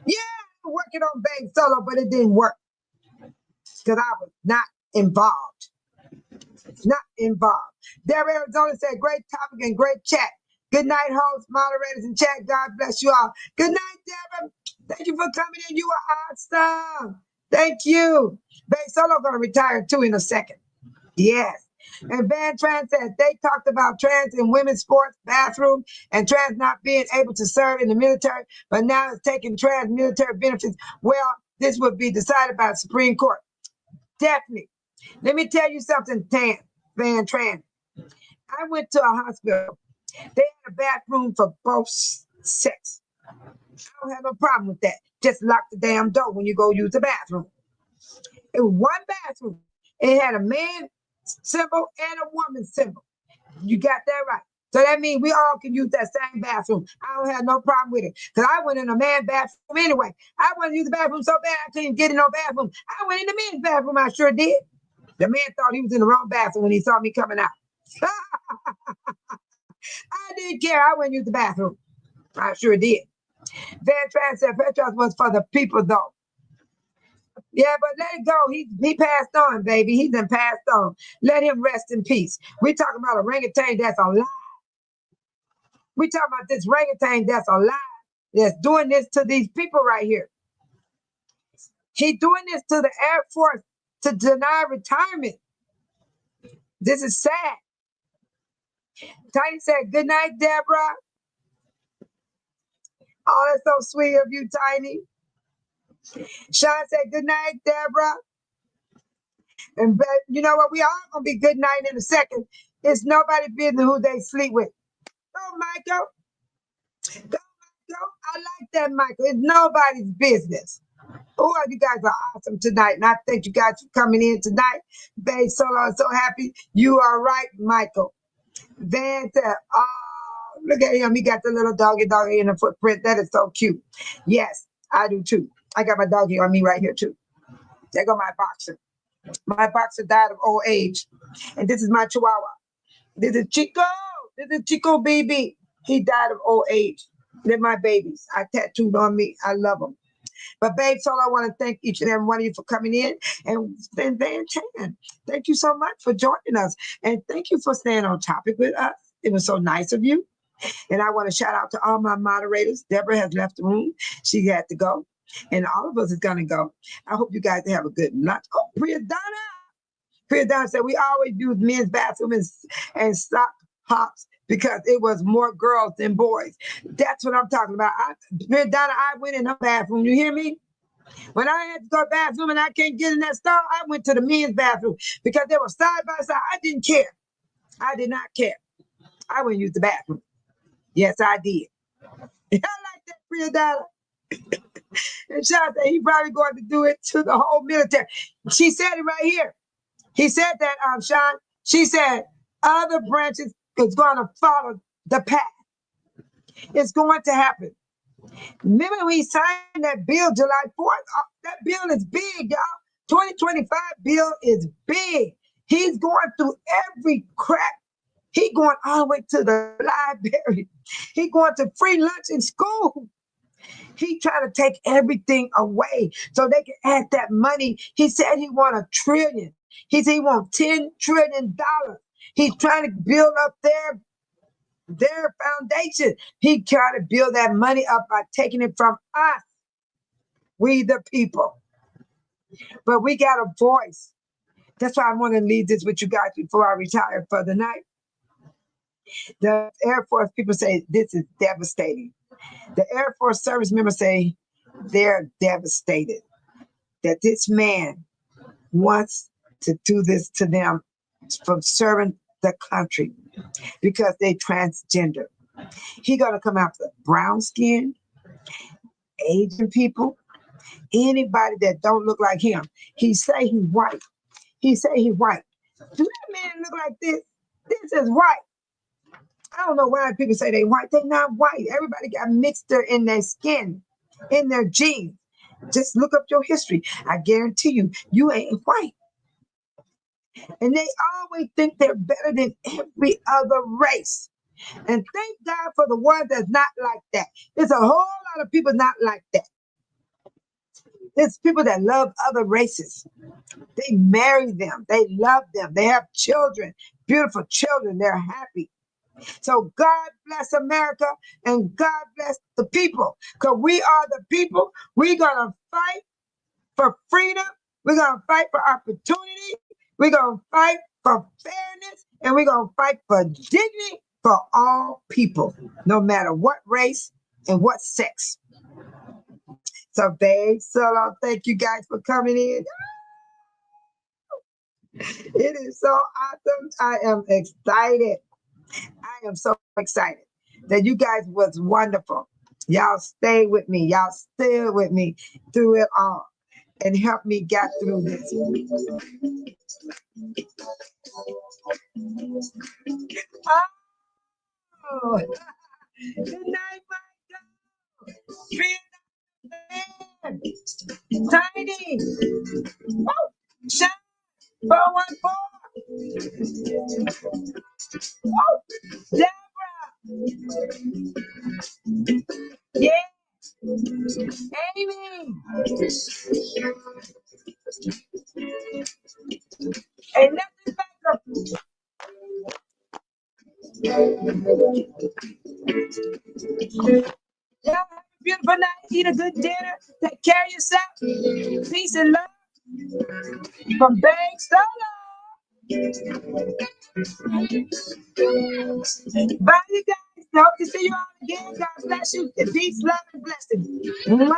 Yeah, I'm working on Babe Solo, but it didn't work. Because I was not involved. Not involved. Deborah Arizona said, great topic and great chat. Good night, hosts, moderators, and chat. God bless you all. Good night, Deborah. Thank you for coming in. You are awesome. Thank you. Babe Solo going to retire too in a second. Yes. And Van Trans said they talked about trans in women's sports, bathroom, and trans not being able to serve in the military, but now it's taking trans military benefits. Well, this would be decided by the Supreme Court. Definitely. Let me tell you something, Van Trans. I went to a hospital. They had a bathroom for both sex. I don't have no problem with that. Just lock the damn door when you go use the bathroom. It was one bathroom. It had a man symbol and a woman symbol. You got that right. So that means we all can use that same bathroom. I don't have no problem with it. Because I went in a man's bathroom anyway. I wanted to use the bathroom so bad I couldn't get in no bathroom. I went in the men's bathroom. I sure did. The man thought he was in the wrong bathroom when he saw me coming out. I didn't care. I went and used the bathroom. I sure did. Van Trans said Petros was for the people, though. Yeah, but let it go. He passed on, baby. He done passed on. Let him rest in peace. We talking about a orangutan that's alive. We talking about this orangutan that's alive, that's doing this to these people right here. He doing this to the Air Force to deny retirement. This is sad. Tiny said, good night, Deborah. Oh, that's so sweet of you, Tiny. Sean said, good night, Deborah. And you know what? We all going to be good night in a second. It's nobody business who they sleep with. Go, Michael. Go, Michael. I like that, Michael. It's nobody's business. Oh, you guys are awesome tonight. And I thank you guys for coming in tonight. Babe Solo, I'm so happy. You are right, Michael. Van said, oh, look at him. He got the little doggy in the footprint. That is so cute. Yes, I do too. I got my doggy on me right here too. There go my boxer. My boxer died of old age. And this is my chihuahua. This is Chico. This is Chico baby. He died of old age. They're my babies. I tattooed on me. I love them. But Babe Solo, I want to thank each and every one of you for coming in. And Van Chan, thank you so much for joining us. And thank you for staying on topic with us. It was so nice of you. And I want to shout out to all my moderators. Deborah has left the room. She had to go. And all of us is going to go. I hope you guys have a good lunch. Oh, Priyadonna said we always use men's bathroom and sock hops because it was more girls than boys. That's what I'm talking about. Priyadonna, I went in her bathroom. You hear me? When I had to go to the bathroom and I can't get in that stall, I went to the men's bathroom because they were side by side. I didn't care. I did not care. I went and used the bathroom. Yes, I did. I like that, Priyadonna. And Sean said he probably going to do it to the whole military. She said it right here. He said that, Sean. She said other branches is going to follow the path. It's going to happen. Remember when he signed that bill July 4th? That bill is big, y'all. 2025 bill is big. He's going through every crack. He going all the way to the library. He going to free lunch in school. He trying to take everything away so they can add that money. He said he want $1 trillion. He said he want $10 trillion. He's trying to build up their foundation. He trying to build that money up by taking it from us, we the people. But we got a voice. That's why I want to leave this with you guys before I retire for the night. The Air Force people say this is devastating. The Air Force service members say they're devastated that this man wants to do this to them from serving the country because they transgender. He gonna come after brown skin, Asian people, anybody that don't look like him. He say he white. He say he white. Do that man look like this? This is white. I don't know why people say they white. They're not white. Everybody got mixture in their skin, in their genes. Just look up your history. I guarantee you, you ain't white. And they always think they're better than every other race. And thank God for the one that's not like that. There's a whole lot of people not like that. There's people that love other races. They marry them. They love them. They have children, beautiful children. They're happy. So God bless America and God bless the people. Because we are the people. We're going to fight for freedom. We're going to fight for opportunity. We're going to fight for fairness. And we're going to fight for dignity for all people, no matter what race and what sex. So, babe, Solo, thank you guys for coming in. It is so awesome. I am excited. I am so excited that you guys was wonderful. Y'all stay with me. Y'all still with me through it all and help me get through this. Oh, good night, my God. Tiny. Oh, Sean 414. Oh, Deborah. Yeah. Amy. Ain't nothing like a y'all have a beautiful night. Eat a good dinner. Take care of yourself. Peace and love from Bang Solo. Bye, you guys. Hope to see you all again. God bless you. Peace, love, and blessings. Mwah.